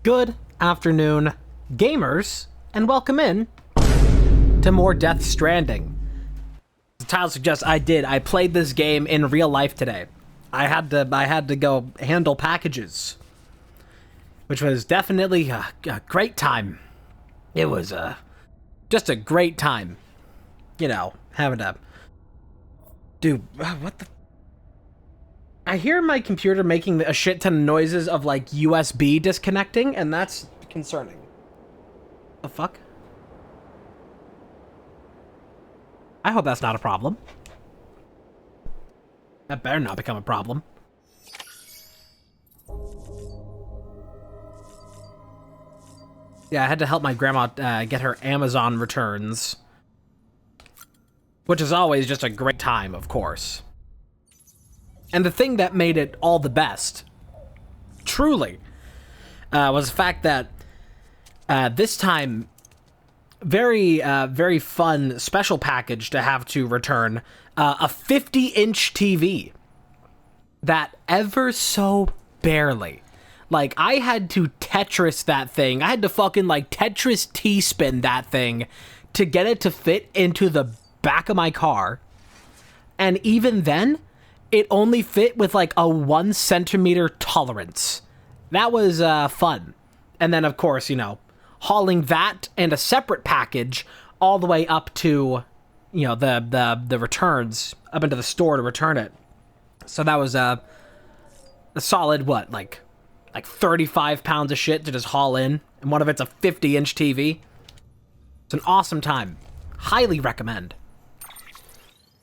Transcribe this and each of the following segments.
Good afternoon, gamers, and welcome in to more Death Stranding. The title suggests I played this game in real life today. I had to go handle packages, which was definitely a great time. It was just a great time, you know, having to do what the. I hear my computer making a shit ton of noises of, like, USB disconnecting, and that's concerning. The fuck? I hope that's not a problem. That better not become a problem. Yeah, I had to help my grandma get her Amazon returns. Which is always just a great time, of course. And the thing that made it all the best, truly, was the fact that this time, very fun special package to have to return, a 50-inch TV that ever so barely, like, I had to Tetris that thing. I had to fucking, like, Tetris T-spin that thing to get it to fit into the back of my car. And even then, it only fit with, like, a 1 centimeter tolerance. That was fun. And then, of course, you know, hauling that and a separate package all the way up to, you know, the returns, up into the store to return it. So that was a solid, what, like 35 pounds of shit to just haul in. And one of it's a 50-inch TV. It's an awesome time. Highly recommend.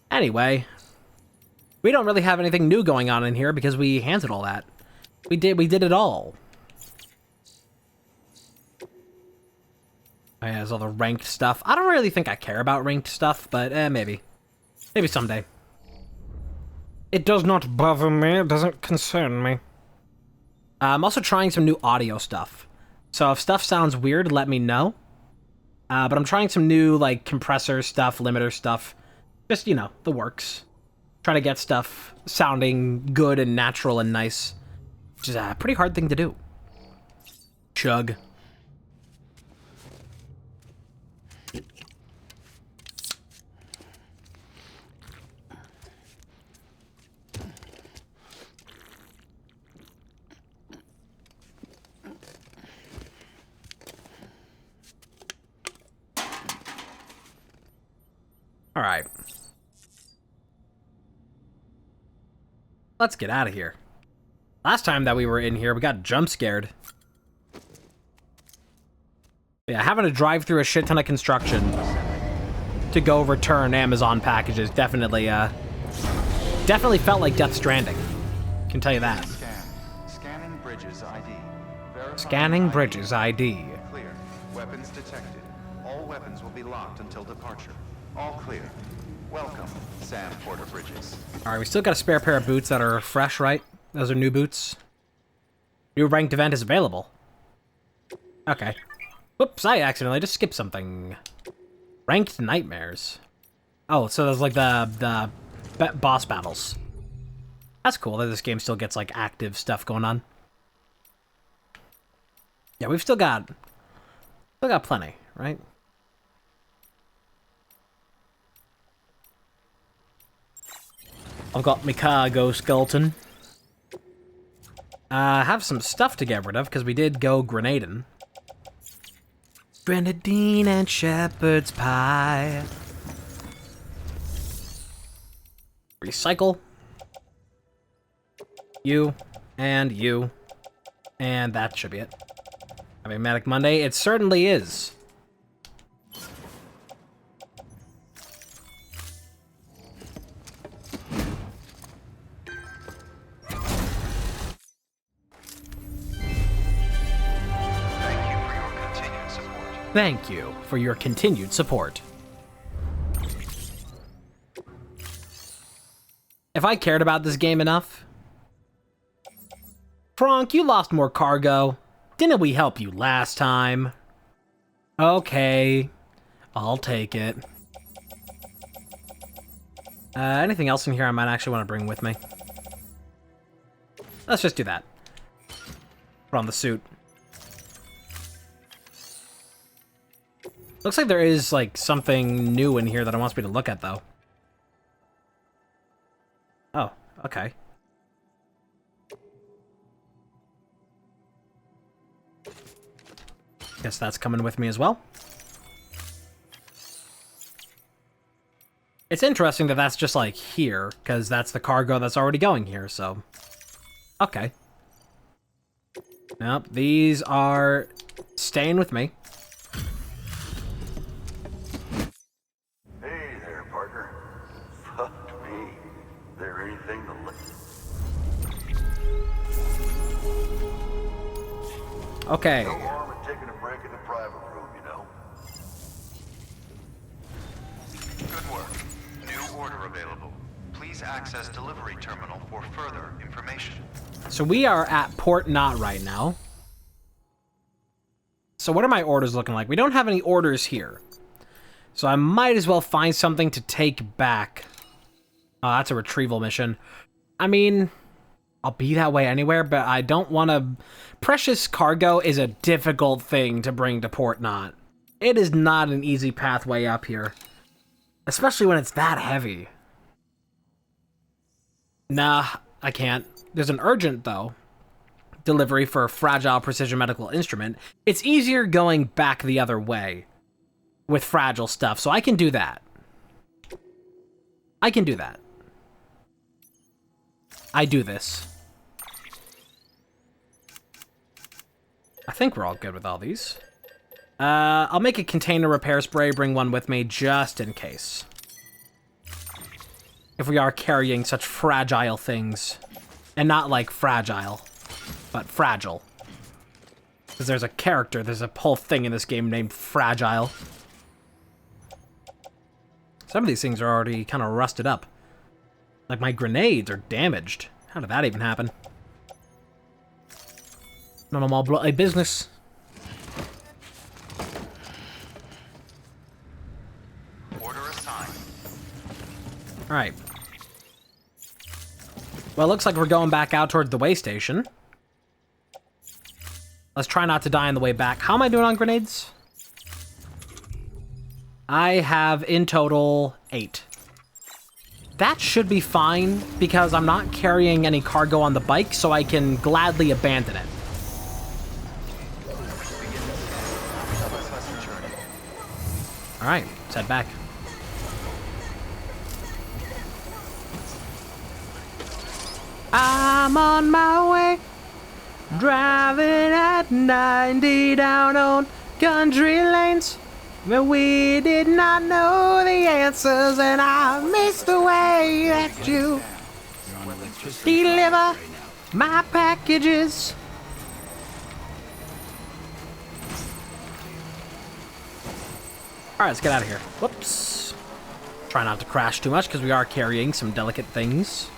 Anyway, we don't really have anything new going on in here because we handled all that. We did it all. Oh, yeah, there's all the ranked stuff. I don't really think I care about ranked stuff, but maybe. Maybe someday. It does not bother me. It doesn't concern me. I'm also trying some new audio stuff. So if stuff sounds weird, let me know. But I'm trying some new, like, compressor stuff, limiter stuff. Just, you know, the works. Trying to get stuff sounding good and natural and nice. Which is a pretty hard thing to do. Chug. All right. Let's get out of here. Last time that we were in here, we got jump scared. Yeah, having to drive through a shit ton of construction to go return Amazon packages definitely felt like Death Stranding. Can tell you that. Scanning bridges ID. Scanning bridges ID. Clear. Weapons detected. All weapons will be locked until departure. All clear. Welcome, Sam Porter Bridges. Alright, we still got a spare pair of boots that are fresh, right? Those are new boots. New ranked event is available. Okay. Whoops, I accidentally just skipped something. Ranked nightmares. Oh, so there's like the boss battles. That's cool that this game still gets like active stuff going on. Yeah, we've still got plenty, right? I've got my cargo skeleton. I have some stuff to get rid of, because we did go grenading. Grenadine and shepherd's pie. Recycle. You. And you. And that should be it. Happy Manic Monday. It certainly is. Thank you for your continued support. If I cared about this game enough... Frank, you lost more cargo. Didn't we help you last time? Okay. I'll take it. Anything else in here I might actually want to bring with me? Let's just do that. Put on the suit. Looks like there is, like, something new in here that it wants me to look at, though. Oh, okay. Guess that's coming with me as well. It's interesting that that's just, like, here, because that's the cargo that's already going here, so... Okay. Nope, these are staying with me. Hey there, partner. Fuck me. There anything to look... Okay. No harm in taking a break in the private room, you know? Good work. New order available. Please access delivery terminal for further information. So we are at Port Knot right now. So what are my orders looking like? We don't have any orders here. So I might as well find something to take back. Oh, that's a retrieval mission. I mean, I'll be that way anywhere, but I don't want to... Precious cargo is a difficult thing to bring to Port Knot. It is not an easy pathway up here. Especially when it's that heavy. Nah, I can't. There's an urgent, though. Delivery for a fragile precision medical instrument. It's easier going back the other way with fragile stuff, so I can do that. I can do that. I do this. I think we're all good with all these. I'll make a container repair spray, bring one with me just in case. If we are carrying such fragile things. And not like fragile, but fragile. Because there's a character, there's a whole thing in this game named Fragile. Some of these things are already kind of rusted up. Like my grenades are damaged. How did that even happen? None of my bloody business. Order assigned. Alright. Well, it looks like we're going back out towards the way station. Let's try not to die on the way back. How am I doing on grenades? I have, in total, 8. That should be fine, because I'm not carrying any cargo on the bike, so I can gladly abandon it. Alright, let's head back. I'm on my way, driving at 90 down on country lanes, where we did not know the answers, and I missed the way that you deliver my packages. Alright, let's get out of here. Whoops. Try not to crash too much, because we are carrying some delicate things.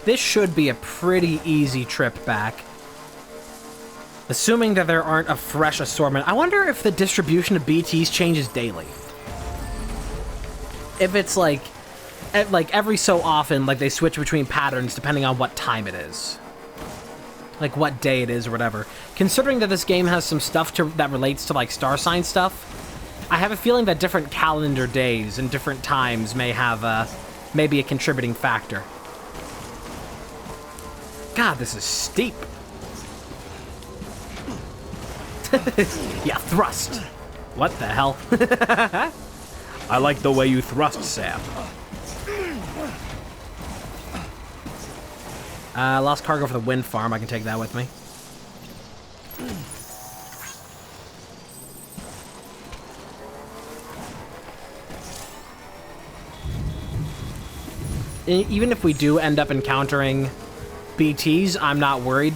This should be a pretty easy trip back. Assuming that there aren't a fresh assortment. I wonder if the distribution of BTs changes daily. If it's like every so often, like they switch between patterns depending on what time it is. Like what day it is or whatever. Considering that this game has some stuff that relates to like star sign stuff, I have a feeling that different calendar days and different times may have maybe a contributing factor. God, this is steep. Yeah, thrust. What the hell? I like the way you thrust, Sam. Lost cargo for the wind farm. I can take that with me. Even if we do end up encountering BTs, I'm not worried.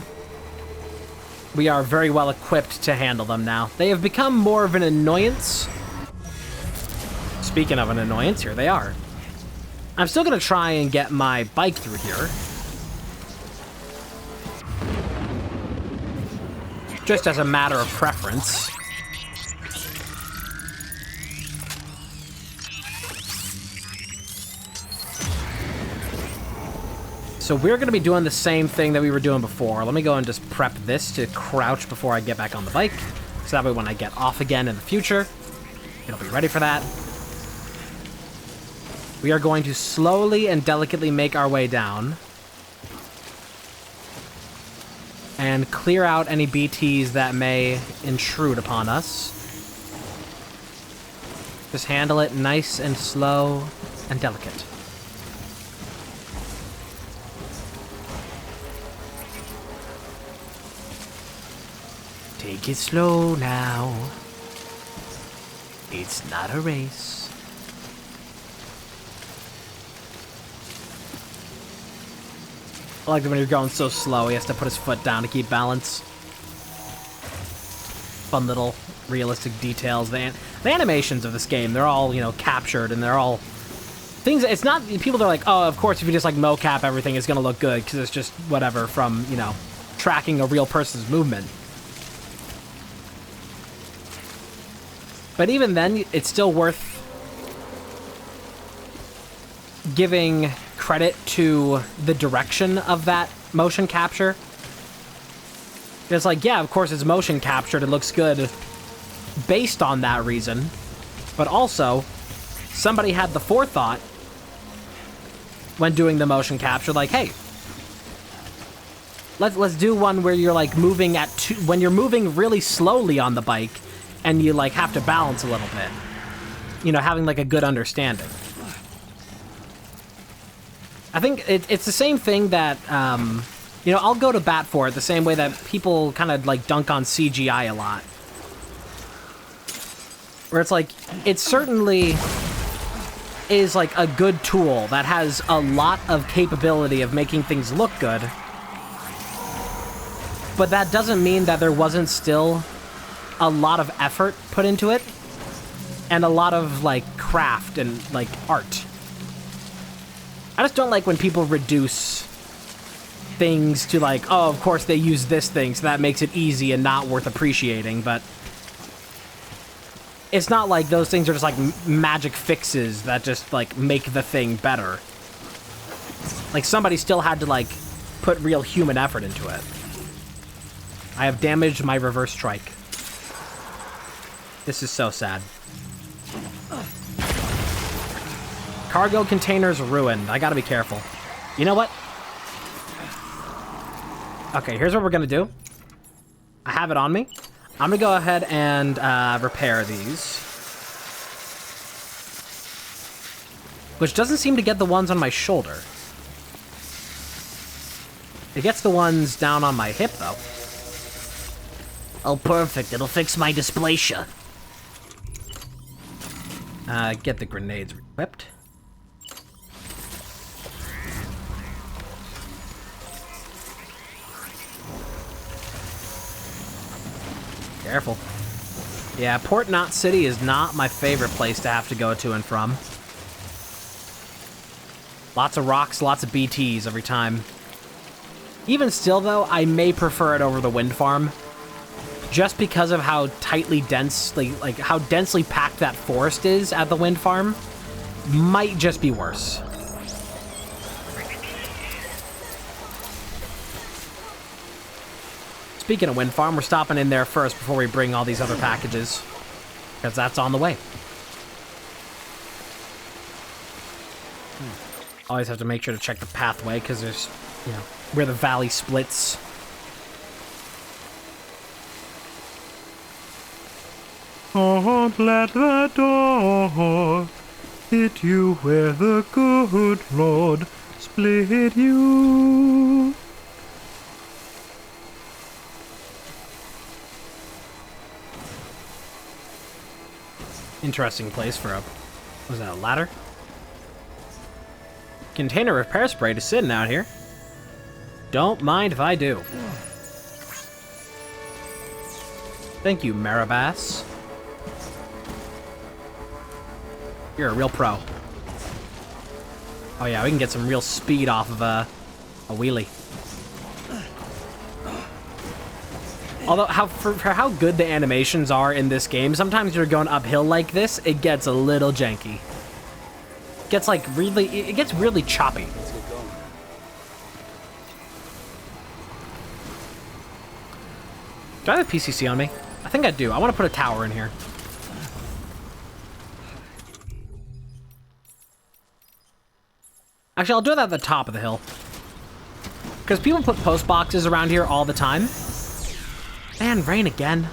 We are very well equipped to handle them now. They have become more of an annoyance. Speaking of an annoyance, here they are. I'm still gonna try and get my bike through here. Just as a matter of preference. So we're going to be doing the same thing that we were doing before. Let me go and just prep this to crouch before I get back on the bike. So that way when I get off again in the future, it'll be ready for that. We are going to slowly and delicately make our way down. And clear out any BTs that may intrude upon us. Just handle it nice and slow and delicate. Take it slow now. It's not a race. I like that when you're going so slow, he has to put his foot down to keep balance. Fun little realistic details. The animations of this game, they're all, you know, captured, and they're all things. It's not, people are like, oh, of course, if you just like mocap everything, it's gonna look good, because it's just whatever from, you know, tracking a real person's movement. But even then, it's still worth giving credit to the direction of that motion capture. It's like, yeah, of course it's motion captured, it looks good based on that reason, but also, somebody had the forethought when doing the motion capture, like, hey, let's do one where you're like moving at when you're moving really slowly on the bike, and you like have to balance a little bit. You know, having like a good understanding. I think it's the same thing that, you know, I'll go to bat for it the same way that people kind of like dunk on CGI a lot. Where it's like, it certainly is like a good tool that has a lot of capability of making things look good. But that doesn't mean that there wasn't still a lot of effort put into it, and a lot of, like, craft and, like, art. I just don't like when people reduce things to, like, oh, of course they use this thing, so that makes it easy and not worth appreciating, but it's not like those things are just, like, magic fixes that just, like, make the thing better. Like, somebody still had to, like, put real human effort into it. I have damaged my reverse trike. This is so sad. Cargo containers ruined. I gotta be careful. You know what? Okay, here's what we're gonna do. I have it on me. I'm gonna go ahead and repair these. Which doesn't seem to get the ones on my shoulder. It gets the ones down on my hip, though. Oh, perfect. It'll fix my dysplasia. Get the grenades equipped. Careful. Yeah, Port Knot City is not my favorite place to have to go to and from. Lots of rocks, lots of BTs every time. Even still, though, I may prefer it over the wind farm. Just because of how tightly densely, like, how densely packed that forest is at the wind farm, might just be worse. Speaking of wind farm, we're stopping in there first before we bring all these other packages, because that's on the way. Always have to make sure to check the pathway, because there's, you know, where the valley splits. Don't let the door hit you where the good Lord split you. Interesting place for a... Was that a ladder? Container repair spray to sitting out here. Don't mind if I do. Thank you, Marabas. You're a real pro. Oh yeah, we can get some real speed off of a wheelie. Although, for how good the animations are in this game, sometimes you're going uphill like this, it gets a little janky. It gets really choppy. Do I have a PCC on me? I think I do. I want to put a tower in here. Actually, I'll do that at the top of the hill. Because people put post boxes around here all the time. Man, rain again.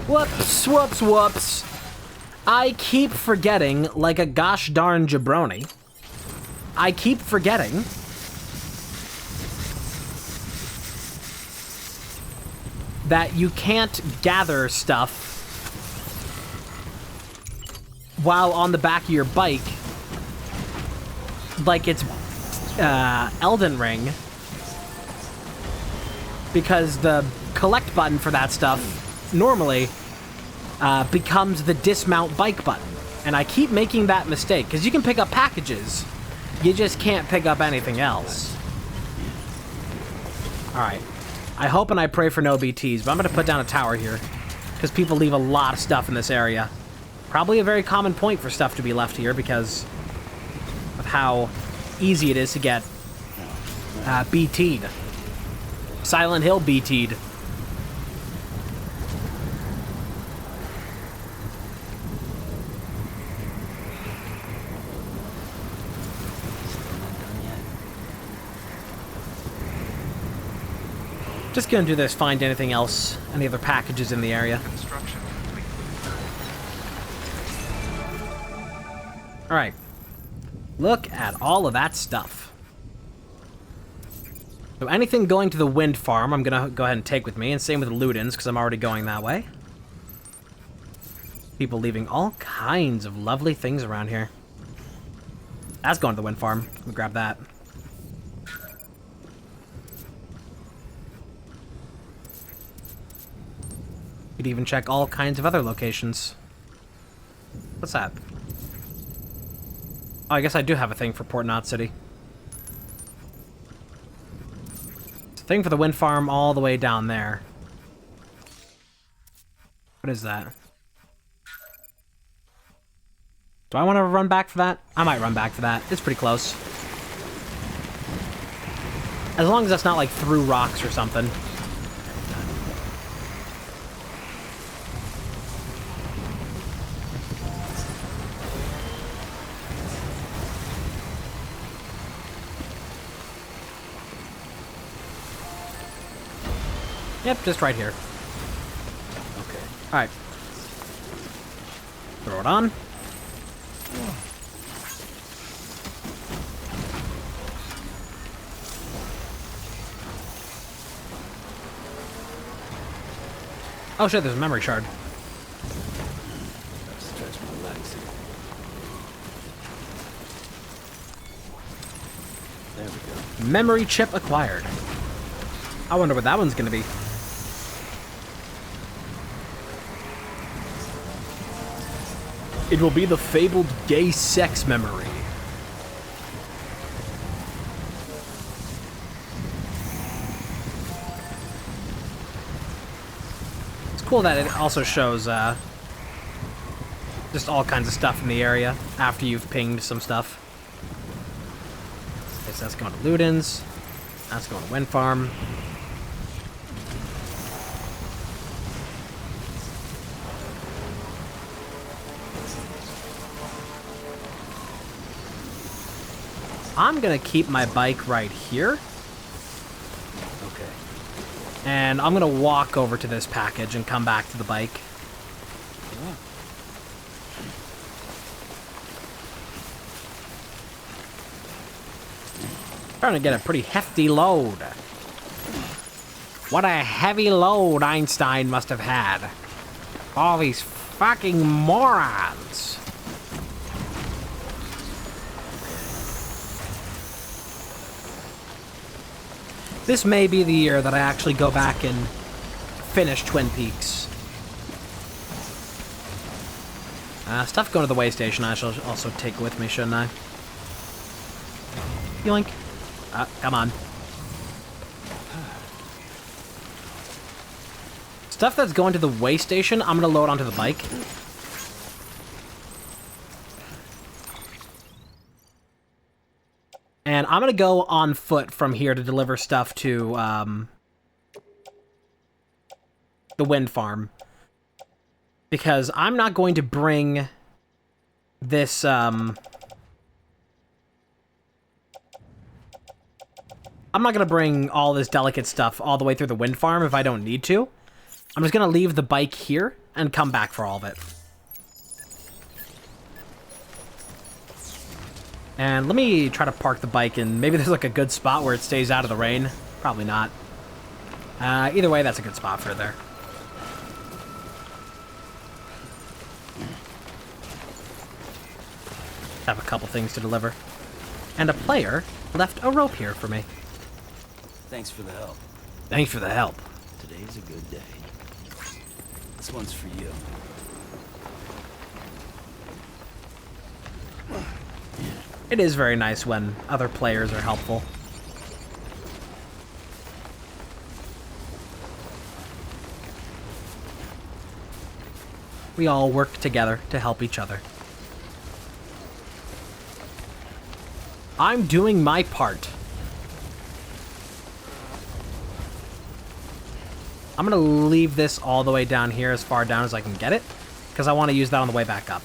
Whoops, whoops, whoops. I keep forgetting, like a gosh darn jabroni. I keep forgetting that you can't gather stuff while on the back of your bike like it's Elden Ring, because the collect button for that stuff normally becomes the dismount bike button. And I keep making that mistake, because you can pick up packages, you just can't pick up anything else. Alright. I hope and I pray for no BTs, but I'm going to put down a tower here, because people leave a lot of stuff in this area. Probably a very common point for stuff to be left here, because of how easy it is to get BT'd. Silent Hill BT'd. Just gonna do this, find anything else, any other packages in the area. Construction complete. Alright. Look at all of that stuff. So anything going to the wind farm, I'm gonna go ahead and take with me, and same with the Ludens, because I'm already going that way. People leaving all kinds of lovely things around here. That's going to the wind farm. Let me grab that. You'd even check all kinds of other locations. What's that? Oh, I guess I do have a thing for Port Knot City. It's a thing for the wind farm all the way down there. What is that? Do I want to run back for that? I might run back for that. It's pretty close. As long as that's not like through rocks or something. Yep, just right here. Okay. Alright. Throw it on. Oh shit, there's a memory shard. There we go. Memory chip acquired. I wonder what that one's gonna be. It will be the fabled gay sex memory. It's cool that it also shows just all kinds of stuff in the area after you've pinged some stuff. Okay, so that's going to Ludens. That's going to Wind Farm. I'm gonna keep my bike right here. Okay. And I'm gonna walk over to this package and come back to the bike. Starting to get a pretty hefty load. What a heavy load Einstein must have had. All these fucking morons. This may be the year that I actually go back and finish Twin Peaks. Stuff going to the way station I shall also take with me, shouldn't I? Yoink. Come on. Stuff that's going to the way station, I'm going to load onto the bike. And I'm going to go on foot from here to deliver stuff to the wind farm. Because I'm not going to bring this... I'm not going to bring all this delicate stuff all the way through the wind farm if I don't need to. I'm just going to leave the bike here and come back for all of it. And let me try to park the bike in. Maybe there's like a good spot where it stays out of the rain. Probably not. Either way, that's a good spot for it there. Have a couple things to deliver. And a player left a rope here for me. Thanks for the help. Thanks for the help. Today's a good day. This one's for you. It is very nice when other players are helpful. We all work together to help each other. I'm doing my part. I'm gonna leave this all the way down here, as far down as I can get it, because I want to use that on the way back up.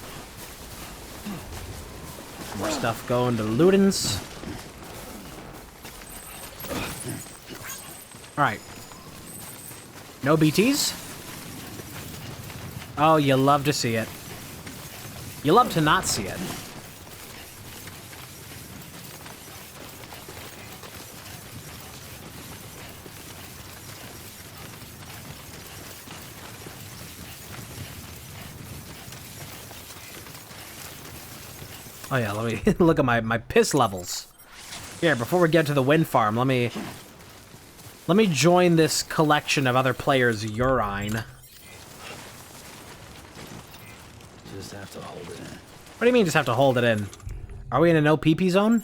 More stuff going to Ludens. Alright. No BTs? Oh, you love to see it. You love to not see it. Oh yeah, let me look at my piss levels. Here, before we get to the wind farm, let me join this collection of other players' urine. Just have to hold it in. What do you mean just have to hold it in? Are we in a no pee-pee zone?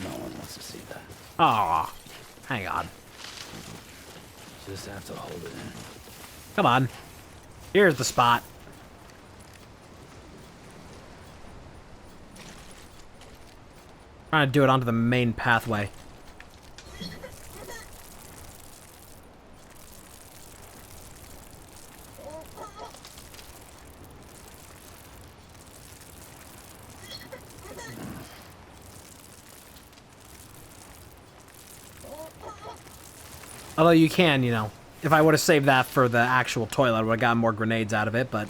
No one wants to see that. Aw, hang on. Just have to hold it in. Come on. Here's the spot. Trying to do it onto the main pathway. Although you can, you know, if I would have saved that for the actual toilet, I would have gotten more grenades out of it, but...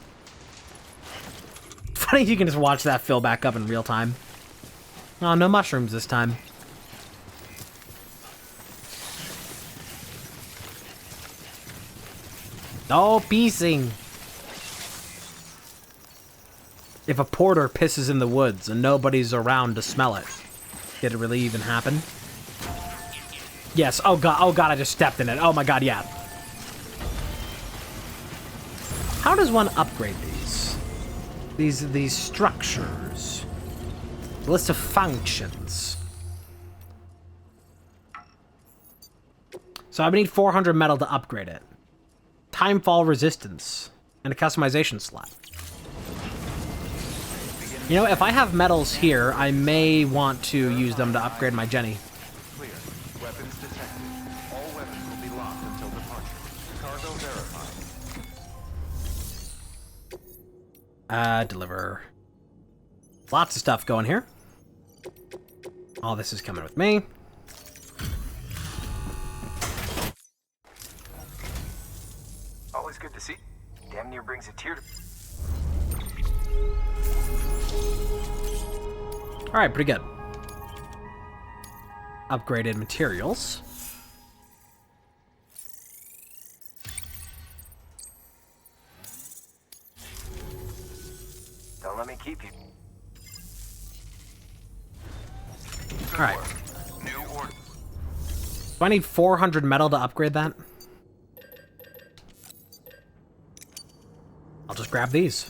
Funny you can just watch that fill back up in real time. Oh, no mushrooms this time. No piecing. If a porter pisses in the woods and nobody's around to smell it, did it really even happen? Yes. Oh god, I just stepped in it. Oh my god, yeah. How does one upgrade these? These structures. List of functions. So I would need 400 metal to upgrade it. Timefall resistance. And a customization slot. You know, if I have metals here, I may want to use them to upgrade my Jenny. Clear. Weapons detected. All weapons will be locked until departure. Cargo verified. Deliver. Lots of stuff going here. All this is coming with me. Always good to see. Damn near brings a tear to... Alright, pretty good. Upgraded materials. Don't let me keep you. Alright. New order. Do I need 400 metal to upgrade that? I'll just grab these.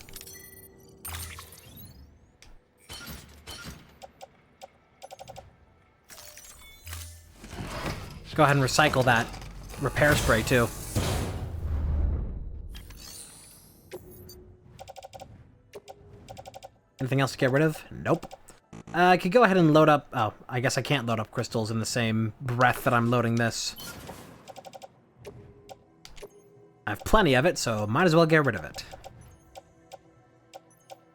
Go ahead and recycle that repair spray too. Anything else to get rid of? Nope. I could go ahead and load up... Oh, I guess I can't load up crystals in the same breath that I'm loading this. I have plenty of it, so might as well get rid of it.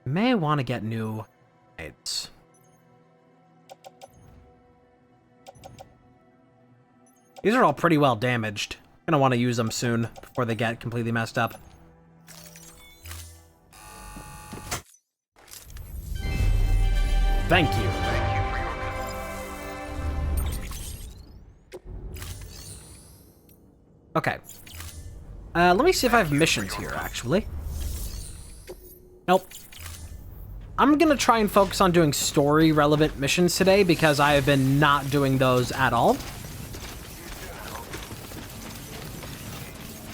May want to get new grenades. These are all pretty well damaged. I'm gonna want to use them soon before they get completely messed up. Thank you. Okay. Let me see if I have missions here, actually. Nope. I'm gonna try and focus on doing story-relevant missions today because I have been not doing those at all.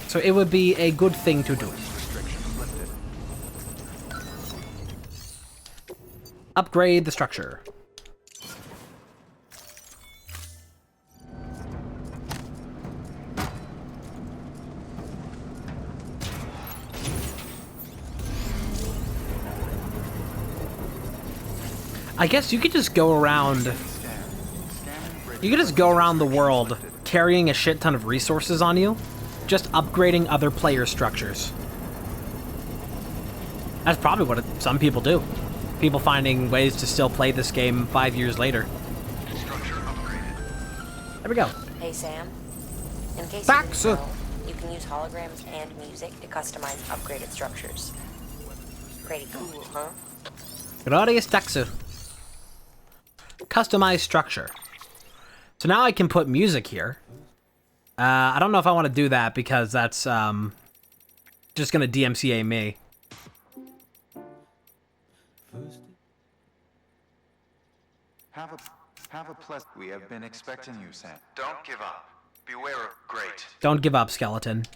So it would be a good thing to do. Upgrade the structure. I guess you could just go around... You could just go around the world carrying a shit ton of resources on you, just upgrading other player structures. That's probably what some people do. People finding ways to still play this game 5 years later. Structure upgraded. There we go. Hey Sam, in case Back, you sir. didn't know, you can use holograms and music to customize upgraded structures. Pretty cool, huh? Glorious Daxu. Customize structure. So now I can put music here. I don't know if I want to do that because that's just gonna DMCA me. Have a pleasant. We have been expecting you, Sam. Don't give up. Beware of great. Don't give up, skeleton.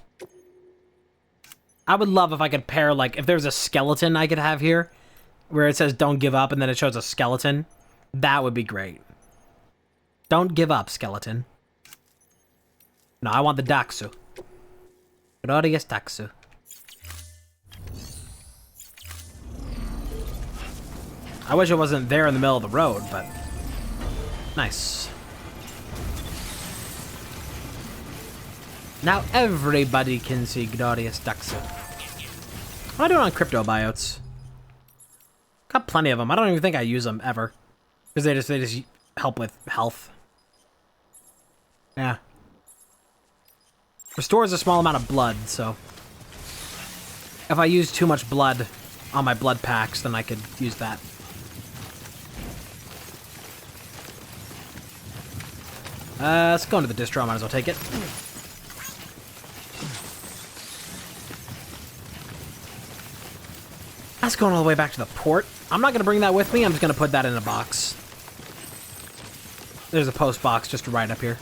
I would love if I could pair, like, if there's a skeleton I could have here, where it says don't give up and then it shows a skeleton. That would be great. Don't give up, skeleton. No, I want the Daxu. Glorious Daxu. I wish it wasn't there in the middle of the road, but... Nice. Now everybody can see Glorious Daxu. What am I doing on crypto biotes? Got plenty of them. I don't even think I use them ever. Because they just help with health. Yeah. Restores a small amount of blood, so... If I use too much blood on my blood packs, then I could use that. Let's go into the distro, might as well take it. That's going all the way back to the port. I'm not going to bring that with me, I'm just going to put that in a box. There's a post box just right up here.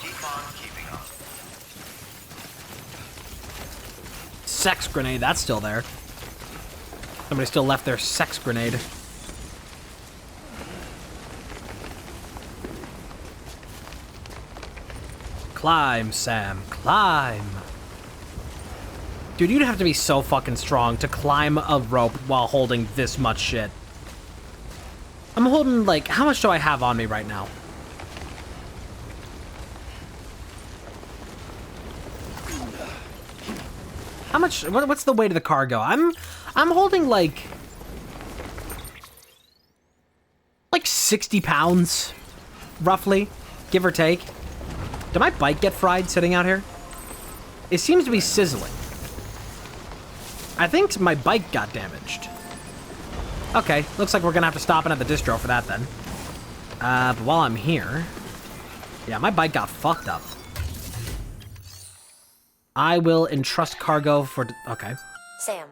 Keep on keeping on. Sex grenade, that's still there. Somebody still left their sex grenade. Climb, Sam, climb. Dude, you'd have to be so fucking strong to climb a rope while holding this much shit. I'm holding, like, how much do I have on me right now? How much, what's the weight of the cargo? I'm holding, like 60 pounds, roughly, give or take. Did my bike get fried sitting out here? It seems to be sizzling. I think my bike got damaged. Okay, looks like we're gonna have to stop in at the distro for that then. But while I'm here... Yeah, my bike got fucked up. I will entrust cargo for... Okay. Sam,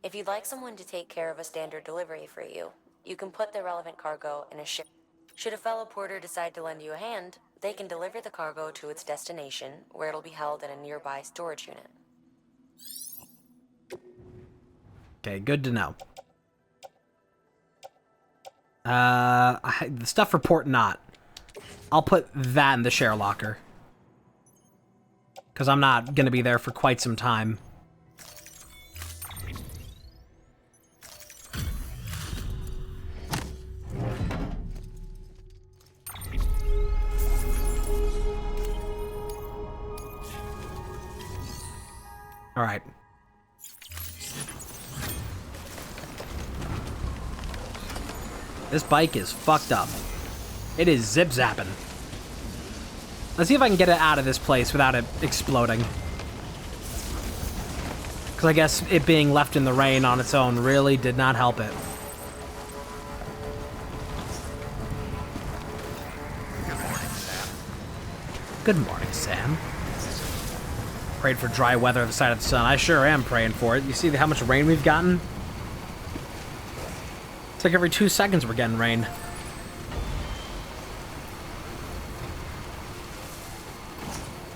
if you'd like someone to take care of a standard delivery for you, you can put the relevant cargo in a ship. Should a fellow porter decide to lend you a hand, they can deliver the cargo to its destination, where it'll be held in a nearby storage unit. Okay, good to know. The stuff for port not. I'll put that in the share locker. Because I'm not going to be there for quite some time. All right. This bike is fucked up. It is zip-zapping. Let's see if I can get it out of this place without it exploding. Because I guess it being left in the rain on its own really did not help it. Good morning, Sam. Prayed for dry weather at the side of the sun. I sure am praying for it. You see how much rain we've gotten? It's like every 2 seconds we're getting rain.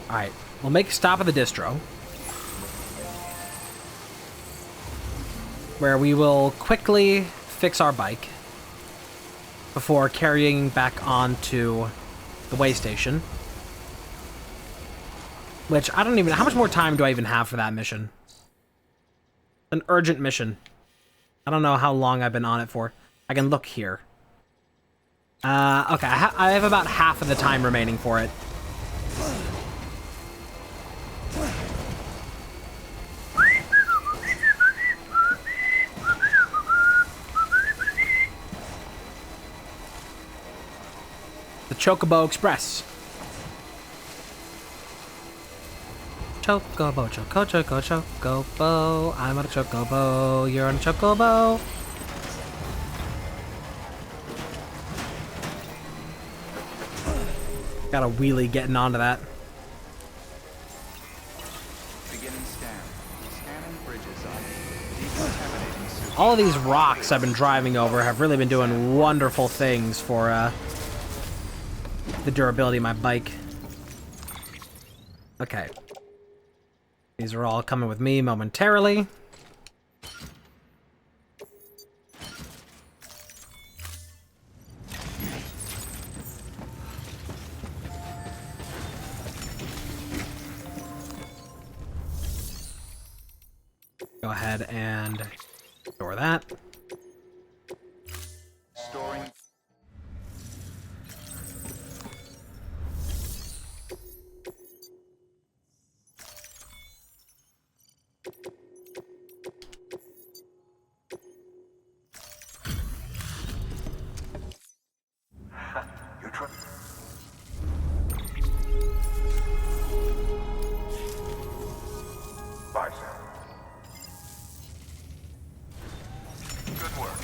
Alright, we'll make a stop at the distro, where we will quickly fix our bike before carrying back onto the way station. Which, I don't even... How much more time do I even have for that mission? An urgent mission. I don't know how long I've been on it for. I can look here. Okay, I have about half of the time remaining for it. The Chocobo Express. Chocobo, chocobo. I'm on a chocobo. You're on a chocobo. Got a wheelie getting onto that. Beginning scan. Scanning bridges on decontaminating super. All of these rocks I've been driving over have really been doing wonderful things for the durability of my bike. Okay. These are all coming with me momentarily. Go ahead and store that. Storing. You try. Bye, Sam. Good work.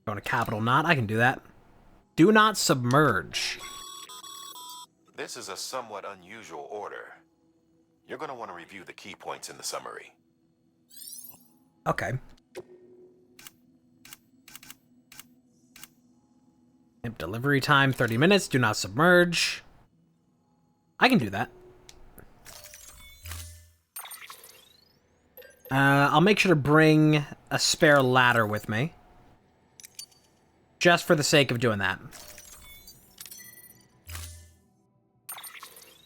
Going to capital knot, I can do that. Do not submerge. This is a somewhat unusual order. You're going to want to review the key points in the summary. Okay. Delivery time, 30 minutes. Do not submerge. I can do that. I'll make sure to bring a spare ladder with me. Just for the sake of doing that.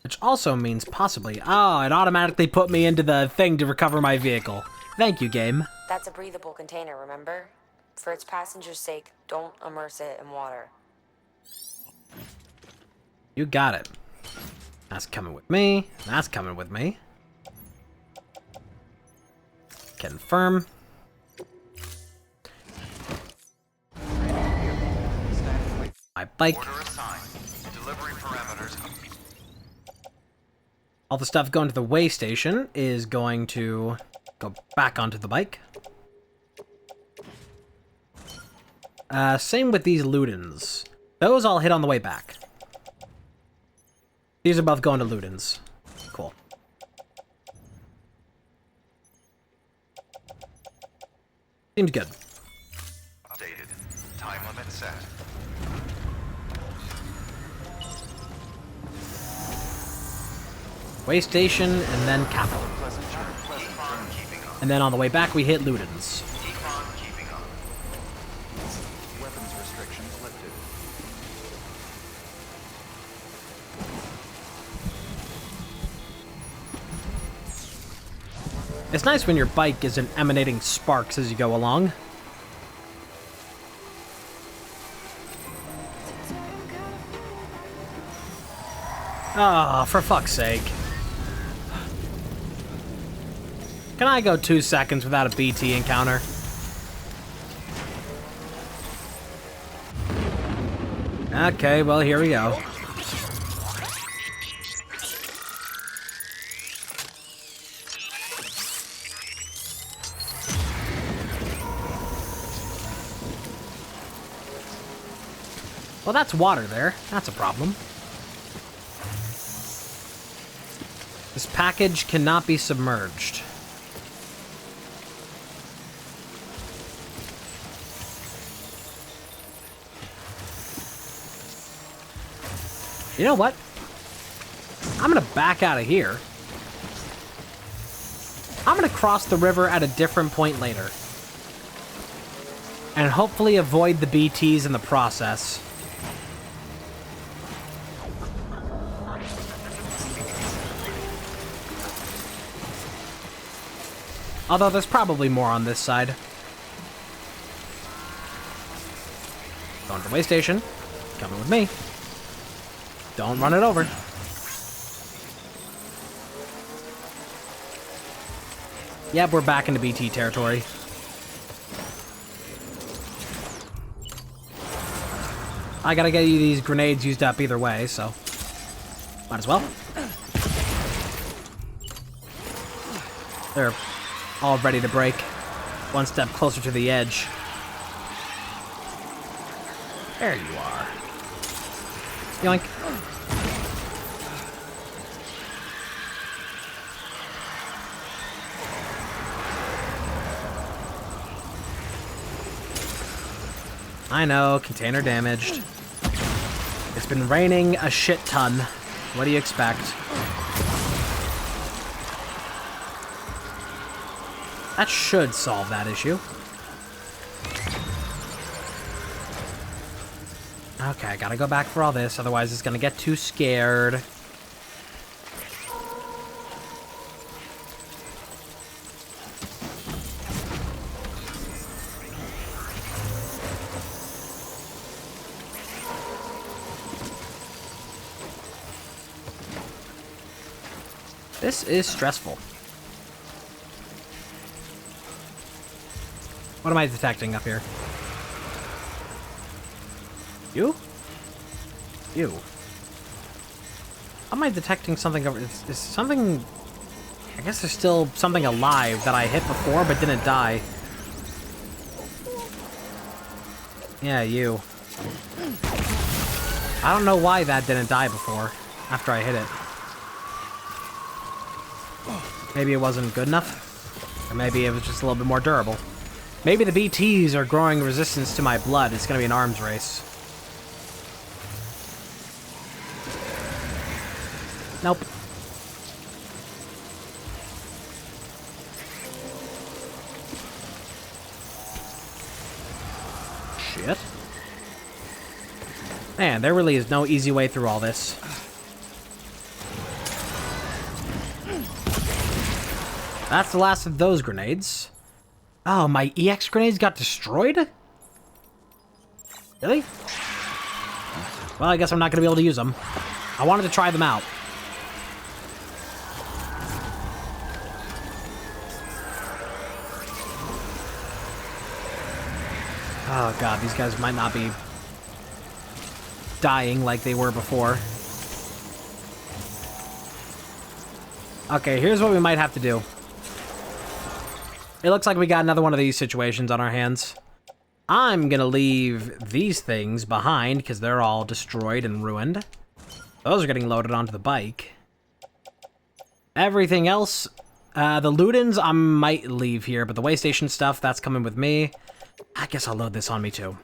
Which also means possibly... Oh, it automatically put me into the thing to recover my vehicle. Thank you, game. That's a breathable container, remember? For its passengers' sake, don't immerse it in water. You got it. That's coming with me. That's coming with me. Confirm. My bike. Order assigned. Delivery parameters. All the stuff going to the way station is going to go back onto the bike. Same with these Ludens. Those I'll hit on the way back. These are both going to Ludens. Cool. Seems good. Updated. Time limit set. Way station, and then capital. Pleasant journey. Decon keeping up. And then on the way back, we hit Ludens. Decon keeping up. Weapons restrictions lifted. It's nice when your bike isn't emanating sparks as you go along. Oh, for fuck's sake. Can I go 2 seconds without a BT encounter? Okay, well, here we go. Well, that's water there. That's a problem. This package cannot be submerged. You know what? I'm gonna back out of here. I'm gonna cross the river at a different point later. And hopefully avoid the BTs in the process. Although there's probably more on this side. Going to the way station. Coming with me. Don't run it over. Yep, we're back into BT territory. I gotta get you these grenades used up either way, so... might as well. They're all ready to break. One step closer to the edge. There you are. Yoink. I know, container damaged. It's been raining a shit ton. What do you expect? That should solve that issue. Okay, I gotta go back for all this, otherwise it's gonna get too scared. This is stressful. What am I detecting up here? You? You. How am I detecting something over... Is something... I guess there's still something alive that I hit before but didn't die. Yeah, you. I don't know why that didn't die before, after I hit it. Maybe it wasn't good enough? Or maybe it was just a little bit more durable. Maybe the BTs are growing resistance to my blood. It's gonna be an arms race. Nope. Shit. Man, there really is no easy way through all this. That's the last of those grenades. Oh, my EX grenades got destroyed? Really? Well, I guess I'm not going to be able to use them. I wanted to try them out. Oh god, these guys might not be dying like they were before. Okay, here's what we might have to do. It looks like we got another one of these situations on our hands. I'm gonna leave these things behind because they're all destroyed and ruined. Those are getting loaded onto the bike. Everything else, the Ludens I might leave here, but the way station stuff, that's coming with me. I guess I'll load this on me too.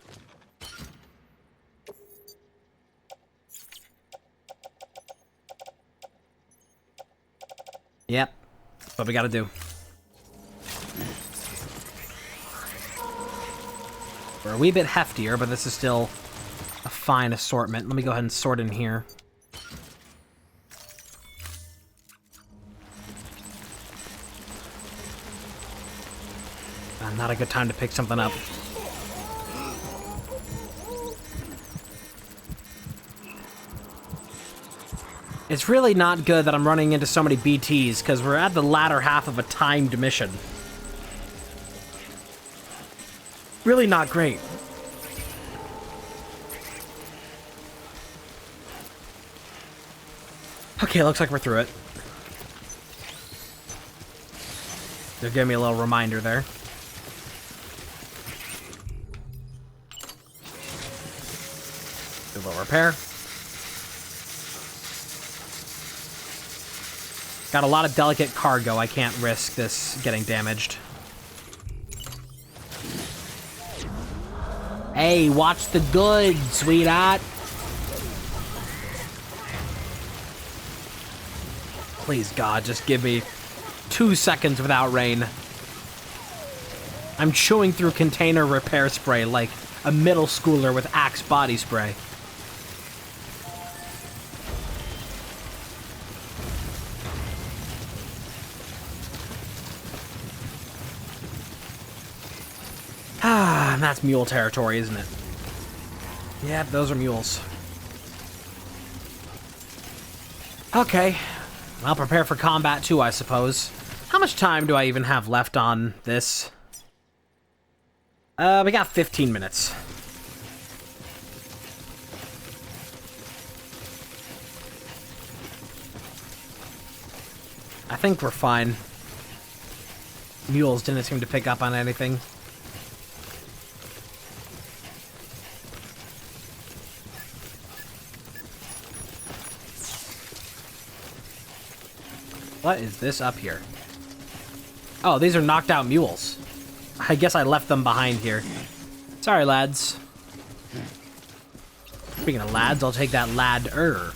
Yep, that's what we gotta do. We're a wee bit heftier, but this is still a fine assortment. Let me go ahead and sort in here. Not a good time to pick something up. It's really not good that I'm running into so many BTs, because we're at the latter half of a timed mission. Really not great. Okay, looks like we're through it. They're giving me a little reminder there. Do a little repair. Got a lot of delicate cargo. I can't risk this getting damaged. Hey, watch the goods, sweetheart. Please, God, just give me 2 seconds without rain. I'm chewing through container repair spray like a middle schooler with Axe body spray. Ah, and that's mule territory, isn't it? Yep, those are mules. Okay. I'll prepare for combat too, I suppose. How much time do I even have left on this? We got 15 minutes. I think we're fine. Mules didn't seem to pick up on anything. What is this up here? Oh, these are knocked out mules. I guess I left them behind here. Sorry, lads. Speaking of lads, I'll take that lad-er.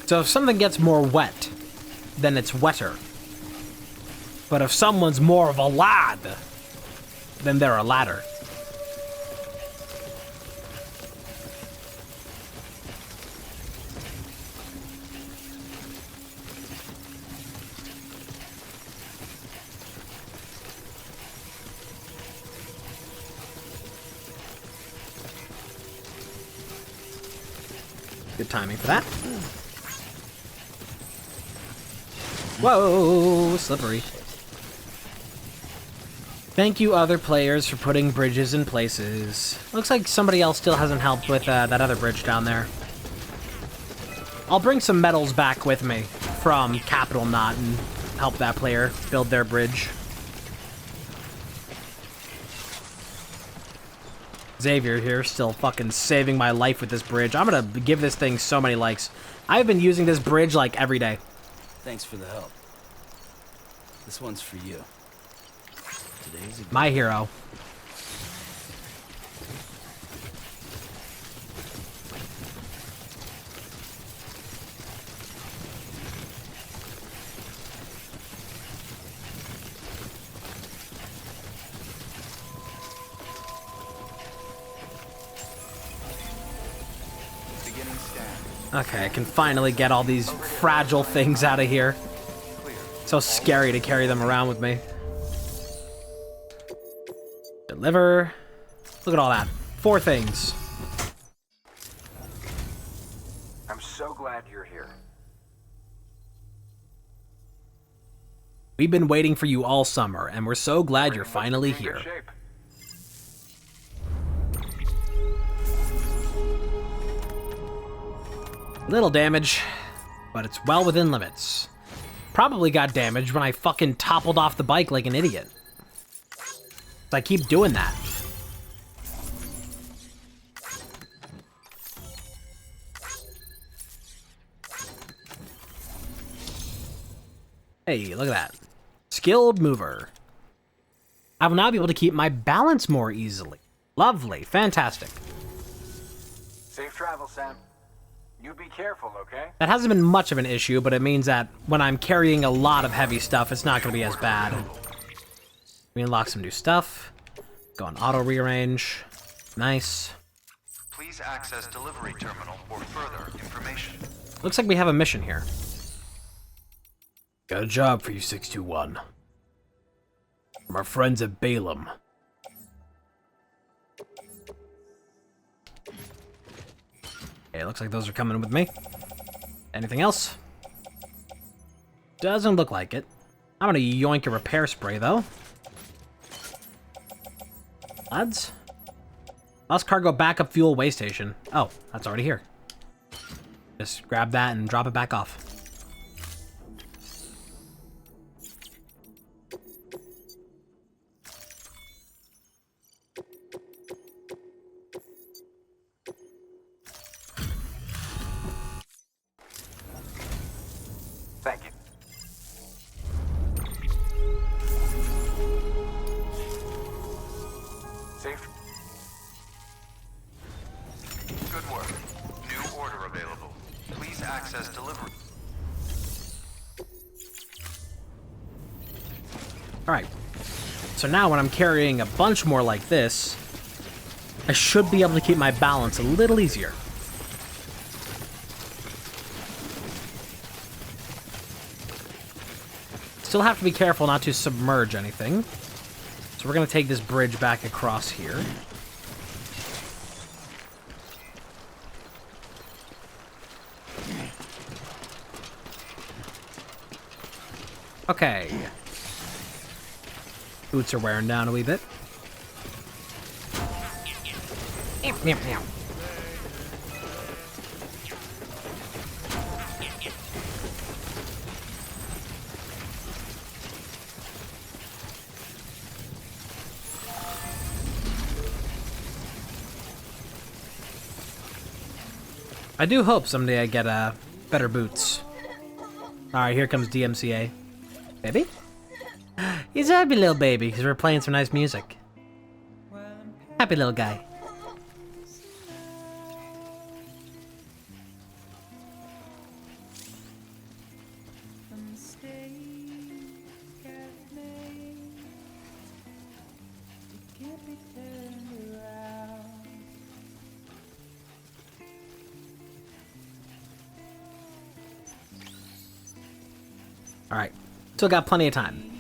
So if something gets more wet, then it's wetter. But if someone's more of a lad, then they're a ladder. Good timing for that. Whoa, slippery. Thank you, other players, for putting bridges in places. Looks like somebody else still hasn't helped with that other bridge down there. I'll bring some medals back with me from Capital Knot and help that player build their bridge. Xavier here, still fucking saving my life with this bridge. I'm gonna give this thing so many likes. I've been using this bridge like every day. Thanks for the help. This one's for you. Today's a My hero. Okay, I can finally get all these fragile things out of here. So scary to carry them around with me. Deliver. Look at all that. 4 things. I'm so glad you're here. We've been waiting for you all summer, and we're so glad you're finally Pretty much here. in good shape. Little damage, but it's well within limits. Probably got damaged when I fucking toppled off the bike like an idiot. I keep doing that. Hey, look at that. Skilled mover. I will now be able to keep my balance more easily. Lovely. Fantastic. Safe travel, Sam. You be careful, okay? That hasn't been much of an issue, but it means that when I'm carrying a lot of heavy stuff, it's not going to be as bad. We unlock some new stuff. Go on auto rearrange. Nice. Please access delivery terminal for further information. Looks like we have a mission here. Got a job for you, 621. From our friends at Balaam. Okay, looks like those are coming with me. Anything else? Doesn't look like it. I'm gonna yoink a repair spray, though. Lads? Lost cargo backup fuel way station. Oh, that's already here. Just grab that and drop it back off. Thank you. Safe. Good work. New order available. Please access delivery. Alright. So now when I'm carrying a bunch more like this, I should be able to keep my balance a little easier. Still have to be careful not to submerge anything. So we're going to take this bridge back across here. Okay. Boots are wearing down a wee bit. I do hope someday I get better boots. Alright, here comes DMCA. Baby? He's a happy little baby because we're playing some nice music. Happy little guy. Alright, still got plenty of time.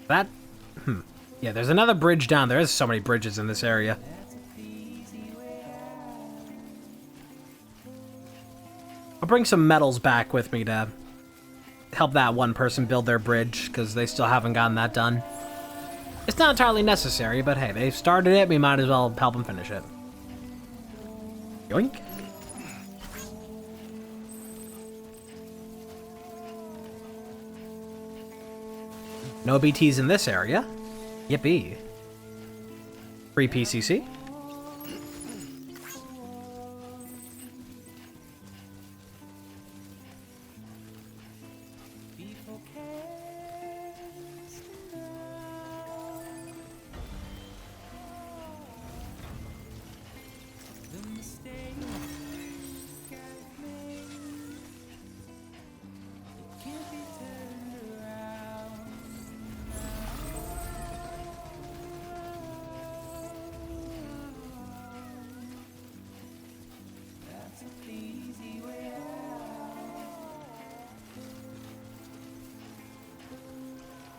That, yeah, there's another bridge down there. There's so many bridges in this area. I'll bring some metals back with me to help that one person build their bridge, because they still haven't gotten that done. It's not entirely necessary, but hey, they started it, we might as well help them finish it. Yoink. No BTs in this area. Yippee. Free PCC.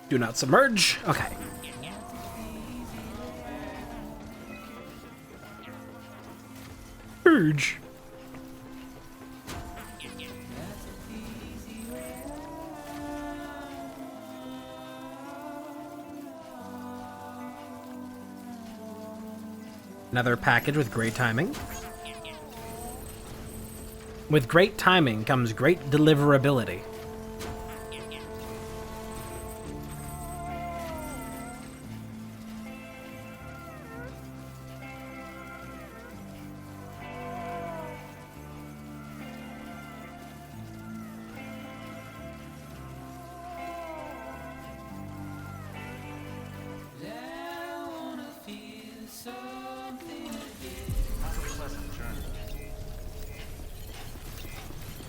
Do not submerge. Okay. Urge. Another package with great timing. With great timing comes great deliverability.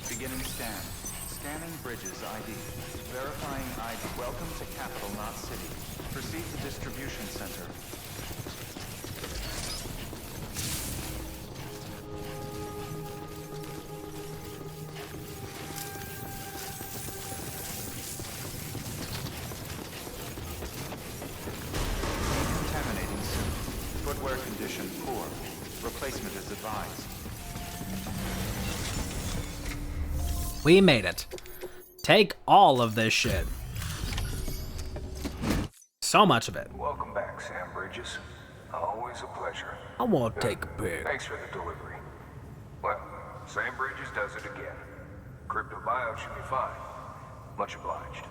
Beginning scan. Scanning bridges ID. Verifying ID. Welcome to Capital, not City. Proceed to distribution center. condition poor. Replacement is advised. We made it. Take all of this shit. So much of it. Welcome back, Sam Bridges. Always a pleasure. I want to take a pic. Thanks for the delivery. Well, Sam Bridges does it again. Crypto bio should be fine. Much obliged.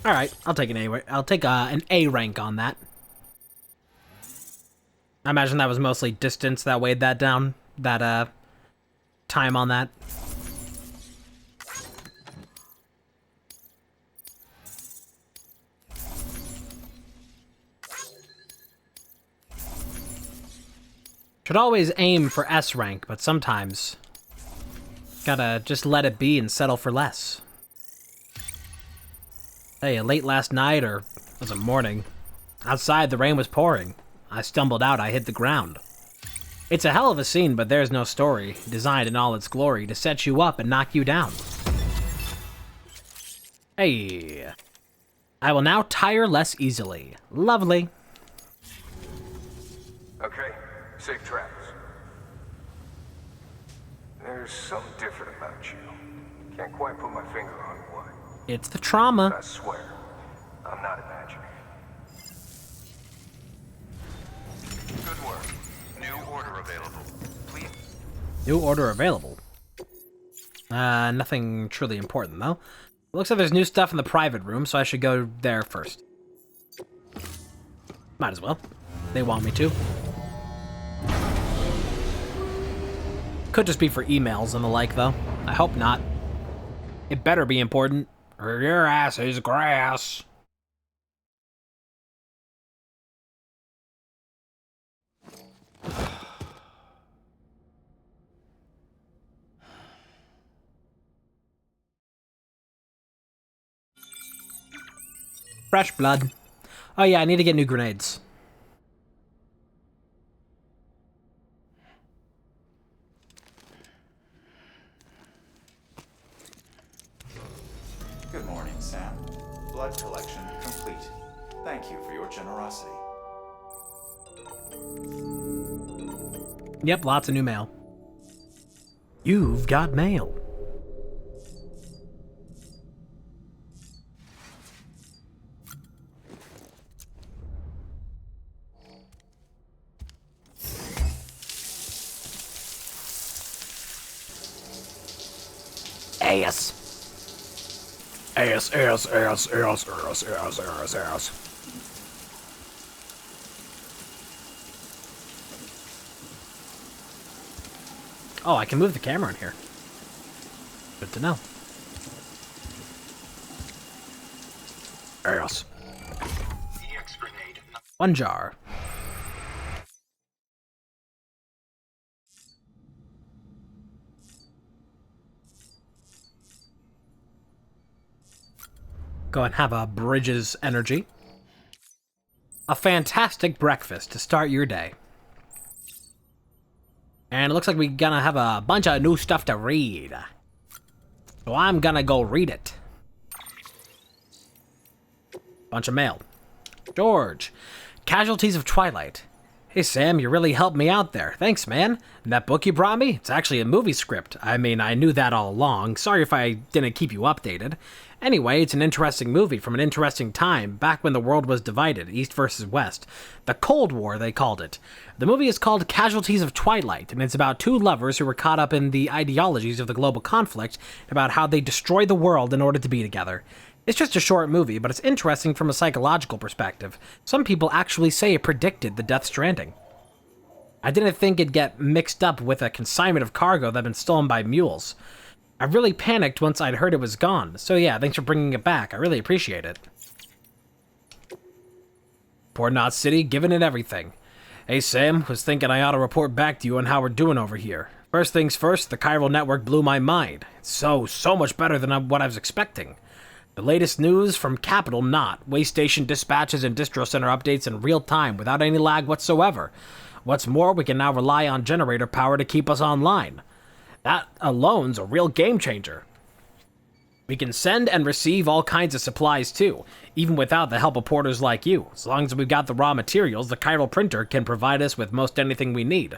All right, I'll take an A. I'll take an A rank on that. I imagine that was mostly distance that weighed that down. That time on that. Should always aim for S rank, but sometimes gotta just let it be and settle for less. Hey, late last night, or was it morning? Outside, the rain was pouring. I stumbled out, I hit the ground. It's a hell of a scene, but there's no story, designed in all its glory to set you up and knock you down. Hey. I will now tire less easily. Lovely. Okay, safe travels. There's something different about you. Can't quite put my finger on what. It's the trauma. I swear, I'm not imagining. Good work. New order available. Please. New order available. Nothing truly important, though. Looks like there's new stuff in the private room, so I should go there first. Might as well. They want me to. Could just be for emails and the like, though. I hope not. It better be important, or your ass is grass. Fresh blood. Oh yeah, I need to get new grenades. Good morning, Sam. Blood collection complete. Thank you for your generosity. Yep, lots of new mail. You've got mail. Ass. Ass, ass, ass, ass, ass, ass, ass, ass. Oh, I can move the camera in here. Good to know. Ass. One jar. Go and have a Bridges energy. A fantastic breakfast to start your day. And it looks like we're gonna have a bunch of new stuff to read. So I'm gonna go read it. Bunch of mail. George. Casualties of Twilight. Hey Sam, you really helped me out there. Thanks, man. And that book you brought me? It's actually a movie script. I mean, I knew that all along. Sorry if I didn't keep you updated. Anyway, it's an interesting movie from an interesting time, back when the world was divided, East versus West. The Cold War, they called it. The movie is called Casualties of Twilight, and it's about two lovers who were caught up in the ideologies of the global conflict, about how they destroyed the world in order to be together. It's just a short movie, but it's interesting from a psychological perspective. Some people actually say it predicted the Death Stranding. I didn't think it'd get mixed up with a consignment of cargo that had been stolen by mules. I really panicked once I'd heard it was gone, so yeah, thanks for bringing it back. I really appreciate it. Port Knot City, giving it everything. Hey Sam, was thinking I ought to report back to you on how we're doing over here. First things first, the chiral network blew my mind. It's so much better than what I was expecting. The latest news from Capital Knot, way station dispatches and distro center updates in real time without any lag whatsoever. What's more, we can now rely on generator power to keep us online. That alone's a real game changer. We can send and receive all kinds of supplies too, even without the help of porters like you. As long as we've got the raw materials, the chiral printer can provide us with most anything we need.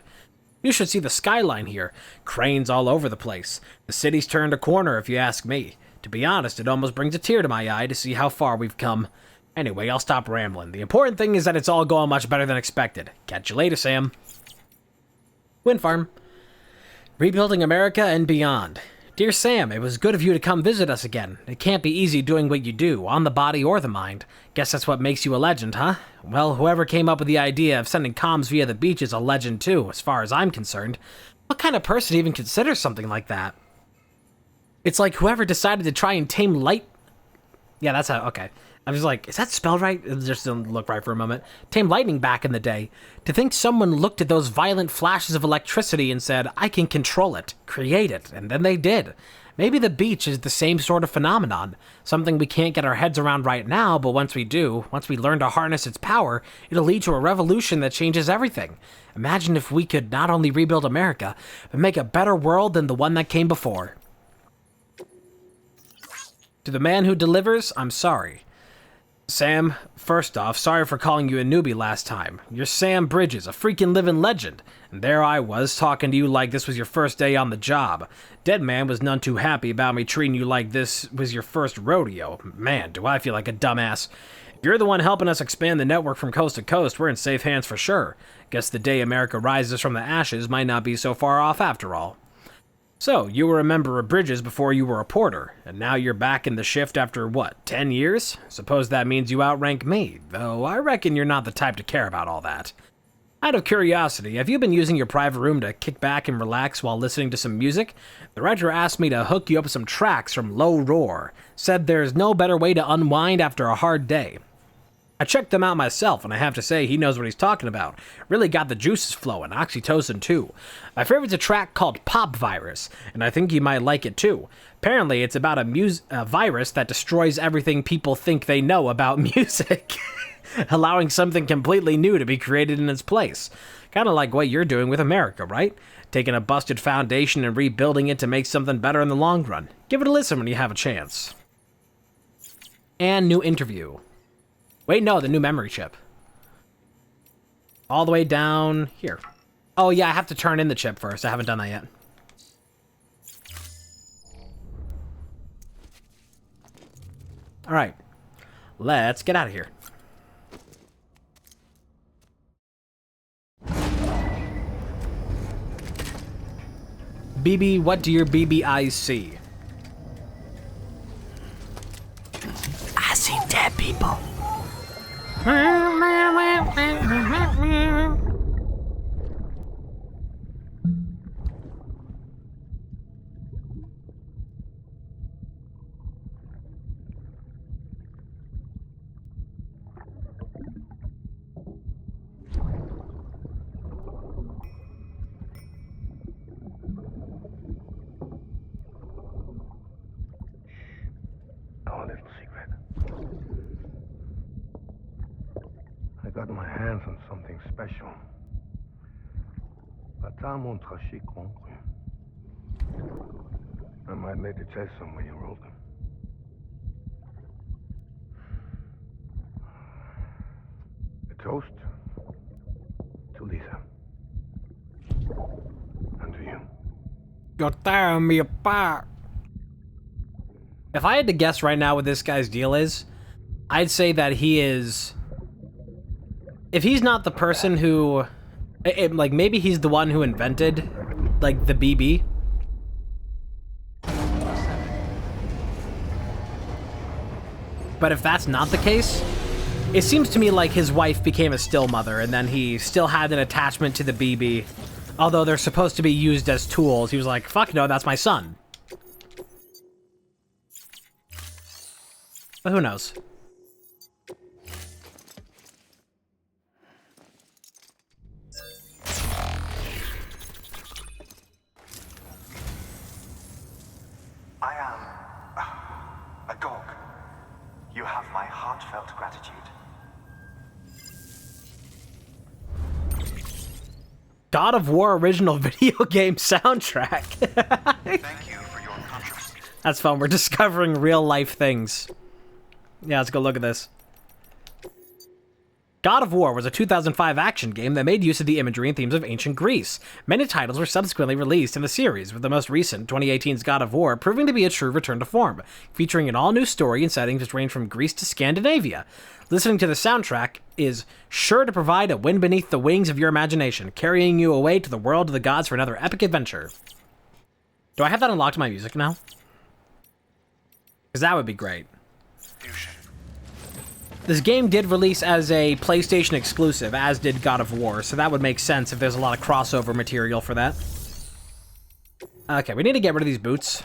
You should see the skyline here. Cranes all over the place. The city's turned a corner, if you ask me. To be honest, it almost brings a tear to my eye to see how far we've come. Anyway, I'll stop rambling. The important thing is that it's all going much better than expected. Catch you later, Sam. Wind Farm. Rebuilding America and beyond. Dear Sam, it was good of you to come visit us again. It can't be easy doing what you do, on the body or the mind. Guess that's what makes you a legend, huh? Well, whoever came up with the idea of sending comms via the beach is a legend too, as far as I'm concerned. What kind of person even considers something like that? It's like whoever decided to try and tame light... Yeah, that's how... Okay. I was like, is that spelled right? It just didn't look right for a moment. Tame lightning back in the day. To think someone looked at those violent flashes of electricity and said, I can control it, create it, and then they did. Maybe the beach is the same sort of phenomenon. Something we can't get our heads around right now, but once we do, once we learn to harness its power, it'll lead to a revolution that changes everything. Imagine if we could not only rebuild America, but make a better world than the one that came before. To the man who delivers, I'm sorry. Sam, first off, sorry for calling you a newbie last time. You're Sam Bridges, a freaking living legend. And there I was, talking to you like this was your first day on the job. Dead Man was none too happy about me treating you like this was your first rodeo. Man, do I feel like a dumbass. If you're the one helping us expand the network from coast to coast, we're in safe hands for sure. Guess the day America rises from the ashes might not be so far off after all. So, you were a member of Bridges before you were a porter, and now you're back in the shift after, what, 10 years? Suppose that means you outrank me, though I reckon you're not the type to care about all that. Out of curiosity, have you been using your private room to kick back and relax while listening to some music? The writer asked me to hook you up with some tracks from Low Roar, said there's no better way to unwind after a hard day. I checked them out myself, and I have to say he knows what he's talking about. Really got the juices flowing, oxytocin too. My favorite's a track called Pop Virus, and I think you might like it too. Apparently, it's about a virus that destroys everything people think they know about music, allowing something completely new to be created in its place. Kind of like what you're doing with America, right? Taking a busted foundation and rebuilding it to make something better in the long run. Give it a listen when you have a chance. And new interview. Wait, no, the new memory chip. All the way down here. Oh, yeah, I have to turn in the chip first. I haven't done that yet. All right. Let's get out of here. BB, what do your BB eyes see? I see dead people. Our little secret. I got my hands on something special. Bata mon traché concru. I might later test some when you roll them. A toast to Lisa. And to you. You're tearing me apart. If I had to guess right now what this guy's deal is, I'd say that he is... If he's not the person who... like, maybe he's the one who invented, like, the BB. But if that's not the case, it seems to me like his wife became a still mother, and then he still had an attachment to the BB. Although they're supposed to be used as tools, he was like, fuck no, that's my son. But who knows? I am a dog. You have my heartfelt gratitude. God of War original video game soundtrack. Thank you for your contribution. That's fun. We're discovering real life things. Yeah, let's go look at this. God of War was a 2005 action game that made use of the imagery and themes of ancient Greece. Many titles were subsequently released in the series, with the most recent, 2018's God of War, proving to be a true return to form, featuring an all-new story and settings which range from Greece to Scandinavia. Listening to the soundtrack is sure to provide a wind beneath the wings of your imagination, carrying you away to the world of the gods for another epic adventure. Do I have that unlocked in my music now? Because that would be great. Fusion. This game did release as a PlayStation exclusive, as did God of War, so that would make sense if there's a lot of crossover material for that. Okay, we need to get rid of these boots.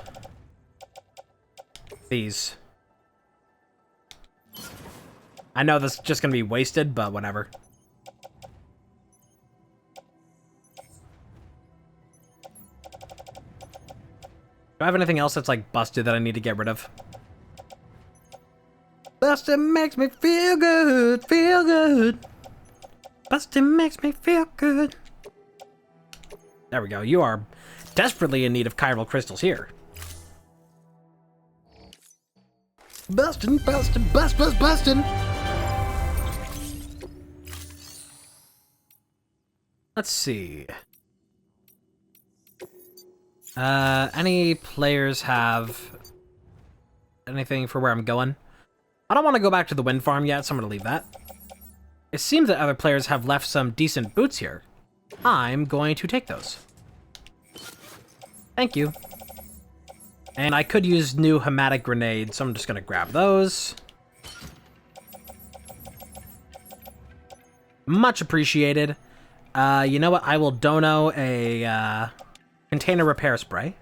These. I know this is just going to be wasted, but whatever. Do I have anything else that's, like, busted that I need to get rid of? Bustin' makes me feel good, feel good. Bustin' makes me feel good. There we go. You are desperately in need of chiral crystals here. Bustin', bustin', bustin'. Let's see. Any players have anything for where I'm going? I don't want to go back to the wind farm yet, so I'm going to leave that. It seems that other players have left some decent boots here. I'm going to take those. Thank you. And I could use new hematic grenades, so I'm just going to grab those. Much appreciated. You know what? I will dono a container repair spray.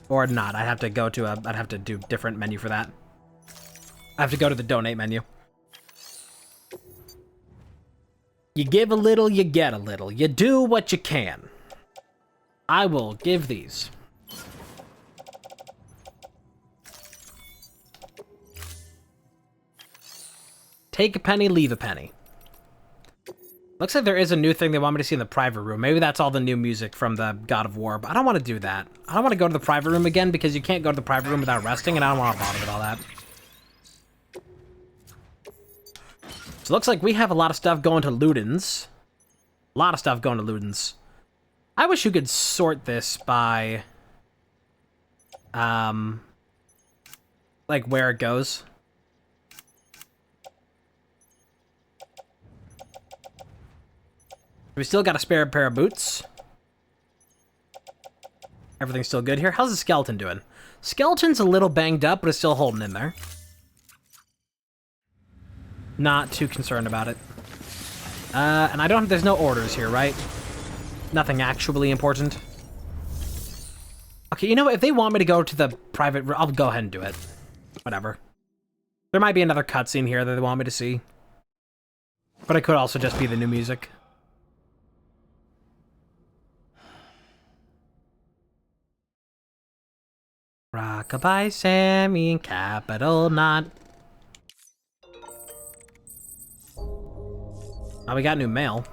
Or not. I'd have to go to I'd have to do a different menu for that. I have to go to the donate menu. You give a little, you get a little. You do what you can. I will give these. Take a penny, leave a penny. Looks like there is a new thing they want me to see in the private room. Maybe that's all the new music from the God of War, but I don't want to do that. I don't want to go to the private room again because you can't go to the private room without resting, and I don't want to bother with all that. So it looks like we have a lot of stuff going to Ludens. A lot of stuff going to Ludens. I wish you could sort this by, like where it goes. We still got a spare pair of boots. Everything's still good here. How's the skeleton doing? Skeleton's a little banged up, but it's still holding in there. Not too concerned about it. And I don't, there's no orders here, right? Nothing actually important. Okay, you know what? If they want me to go to the private room, I'll go ahead and do it. Whatever. There might be another cutscene here that they want me to see. But it could also just be the new music. Rockabye Sammy and Capital Knot. Oh, we got new mail.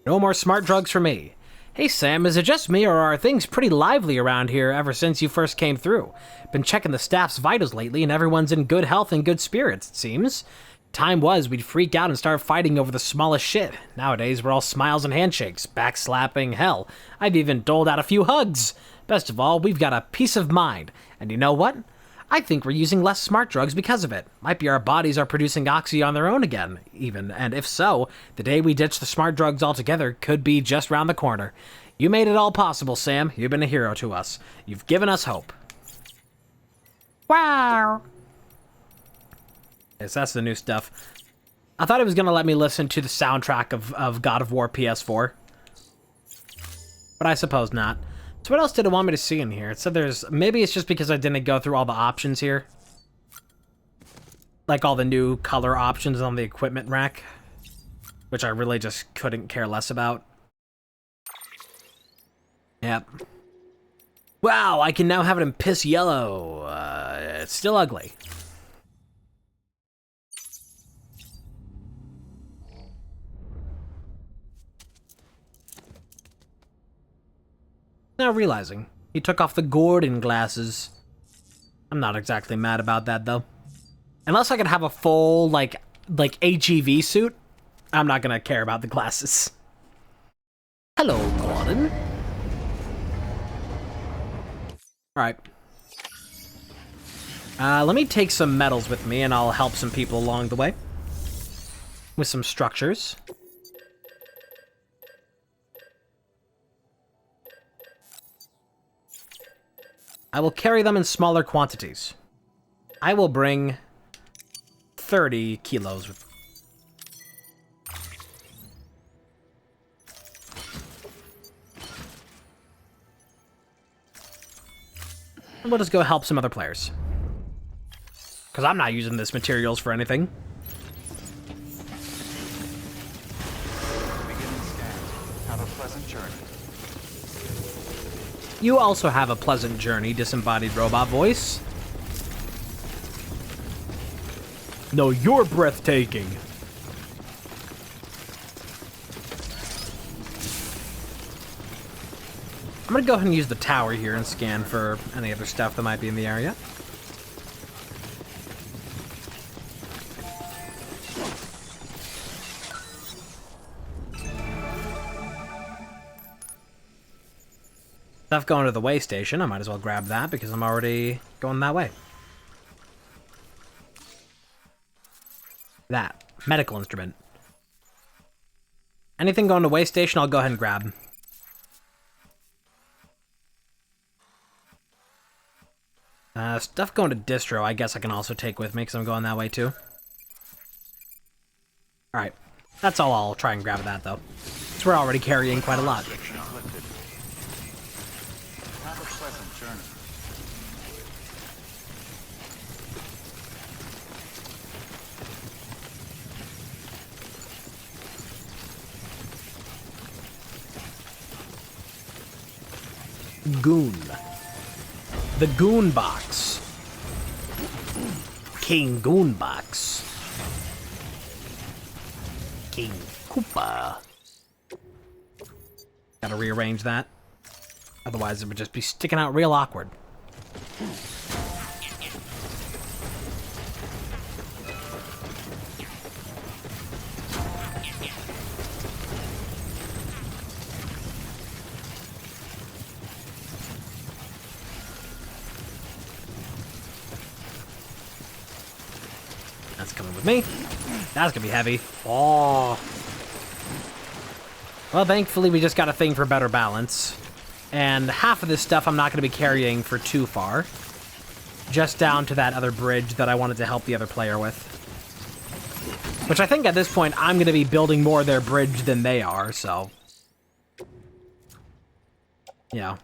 No more smart drugs for me. Hey Sam, is it just me or are things pretty lively around here ever since you first came through? Been checking the staff's vitals lately and everyone's in good health and good spirits, it seems. Time was we'd freak out and start fighting over the smallest shit. Nowadays we're all smiles and handshakes, backslapping, hell. I've even doled out a few hugs. Best of all, we've got a peace of mind. And you know what? I think we're using less smart drugs because of it. Might be our bodies are producing oxy on their own again, even. And if so, the day we ditch the smart drugs altogether could be just round the corner. You made it all possible, Sam. You've been a hero to us. You've given us hope. Wow. Yes, that's the new stuff. I thought it was going to let me listen to the soundtrack of God of War PS4. But I suppose not. So what else did it want me to see in here? It said there's... Maybe it's just because I didn't go through all the options here. Like all the new color options on the equipment rack. Which I really just couldn't care less about. Yep. Wow, I can now have it in piss yellow. It's still ugly. now realizing. He took off the Gordon glasses. I'm not exactly mad about that, though. Unless I could have a full, like HEV suit, I'm not gonna care about the glasses. Hello, Gordon. Alright. Let me take some metals with me, and I'll help some people along the way. With some structures. I will carry them in smaller quantities. I will bring 30 kilos with me. And we'll just go help some other players. Because I'm not using this materials for anything. Beginning scan. Have a pleasant journey. You also have a pleasant journey, disembodied robot voice. No, you're breathtaking. I'm gonna go ahead and use the tower here and scan for any other stuff that might be in the area. Stuff going to the way station. I might as well grab that because I'm already going that way. That. Medical instrument. Anything going to way station, I'll go ahead and grab. Stuff going to distro, I guess I can also take with me because I'm going that way too. Alright. That's all I'll try and grab of that though. Because we're already carrying quite a lot. Have a pleasant journey. Goon. The Goon Box. King Goon Box. King Koopa. Gotta rearrange that. Otherwise it would just be sticking out real awkward. That's coming with me. That's gonna be heavy. Oh. Well, thankfully we just got a thing for better balance. And half of this stuff I'm not gonna be carrying for too far. Just down to that other bridge that I wanted to help the other player with. Which I think at this point I'm gonna be building more of their bridge than they are, so. Yeah.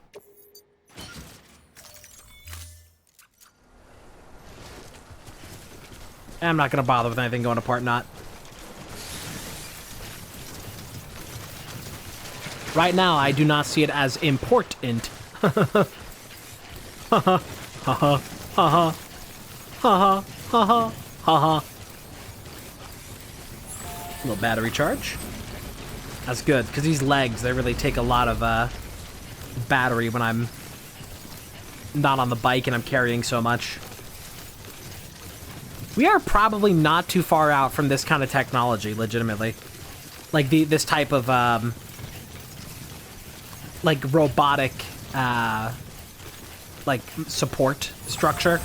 I'm not gonna bother with anything going to Part Not. Right now, I do not see it as important. Haha. Haha. Haha. Haha. Haha. Haha. Haha. Little battery charge. That's good, because these legs, they really take a lot of battery when I'm not on the bike and I'm carrying so much. We are probably not too far out from this kind of technology, legitimately. Like, this type of, like, robotic, like, support structure.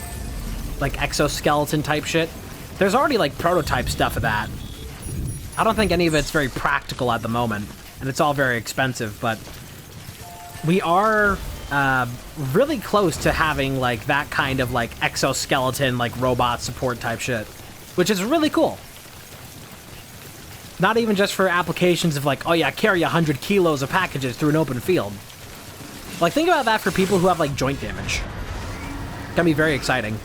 Like, exoskeleton type shit. There's already, like, prototype stuff of that. I don't think any of it's very practical at the moment. And it's all very expensive, but we are really close to having, like, that kind of, like, exoskeleton, like, robot support type shit. Which is really cool. Not even just for applications of, like, oh yeah, carry 100 kilos of packages through an open field. Like, think about that for people who have, like, joint damage. It can be very exciting.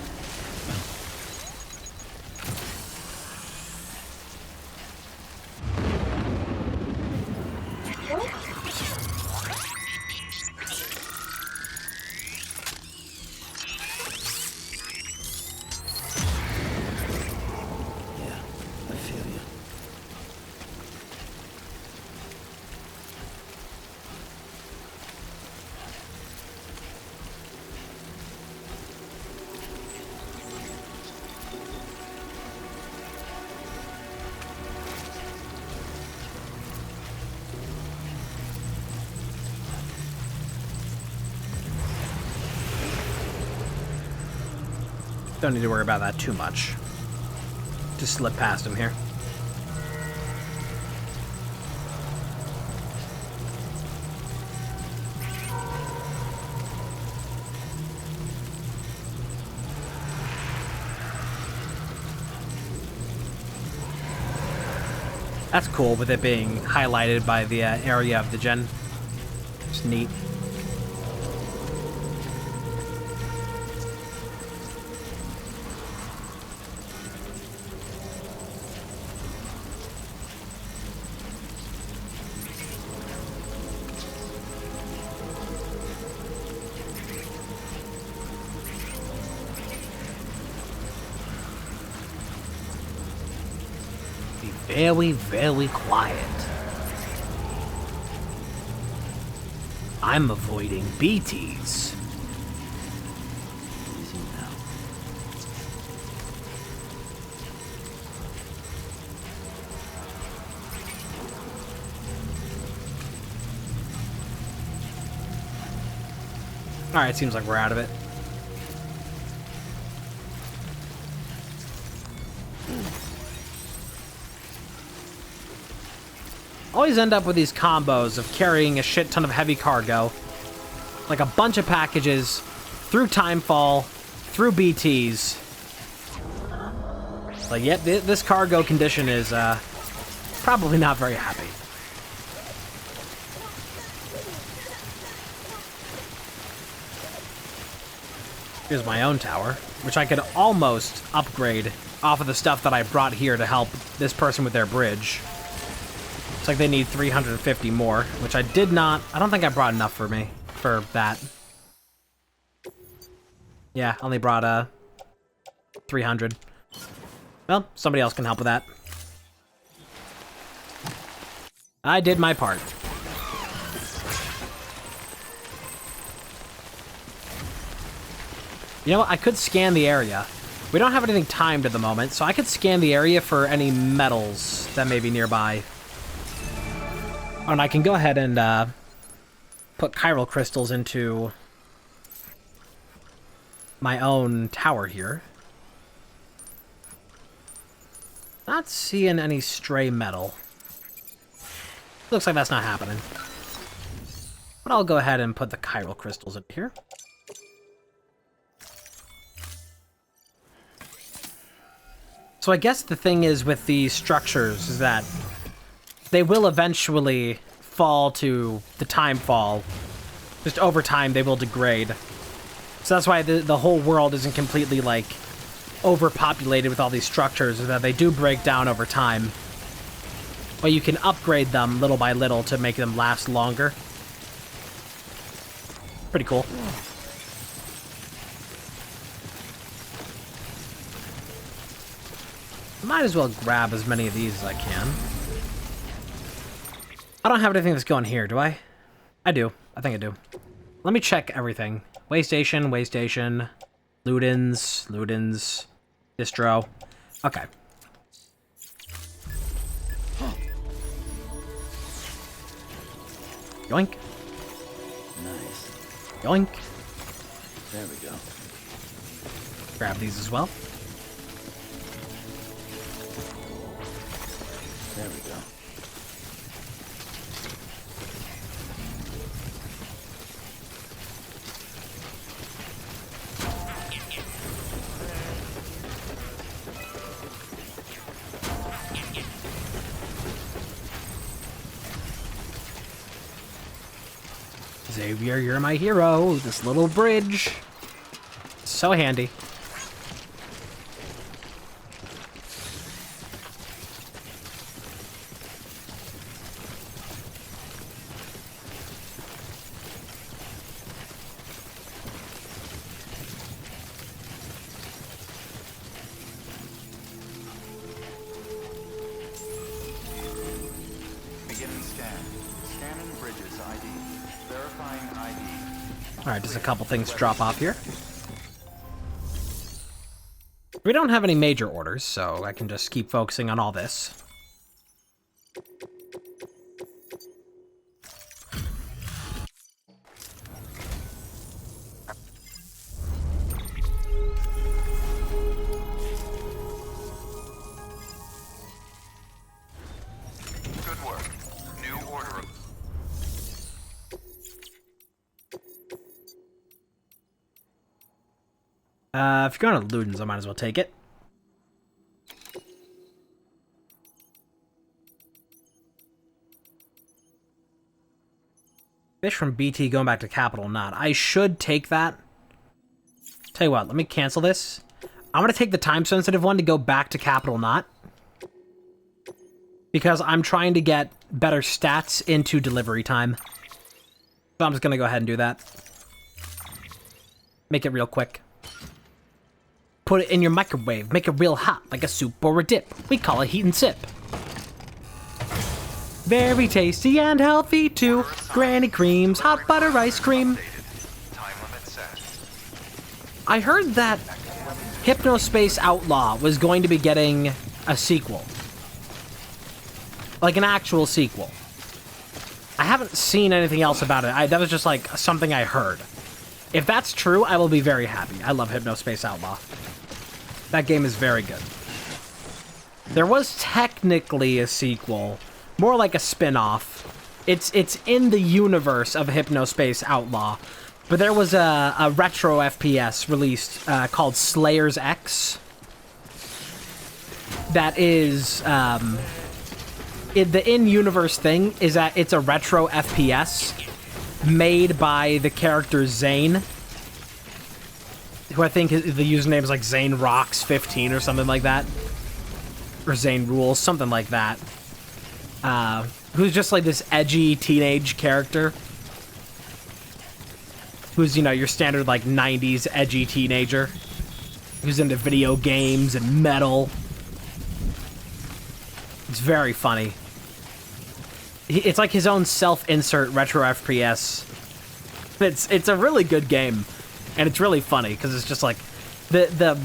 Don't need to worry about that too much. Just slip past him here. That's cool with it being highlighted by the area of the gen. It's neat. Very, very quiet. I'm avoiding BTs. Easy now. Alright, seems like we're out of it. Always end up with these combos of carrying a shit ton of heavy cargo, like a bunch of packages, through Timefall, through BTs. Like, yep, this cargo condition is probably not very happy. Here's my own tower, which I could almost upgrade off of the stuff that I brought here to help this person with their bridge. Looks like they need 350 more, which I did not... I don't think I brought enough for me, for that. Yeah, only brought 300. Well, somebody else can help with that. I did my part. You know what? I could scan the area. We don't have anything timed at the moment, so I could scan the area for any metals that may be nearby. Oh, and I can go ahead and put chiral crystals into my own tower here. Not seeing any stray metal. Looks like that's not happening. But I'll go ahead and put the chiral crystals in here. So I guess the thing is with these structures is that they will eventually fall to the time fall. Just over time, they will degrade. So that's why the whole world isn't completely, like, overpopulated with all these structures, is that they do break down over time. But you can upgrade them little by little to make them last longer. Pretty cool. Might as well grab as many of these as I can. I don't have anything that's going here, do I? I do. I think I do. Let me check everything. Way station, Ludens, distro. Okay. Yoink. Nice. Yoink. There we go. Grab these as well. There we go. Xavier, you're my hero. This little bridge. So handy. Beginning scan. Scanning bridges ID. Verifying ID. Alright, just a couple things to drop off here. We don't have any major orders, so I can just keep focusing on all this. If you're going to Ludens, I might as well take it. Fish from BT going back to Capital Knot. I should take that. Tell you what, let me cancel this. I'm going to take the time-sensitive one to go back to Capital Knot. Because I'm trying to get better stats into delivery time. So I'm just going to go ahead and do that. Make it real quick. Put it in your microwave. Make it real hot, like a soup or a dip. We call it heat and sip. Very tasty and healthy too. Granny Cream's hot butter ice cream. Time limit set. I heard that Hypnospace Outlaw was going to be getting a sequel. Like an actual sequel. I haven't seen anything else about it. That was just like something I heard. If that's true, I will be very happy. I love Hypnospace Outlaw. That game is very good. There was technically a sequel, more like a spin-off. It's in the universe of Hypnospace Outlaw, but there was a retro FPS released called Slayers X. That is the in-universe thing is that it's a retro FPS made by the character Zane, who I think the username is like Zane Rocks 15 or something like that, or Zane Rules, something like that. Who's just like this edgy teenage character, who's, you know, your standard like 90s edgy teenager who's into video games and metal. It's very funny. It's like his own self-insert retro FPS. It's a really good game, and it's really funny because it's just like the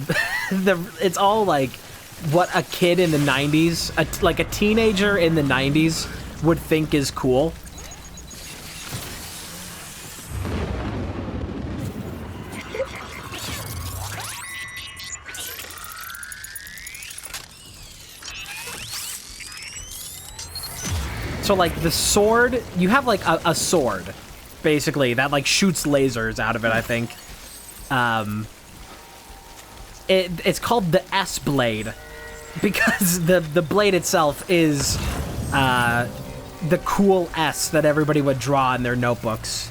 it's all like what a kid in the 90s, like a teenager in the 90s would think is cool. So, like, the sword, you have, like, a sword, basically, that, like, shoots lasers out of it, I think. It's called the S-Blade, because the blade itself is, the cool S that everybody would draw in their notebooks.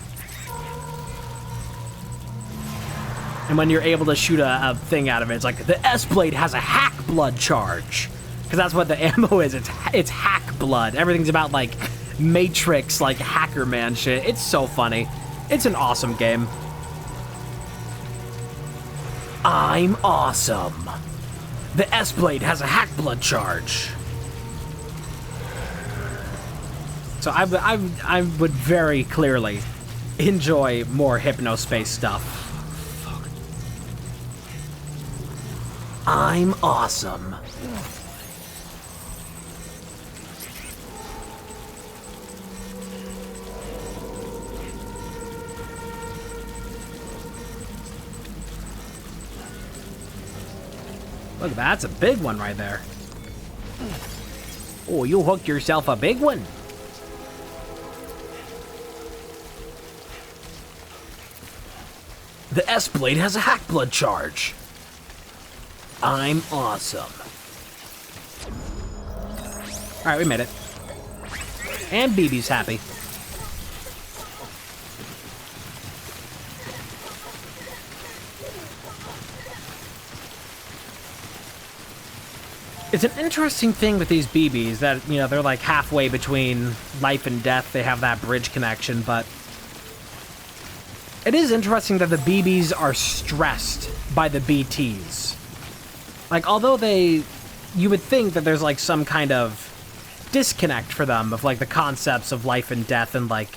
And when you're able to shoot a thing out of it, it's like, the S-Blade has a hack blood charge. Because that's what the ammo is. It's hack blood. Everything's about, like, Matrix, like, Hacker Man shit. It's so funny. It's an awesome game. I'm awesome. The S-Blade has a hack blood charge. So I would very clearly enjoy more Hypnospace stuff. I'm awesome. Look, that's a big one right there. Oh, you hooked yourself a big one. The S-Blade has a hack blood charge. I'm awesome. Alright, we made it. And BB's happy. It's an interesting thing with these BBs that, you know, they're like halfway between life and death. They have that bridge connection, but it is interesting that the BBs are stressed by the BTs. Like, although you would think that there's like some kind of disconnect for them of like the concepts of life and death and like,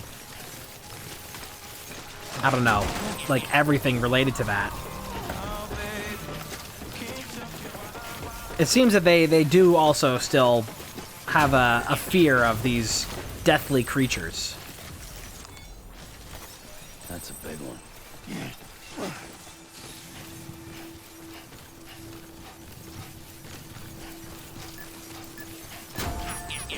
I don't know, like everything related to that. It seems that they do also still have a fear of these deathly creatures. That's a big one.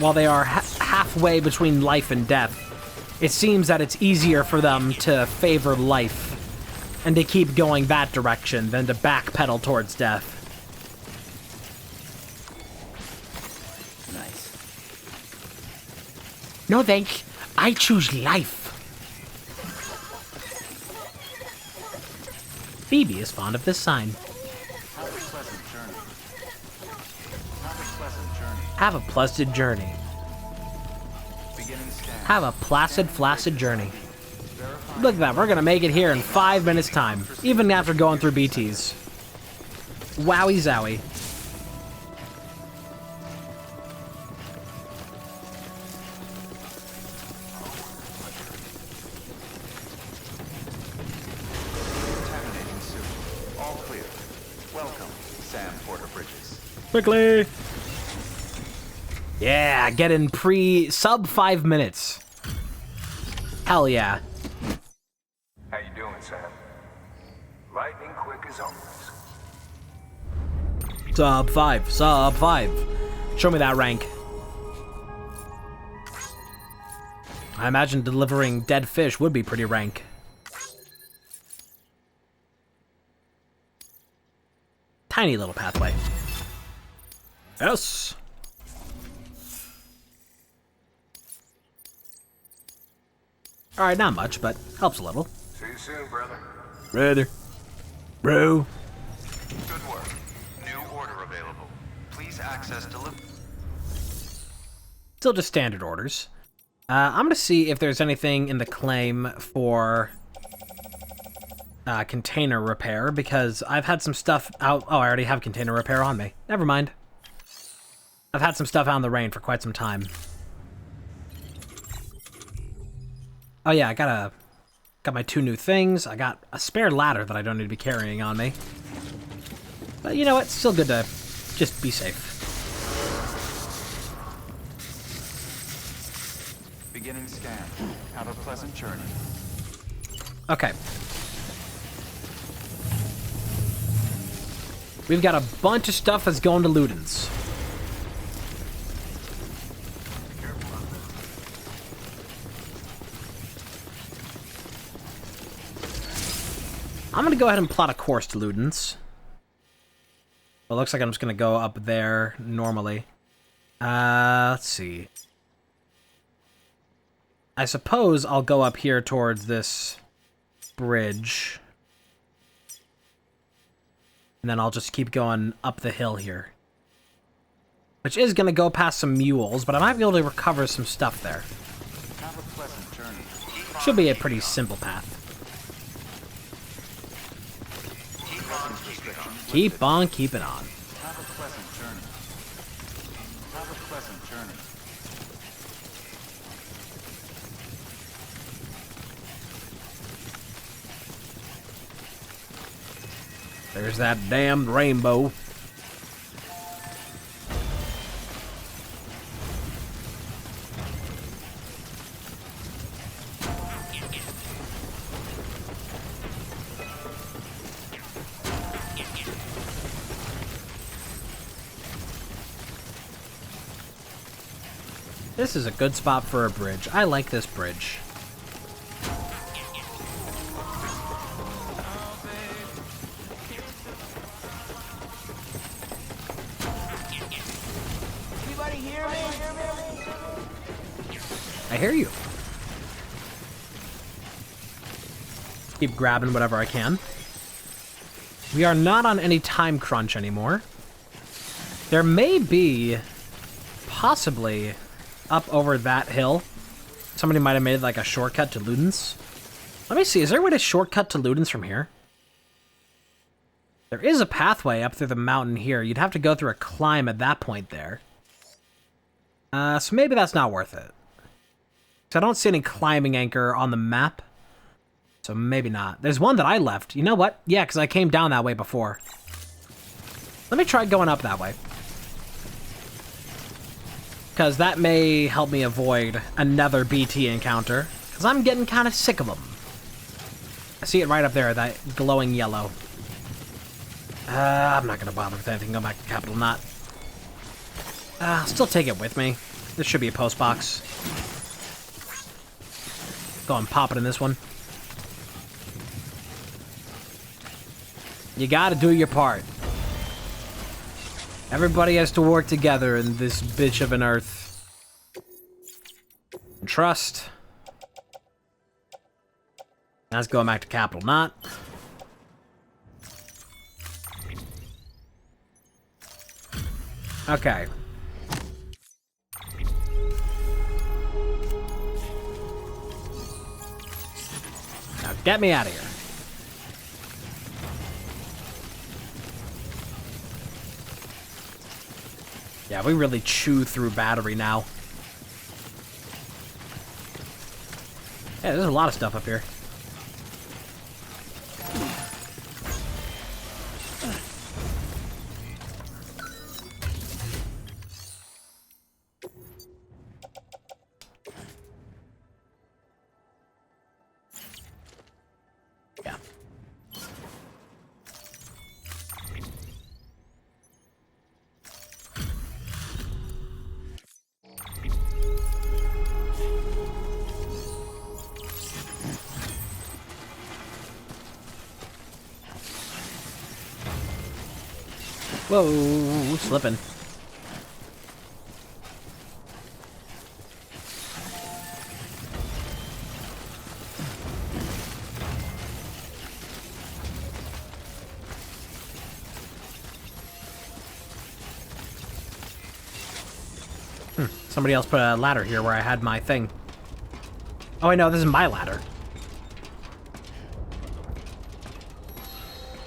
While they are halfway between life and death, it seems that it's easier for them to favor life and to keep going that direction than to backpedal towards death. Nice. No thanks. I choose life. Phoebe is fond of this sign. Have a pleasant journey. Have a pleasant journey. Have a placid journey. Beginning scan. Have a placid, flaccid journey. Look at that, we're gonna make it here in 5 minutes time, even after going through BTs. Wowie zowie. Contaminating sewer. All clear. Welcome, Sam Porter Bridges. Quickly! Yeah, get in sub 5 minutes. Hell yeah. How you doing, Sam? Lightning quick as always. Sub 5, sub 5. Show me that rank. I imagine delivering dead fish would be pretty rank. Tiny little pathway. Yes. Alright, not much, but helps a little. See you soon, brother. Brother. Bro. Good work. New order available. Please access delivery. Still just standard orders. I'm gonna see if there's anything in the claim for container repair, because I've had some stuff out. Oh, I already have container repair on me. Never mind. I've had some stuff out in the rain for quite some time. Oh yeah, I got my 2 new things. I got a spare ladder that I don't need to be carrying on me. But you know what? Still good to just be safe. Beginning scan. Have a pleasant journey. Okay. We've got a bunch of stuff that's going to Ludens. I'm gonna go ahead and plot a course to Ludens. Well, it looks like I'm just gonna go up there normally. Let's see. I suppose I'll go up here towards this bridge. And then I'll just keep going up the hill here. Which is gonna go past some mules, but I might be able to recover some stuff there. Have a pleasant journey. Should be a pretty simple path. Keep on keeping on. Have a pleasant journey. Have a pleasant journey. There's that damned rainbow. This is a good spot for a bridge. I like this bridge. Anybody hear me? I hear you. Keep grabbing whatever I can. We are not on any time crunch anymore. There may be, possibly, up over that hill, somebody might have made like a shortcut to Ludens. Let me see, is there a way to shortcut to Ludens from here? There is a pathway up through the mountain here. You'd have to go through a climb at that point there. So maybe that's not worth it. So I don't see any climbing anchor on the map. So maybe not. There's one that I left. You know what? Yeah, because I came down that way before. Let me try going up that way. Because that may help me avoid another BT encounter. Because I'm getting kind of sick of them. I see it right up there, that glowing yellow. I'm not going to bother with anything. Go back to Capital Knot. I'll still take it with me. This should be a post box. Go and pop it in this one. You gotta do your part. Everybody has to work together in this bitch of an earth. And trust. Let's go back to Capital Knot. Okay. Now get me out of here. Yeah, we really chew through battery now. Yeah, there's a lot of stuff up here. Yeah. Whoa, slipping. Somebody else put a ladder here where I had my thing. Oh, I know, this is my ladder.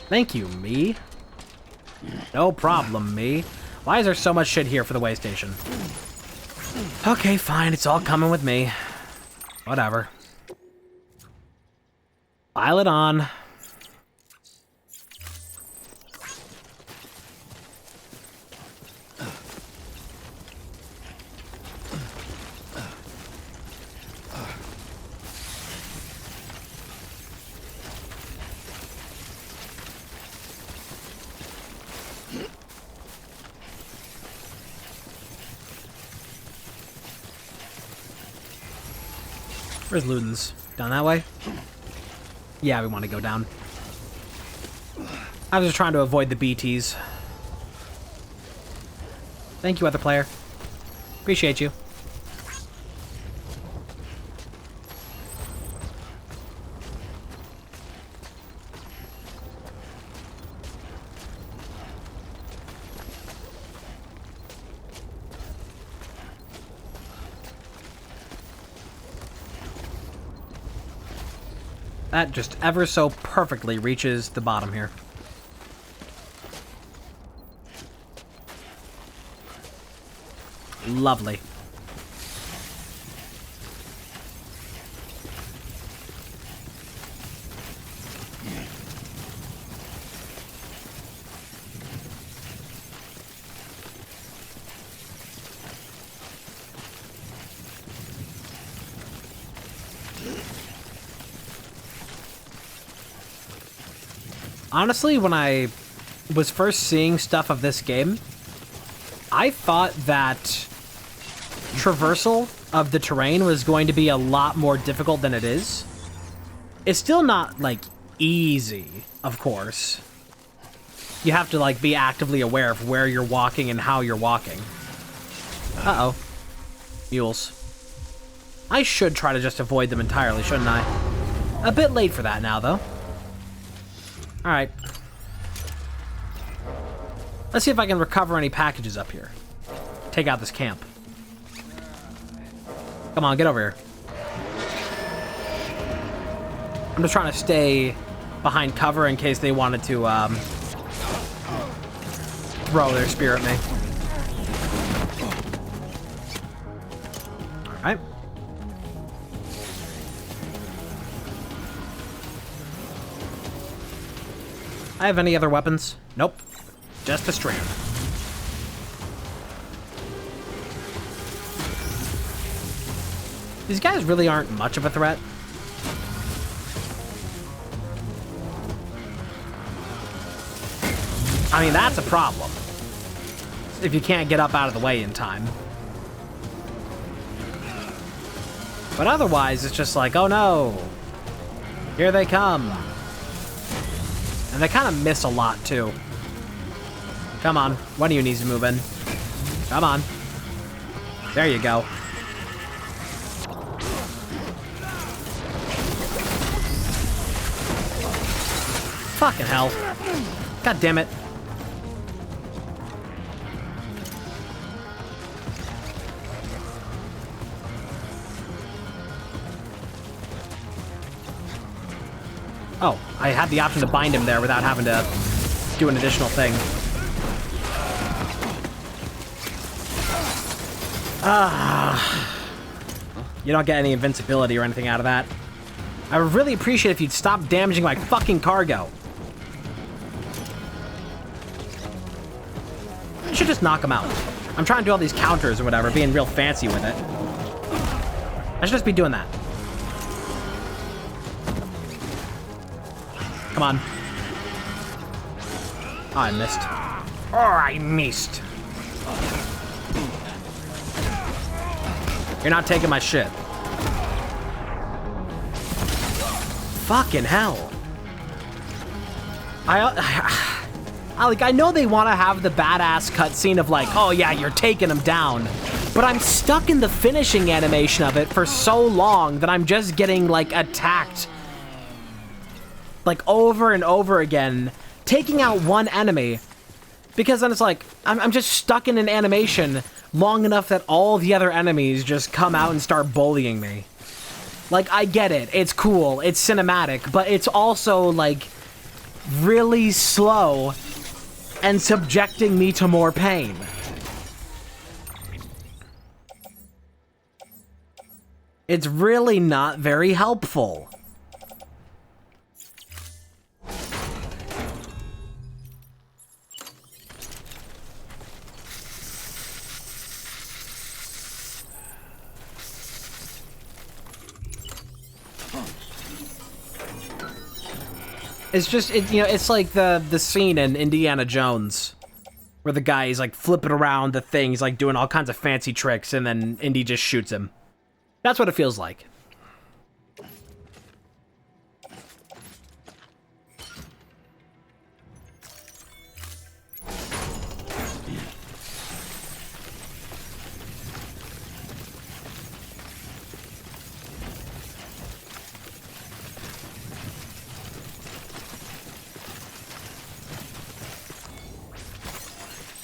Thank you, me. No problem, me. Why is there so much shit here for the way station? Okay, fine, it's all coming with me. Whatever. Pile it on. Where's Ludens? Down that way? Yeah, we want to go down. I was just trying to avoid the BTs. Thank you, other player. Appreciate you. That just ever so perfectly reaches the bottom here. Lovely. Honestly, when I was first seeing stuff of this game, I thought that traversal of the terrain was going to be a lot more difficult than it is. It's still not, like, easy, of course. You have to, like, be actively aware of where you're walking and how you're walking. Uh-oh. Mules. I should try to just avoid them entirely, shouldn't I? A bit late for that now, though. Alright. Let's see if I can recover any packages up here. Take out this camp. Come on, get over here. I'm just trying to stay behind cover in case they wanted to, throw their spear at me. Alright. I have any other weapons? Nope. Just a strand. These guys really aren't much of a threat. I mean, that's a problem. If you can't get up out of the way in time. But otherwise, it's just like, oh no. Here they come. And they kind of miss a lot, too. Come on. One of you needs to move in. Come on. There you go. Fucking hell. God damn it. Oh, I had the option to bind him there without having to do an additional thing. You don't get any invincibility or anything out of that. I would really appreciate if you'd stop damaging my fucking cargo. I should just knock him out. I'm trying to do all these counters or whatever, being real fancy with it. I should just be doing that. Come on. Oh, I missed. Oh, I missed. You're not taking my shit. Fucking hell. I know they want to have the badass cutscene of like, oh yeah, you're taking them down. But I'm stuck in the finishing animation of it for so long that I'm just getting like attacked. Like over and over again, taking out one enemy. Because then it's like, I'm just stuck in an animation long enough that all the other enemies just come out and start bullying me. Like, I get it. It's cool. It's cinematic. But it's also, like, really slow and subjecting me to more pain. It's really not very helpful. It's just, it's like the scene in Indiana Jones where the guy is like flipping around the thing, he's like doing all kinds of fancy tricks, and then Indy just shoots him. That's what it feels like.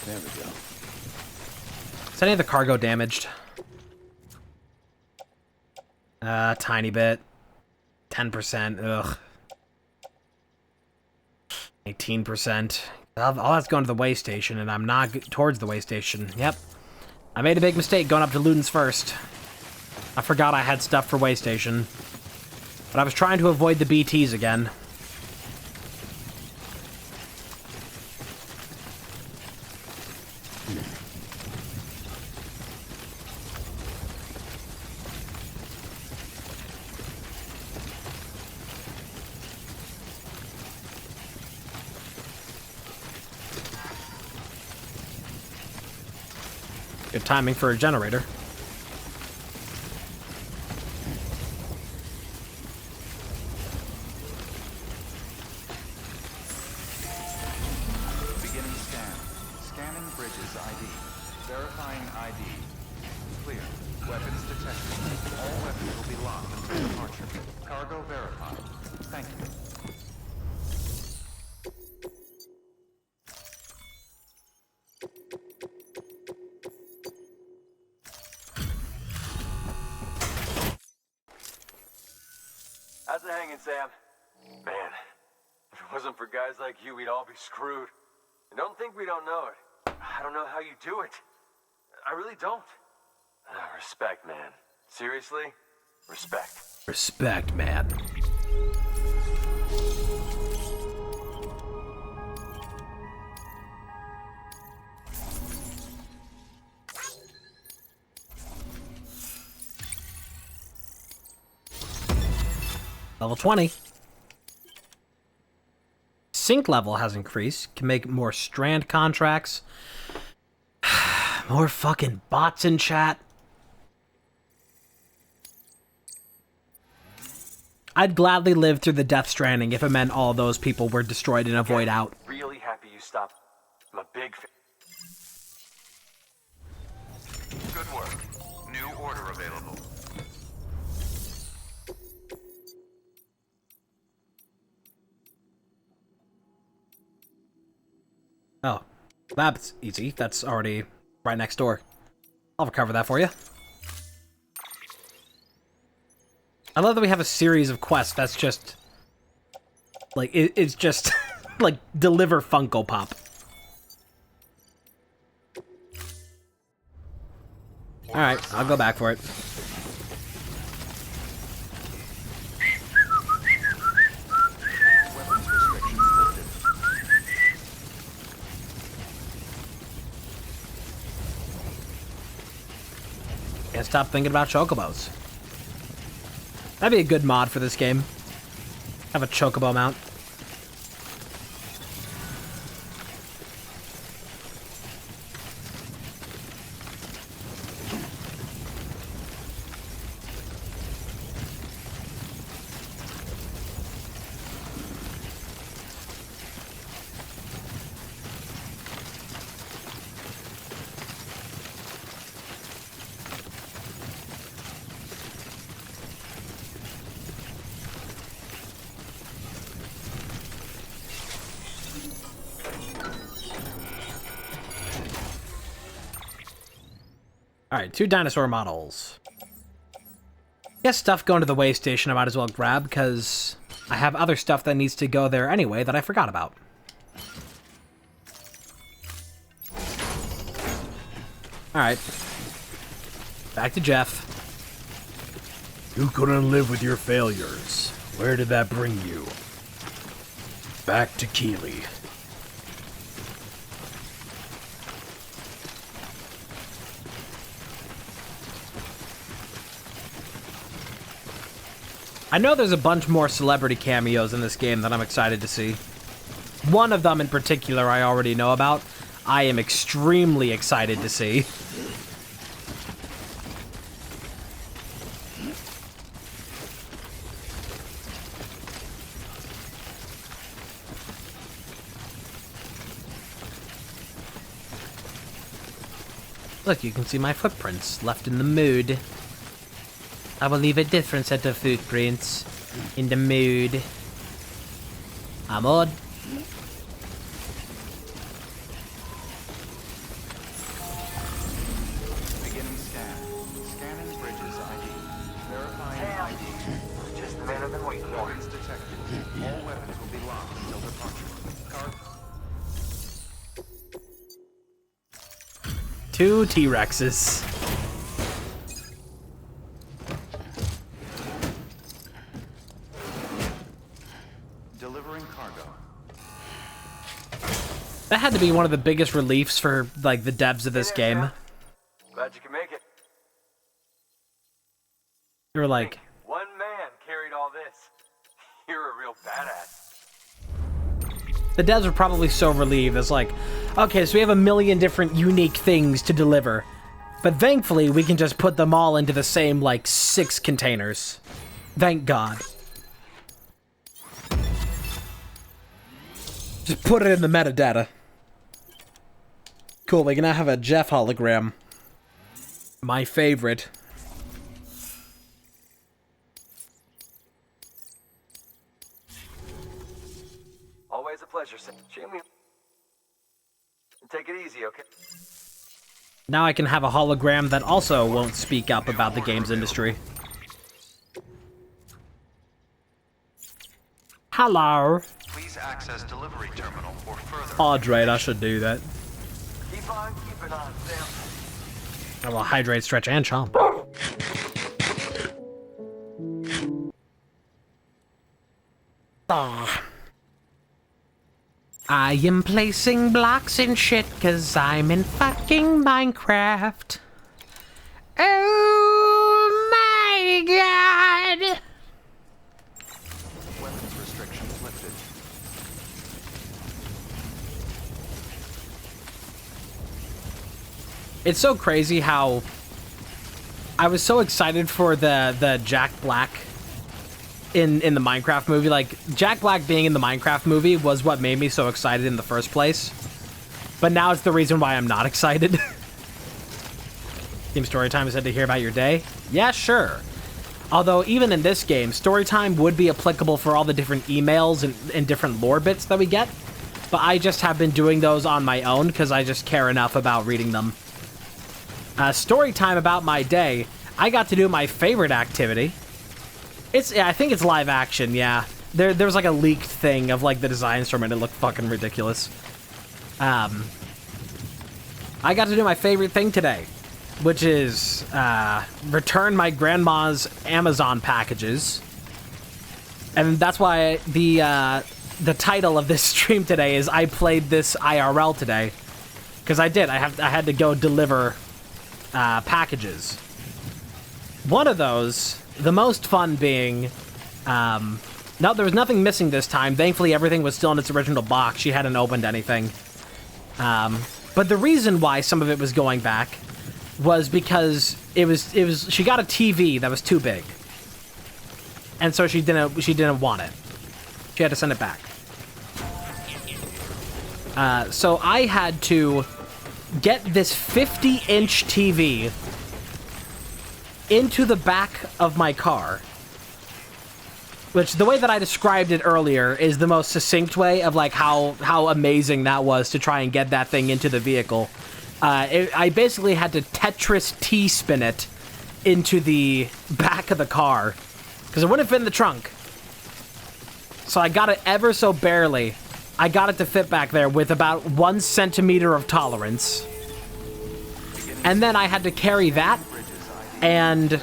There we go. Is any of the cargo damaged? Tiny bit. 10%. Ugh. 18%. All that's going to the way station, and I'm not towards the way station. Yep. I made a big mistake going up to Luden's first. I forgot I had stuff for way station. But I was trying to avoid the BTs again. Good timing for a generator. Beginning scan. Scanning bridges ID. Verifying ID. Clear. Weapons detected. All weapons will be locked until departure. Cargo verified. Thank you. How's it hanging, Sam? Man, if it wasn't for guys like you, we'd all be screwed. And don't think we don't know it. I don't know how you do it. I really don't. Respect, man. Seriously? Respect. Respect, man. Level 20. Sync level has increased. Can make more strand contracts. More fucking bots in chat. I'd gladly live through the Death Stranding if it meant all those people were destroyed in a void out. Really happy you stopped. I'm a big fan. Good work. New order available. Oh, that's easy. That's already right next door. I'll recover that for you. I love that we have a series of quests that's just... like, it's just... like, deliver Funko Pop. Alright, I'll go back for it. Weapons restrictions lifted. Can't stop thinking about chocobos. That'd be a good mod for this game. Have a chocobo mount. Alright, 2 dinosaur models. Yes, stuff going to the way station I might as well grab, because I have other stuff that needs to go there anyway that I forgot about. Alright. Back to Jeff. You couldn't live with your failures. Where did that bring you? Back to Keeley. I know there's a bunch more celebrity cameos in this game that I'm excited to see. One of them in particular I already know about. I am extremely excited to see. Look, you can see my footprints left in the mood. I will leave a different set of footprints in the mood. I'm on. Beginning scan. Scanning bridges ID. Verifying ID. Just the man I've been waiting for. Weapons detected. All weapons will be locked until departure. 2 T-Rexes. Delivering cargo. That had to be one of the biggest reliefs for, like, the devs of this game. Glad you can make it. They were like, One man carried all this. You're a real badass. the devs were probably so relieved. It's like, okay, so we have a million different unique things to deliver. But thankfully, we can just put them all into the same, like, 6 containers. Thank God. Just put it in the metadata. Cool, we can now have a Jeff hologram. My favorite. Always a pleasure, Sam. Jamie. Take it easy, okay? Now I can have a hologram that also won't speak up about the games industry. Hello. Please access delivery terminal for further. Hydrate, I should do that. Keep on keeping on, Sam. I will hydrate, stretch, and chomp. Ah. I am placing blocks and shit, cause I'm in fucking Minecraft. Oh my god! Weapons restrictions lifted. It's so crazy how I was so excited for the Jack Black in the Minecraft movie. Like, Jack Black being in the Minecraft movie was what made me so excited in the first place. But now it's the reason why I'm not excited. Team Storytime said to hear about your day. Yeah, sure. Although, even in this game, Storytime would be applicable for all the different emails and different lore bits that we get. But I just have been doing those on my own because I just care enough about reading them. Storytime about my day. I got to do my favorite activity. I think it's live action, yeah. There was like a leaked thing of like the designs from it. It looked fucking ridiculous. I got to do my favorite thing today, which is return my grandma's Amazon packages. And that's why the title of this stream today is I played this IRL today. Because I did. I had to go deliver packages. One of those, the most fun being, no, there was nothing missing this time. Thankfully, everything was still in its original box. She hadn't opened anything. But the reason why some of it was going back was because she got a TV that was too big. And so she didn't want it. She had to send it back. So I had to get this 50-inch TV into the back of my car. Which, the way that I described it earlier is the most succinct way of, like, how amazing that was to try and get that thing into the vehicle. I basically had to Tetris T-spin it into the back of the car. Because it wouldn't fit in the trunk. So I got it ever so barely. I got it to fit back there with about 1 centimeter of tolerance. And then I had to carry that and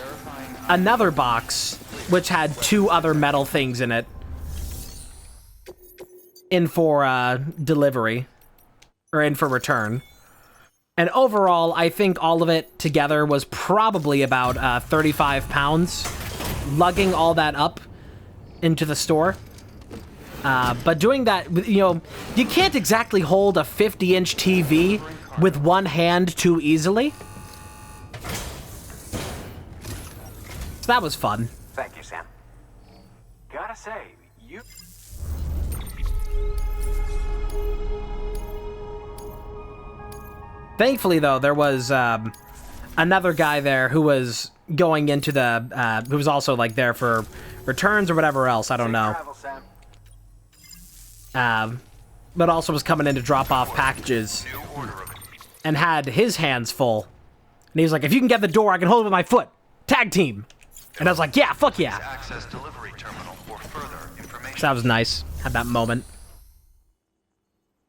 another box, which had 2 other metal things in it, in for delivery, or in for return. And overall, I think all of it together was probably about 35 pounds, lugging all that up into the store. But doing that, you know, you can't exactly hold a 50-inch TV with one hand too easily. So that was fun. Thank you, Sam. Gotta say, you... Thankfully, though, there was another guy there who was going into the... who was also, like, there for returns or whatever else. I don't know. But also was coming in to drop off packages and had his hands full. And he was like, if you can get the door, I can hold it with my foot. Tag team. And I was like, yeah, fuck yeah. Access delivery terminal for further information. So that was nice. Had that moment.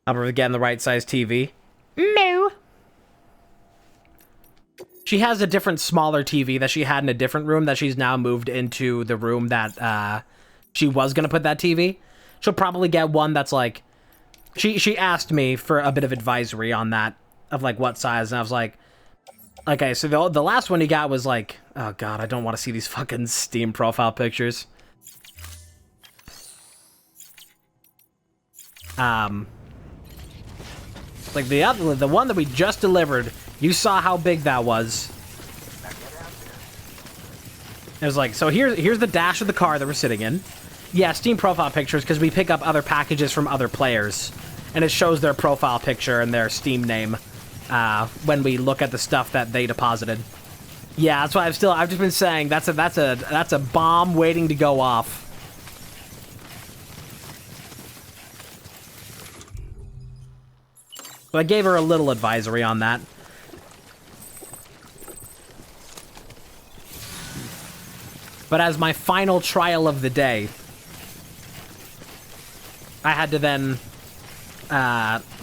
Help her getting the right size TV. No. She has a different, smaller TV that she had in a different room that she's now moved into the room that she was going to put that TV. She'll probably get one that's like... She asked me for a bit of advisory on that, of like what size, and I was like... Okay, so the last one he got was like... Oh god, I don't want to see these fucking Steam profile pictures. Like the one that we just delivered, you saw how big that was. It was like, so here's the dash of the car that we're sitting in. Yeah, Steam profile pictures, because we pick up other packages from other players. And it shows their profile picture and their Steam name when we look at the stuff that they deposited. Yeah, that's why I've just been saying that's a bomb waiting to go off. So I gave her a little advisory on that. But as my final trial of the day, I had to then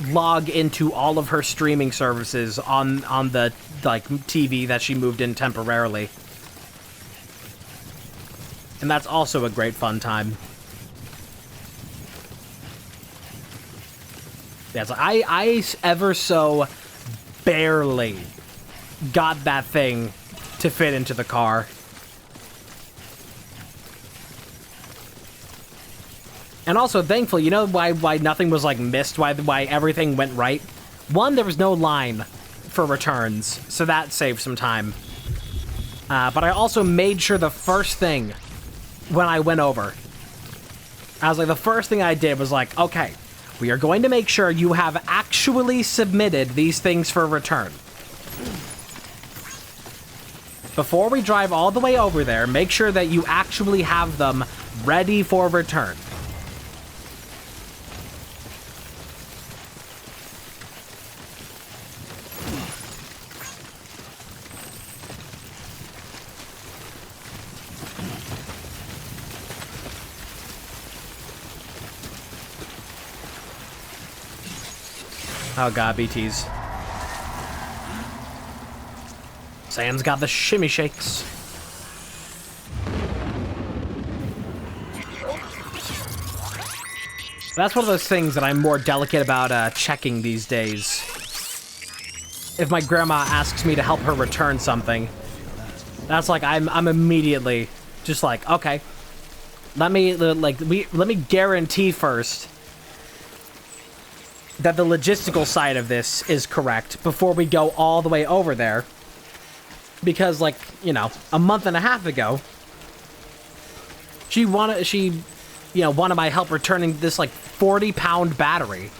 log into all of her streaming services on the like TV that she moved in temporarily. And that's also a great fun time. Yeah, so I ever so barely got that thing to fit into the car. And also, thankfully, you know why nothing was, like, missed? Why everything went right? One, there was no line for returns, so that saved some time. But I also made sure the first thing when I went over. I was like, the first thing I did was like, okay, we are going to make sure you have actually submitted these things for return. Before we drive all the way over there, make sure that you actually have them ready for return. Oh god, BTs. Sam's got the shimmy shakes. That's one of those things that I'm more delicate about checking these days. If my grandma asks me to help her return something, that's like I'm immediately just like, okay, let me guarantee first that the logistical side of this is correct before we go all the way over there. Because, like, you know, a month and a half ago, she wanted my help returning this, like, 40-pound battery.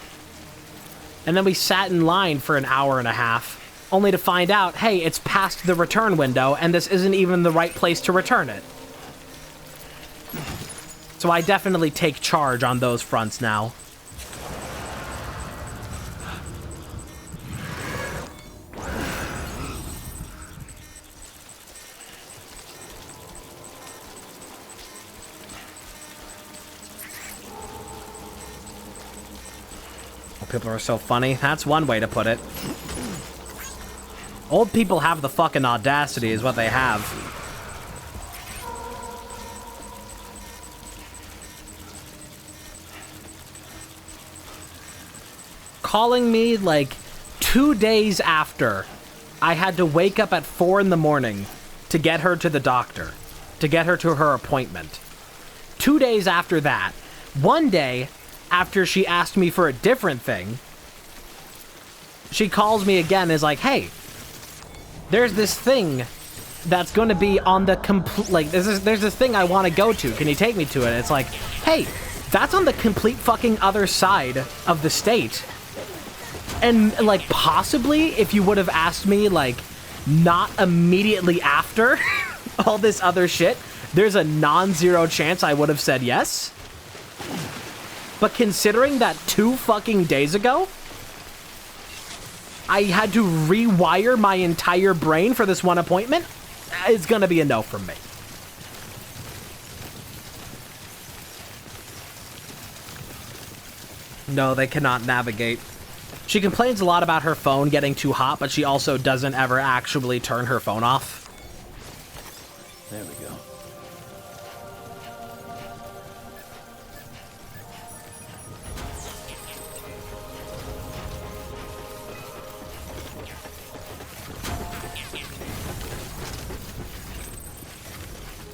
And then we sat in line for an hour and a half, only to find out, hey, it's past the return window, and this isn't even the right place to return it. So I definitely take charge on those fronts now. People are so funny. That's one way to put it. Old people have the fucking audacity is what they have. Calling me like 2 days after I had to wake up at 4 in the morning to get her to the doctor, to get her to her appointment. 2 days after that, one day after she asked me for a different thing, she calls me again and is like, hey, there's this thing that's going to be on the there's this thing I want to go to. Can you take me to it? It's like, hey, that's on the complete fucking other side of the state. And, like, possibly if you would have asked me, like, not immediately after all this other shit, there's a non-zero chance I would have said yes. But considering that 2 fucking days ago, I had to rewire my entire brain for this one appointment, it's gonna be a no from me. No, they cannot navigate. She complains a lot about her phone getting too hot, but she also doesn't ever actually turn her phone off. There we go.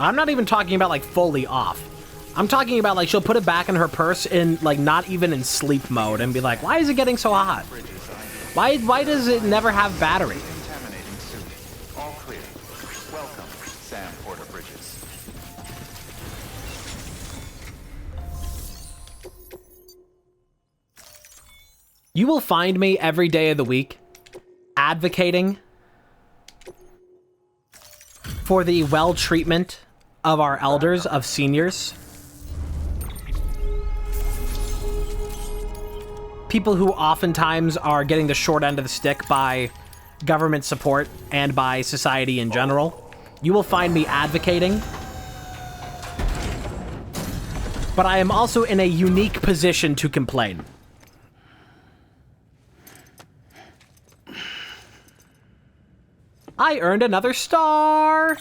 I'm not even talking about, like, fully off. I'm talking about, like, she'll put it back in her purse in, like, not even in sleep mode and be like, why is it getting so hot? Why does it never have battery? Contaminating suit. All clear. Welcome, Sam Porter Bridges. You will find me every day of the week advocating for the well-treatment of our elders, of seniors. People who oftentimes are getting the short end of the stick by government support and by society in general. You will find me advocating. But I am also in a unique position to complain. I earned another star!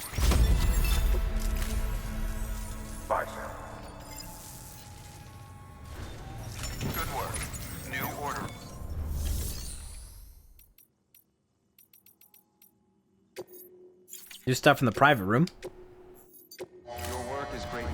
Bye, Sam. Good work. New order. New stuff in the private room. Your work is greatly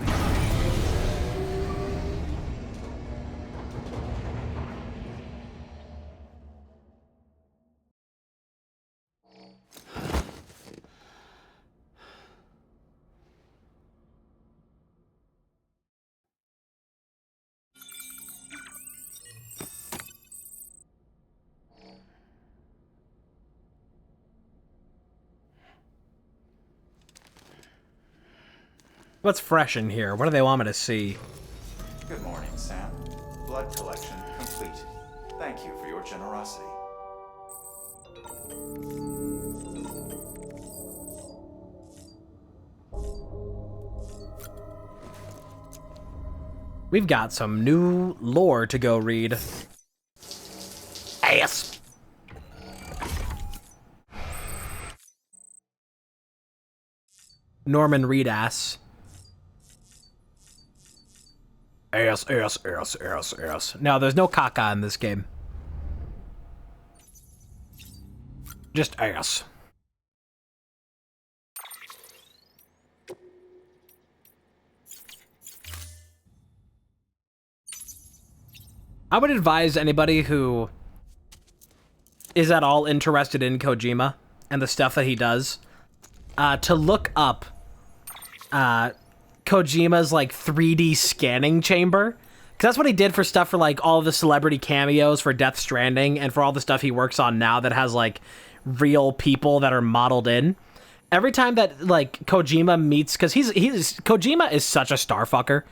What's fresh in here? What do they want me to see? Good morning, Sam. Blood collection complete. Thank you for your generosity. We've got some new lore to go read. Ass. Norman Reed ass. Ass. No, there's no caca in this game. Just ass. I would advise anybody who is at all interested in Kojima and the stuff that he does to look up Kojima's like 3D scanning chamber, because that's what he did for stuff for like all the celebrity cameos for Death Stranding and for all the stuff he works on now that has like real people that are modeled in. Every time that like Kojima meets, because Kojima is such a starfucker.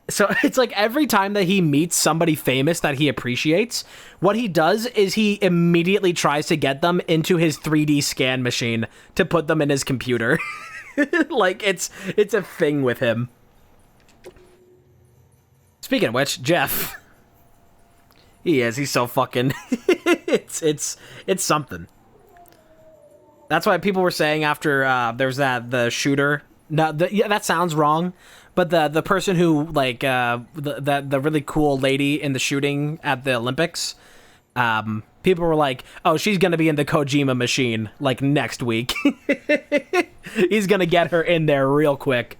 So it's like every time that he meets somebody famous that he appreciates, what he does is he immediately tries to get them into his 3D scan machine to put them in his computer. Like it's a thing with him. Speaking of which, Jeff. He's so fucking it's something. That's why people were saying after there's the shooter. No, yeah, that sounds wrong. But the person who like the really cool lady in the shooting at the Olympics, people were like, "Oh, she's gonna be in the Kojima machine like next week." He's gonna get her in there real quick.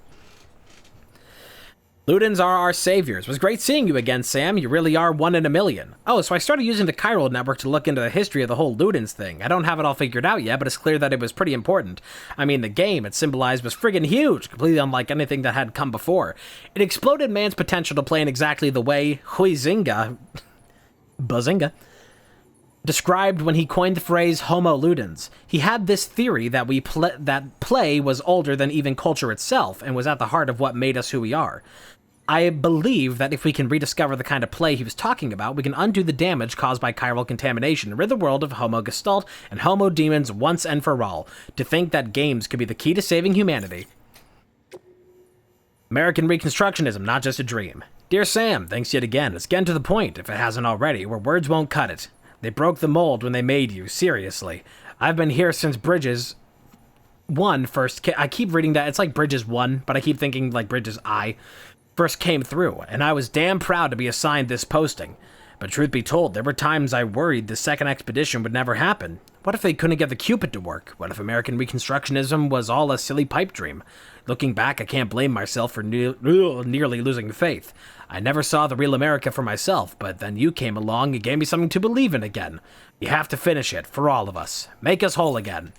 Ludens are our saviors. It was great seeing you again, Sam. You really are one in a million. Oh, so I started using the Chiral network to look into the history of the whole Ludens thing. I don't have it all figured out yet, but it's clear that it was pretty important. I mean, the game it symbolized was friggin' huge, completely unlike anything that had come before. It exploded man's potential to play in exactly the way Huizinga Bazinga described when he coined the phrase Homo Ludens. He had this theory that that play was older than even culture itself and was at the heart of what made us who we are. I believe that if we can rediscover the kind of play he was talking about, we can undo the damage caused by chiral contamination and rid the world of Homo Gestalt and Homo Demons once and for all. To think that games could be the key to saving humanity. American Reconstructionism, not just a dream. Dear Sam, thanks yet again. Let's get to the point, if it hasn't already, where words won't cut it. They broke the mold when they made you, seriously. I've been here since Bridges 1 first. I keep reading that. It's like Bridges 1, but I keep thinking like Bridges I first came through, and I was damn proud to be assigned this posting. But truth be told, there were times I worried the second expedition would never happen. What if they couldn't get the Cupid to work? What if American Reconstructionism was all a silly pipe dream? Looking back, I can't blame myself for nearly losing faith. I never saw the real America for myself, but then you came along and gave me something to believe in again. You have to finish it, for all of us. Make us whole again.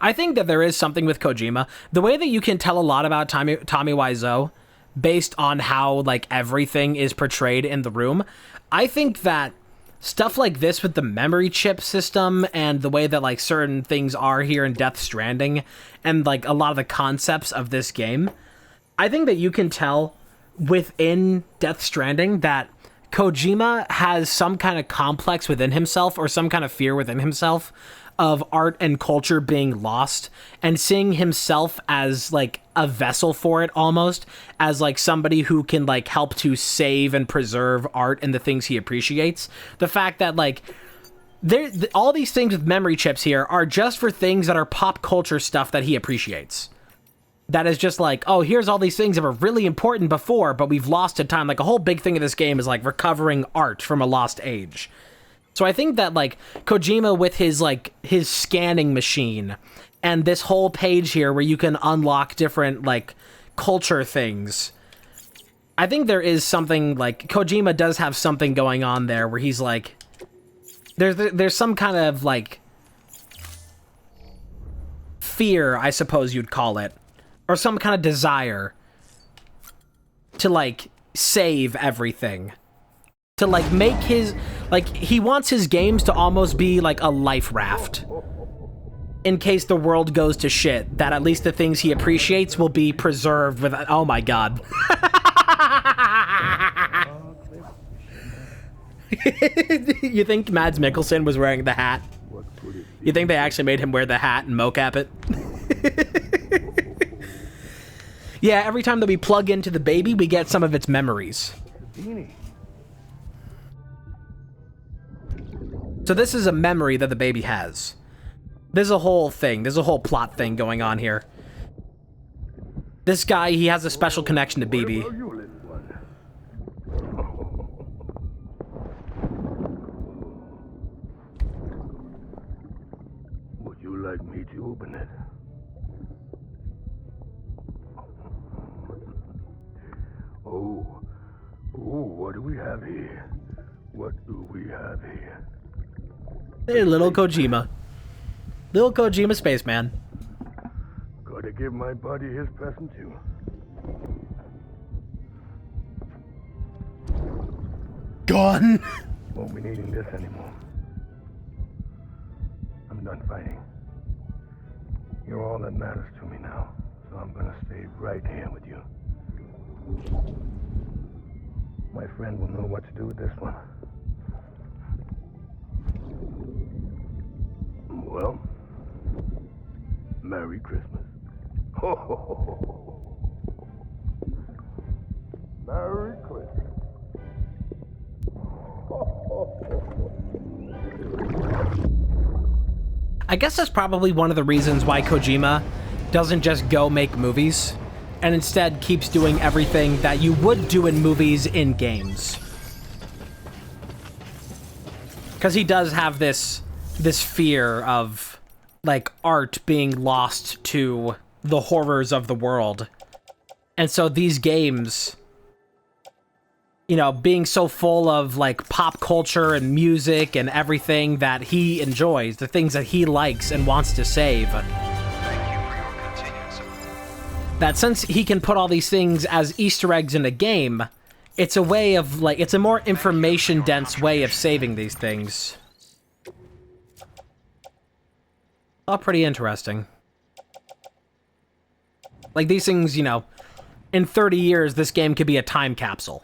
I think that there is something with Kojima. The way that you can tell a lot about Tommy Wiseau based on how, like, everything is portrayed in the room, I think that stuff like this with the memory chip system and the way that, like, certain things are here in Death Stranding and, like, a lot of the concepts of this game, I think that you can tell within Death Stranding that Kojima has some kind of complex within himself or some kind of fear within himself of art and culture being lost, and seeing himself as like a vessel for it, almost as like somebody who can like help to save and preserve art and the things he appreciates. The fact that like all these things with memory chips here are just for things that are pop culture stuff that he appreciates. That is just like, oh, here's all these things that were really important before, but we've lost to time. Like a whole big thing of this game is like recovering art from a lost age. So I think that like Kojima with his scanning machine and this whole page here where you can unlock different like culture things, I think there is something like Kojima does have something going on there where he's like, there's some kind of like fear, I suppose you'd call it, or some kind of desire to like save everything. To like make his, like, he wants his games to almost be like a life raft in case the world goes to shit, that at least the things he appreciates will be preserved with... Oh my god. You think Mads Mikkelsen was wearing the hat? You think they actually made him wear the hat and mocap it? Yeah, every time that we plug into the baby, we get some of its memories. So this is a memory that the baby has. There's a whole thing. There's a whole plot thing going on here. This guy, he has a special connection to BB. Would you like me to open it? Oh, what do we have here? What do we have here? Hey, little Kojima. Little Kojima Spaceman. Gotta give my buddy his present too. Gone. Won't be needing this anymore. I'm done fighting. You're all that matters to me now, so I'm gonna stay right here with you. My friend will know what to do with this one. Well, Merry Christmas. Ho, ho, ho, ho. Merry Christmas. I guess that's probably one of the reasons why Kojima doesn't just go make movies, and instead keeps doing everything that you would do in movies in games. Because he does have this fear of, like, art being lost to the horrors of the world. And so these games, you know, being so full of, like, pop culture and music and everything that he enjoys, the things that he likes and wants to save, that since he can put all these things as Easter eggs in a game, it's a way of, like, it's a more information-dense way of saving these things. All pretty interesting. Like, these things, you know, in 30 years, this game could be a time capsule.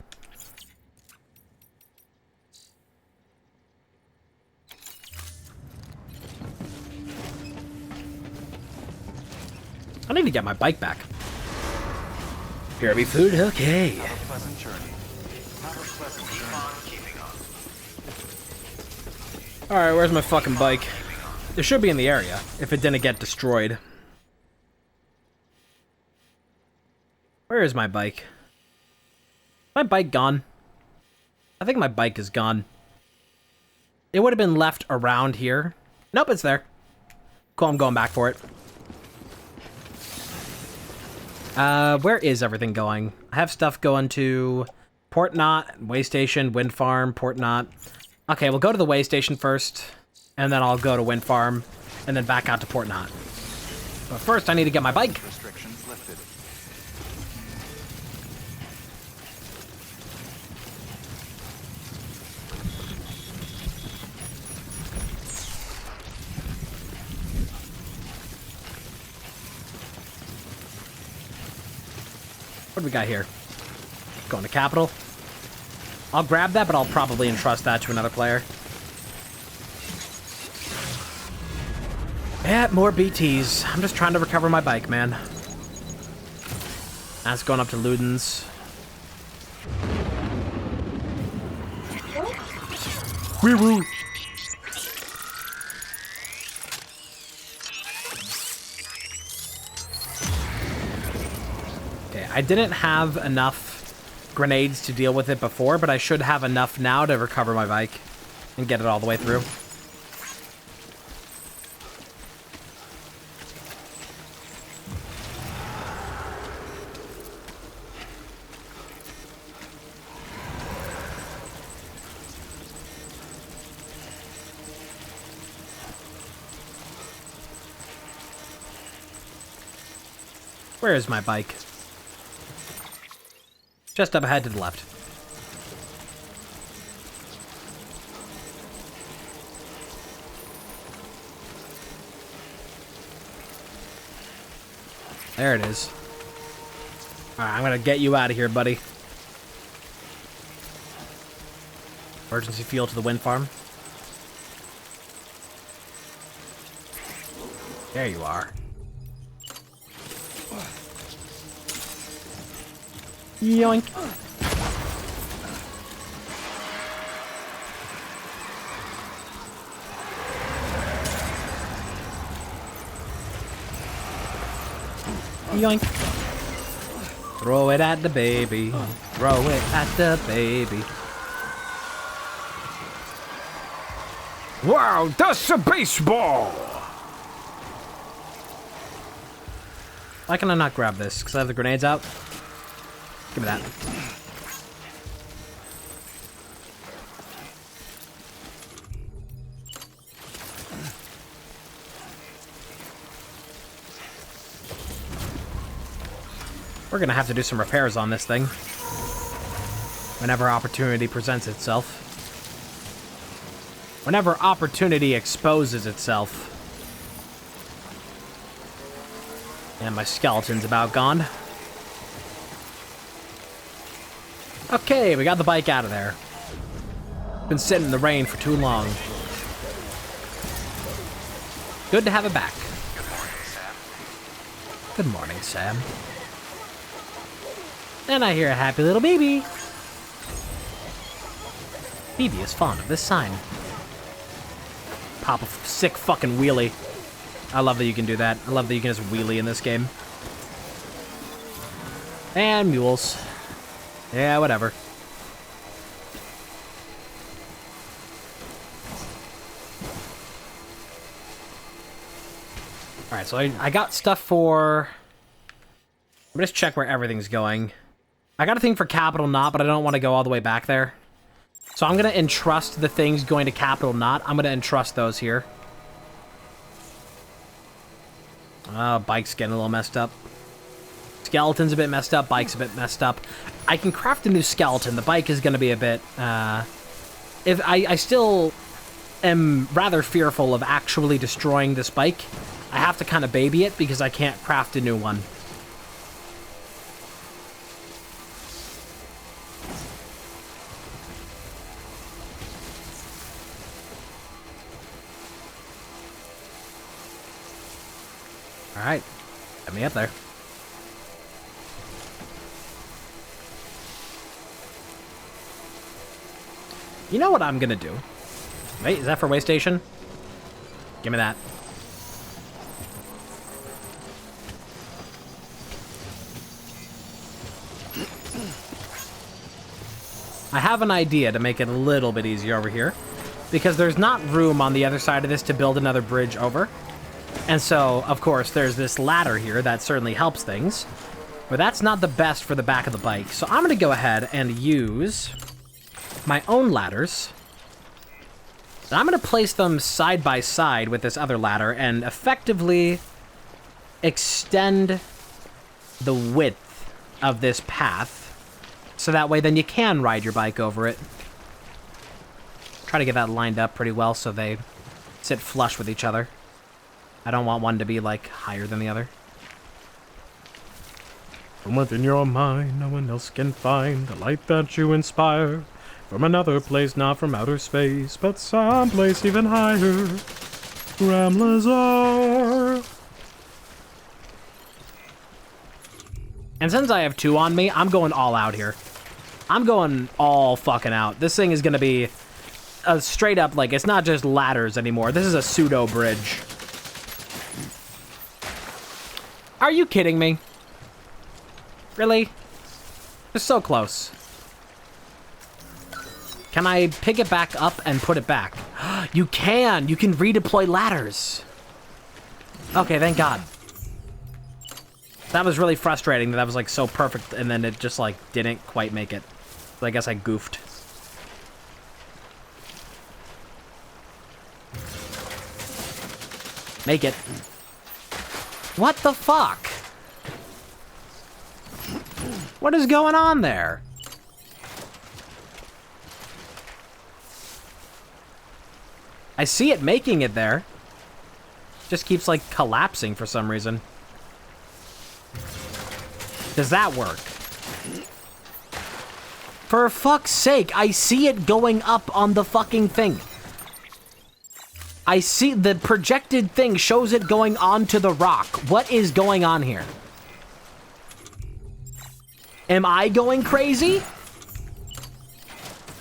I need to get my bike back. Here be food? Okay. Have a pleasant journey. Have a pleasant journey. Alright, where's my fucking bike? It should be in the area, if it didn't get destroyed. Where is my bike? My bike gone? I think my bike is gone. It would have been left around here. Nope, it's there. Cool, I'm going back for it. Where is everything going? I have stuff going to Port Knot, Way Station, Wind Farm, Port Knot. Okay, we'll go to the Way Station first, and then I'll go to Wind Farm, and then back out to Port Knot. But first, I need to get my bike. Restrictions lifted. What do we got here? Going to Capital. I'll grab that, but I'll probably entrust that to another player. Yeah, more BTs. I'm just trying to recover my bike, man. That's going up to Luden's. Wee-woo! Okay, I didn't have enough grenades to deal with it before, but I should have enough now to recover my bike and get it all the way through. Where is my bike? Just up ahead to the left. There it is. Alright, I'm gonna get you out of here, buddy. Emergency fuel to the wind farm. There you are. Yoink. Yoink. Throw it at the baby. Throw it at the baby. Wow, that's a baseball! Why can I not grab this? Because I have the grenades out? Give me that. We're gonna have to do some repairs on this thing whenever opportunity presents itself. Whenever opportunity exposes itself. And my skeleton's about gone. Okay, we got the bike out of there. Been sitting in the rain for too long. Good to have it back. Good morning, Sam. And I hear a happy little baby. Phoebe is fond of this sign. Pop a sick fucking wheelie. I love that you can do that. I love that you can just wheelie in this game. And mules. Yeah, whatever. Alright, so I got stuff for... Let me just check where everything's going. I got a thing for Capital Knot, but I don't want to go all the way back there. So I'm going to entrust the things going to Capital Knot. I'm going to entrust those here. Bike's getting a little messed up. Skeleton's a bit messed up. Bike's a bit messed up. I can craft a new skeleton. The bike is going to be a bit... if I still am rather fearful of actually destroying this bike. I have to kind of baby it because I can't craft a new one. Alright, get me up there. You know what I'm gonna do? Wait, is that for way station? Give me that. I have an idea to make it a little bit easier over here, because there's not room on the other side of this to build another bridge over. And so, of course, there's this ladder here that certainly helps things. But that's not the best for the back of the bike. So I'm going to go ahead and use my own ladders. And I'm going to place them side by side with this other ladder and effectively extend the width of this path. So that way then you can ride your bike over it. Try to get that lined up pretty well so they sit flush with each other. I don't want one to be, like, higher than the other. From within your mind, no one else can find the light that you inspire. From another place, not from outer space, but someplace even higher. Ramblers are. And since I have two on me, I'm going all out here. I'm going all fucking out. This thing is going to be a straight up, like, it's not just ladders anymore. This is a pseudo bridge. Are you kidding me? Really? They're so close. Can I pick it back up and put it back? You can! You can redeploy ladders! Okay, thank God. That was really frustrating that was like so perfect and then it just like didn't quite make it. So I guess I goofed. Make it. What the fuck? What is going on there? I see it making it there. Just keeps like collapsing for some reason. Does that work? For fuck's sake, I see it going up on the fucking thing. I see the projected thing shows it going onto the rock. What is going on here? Am I going crazy?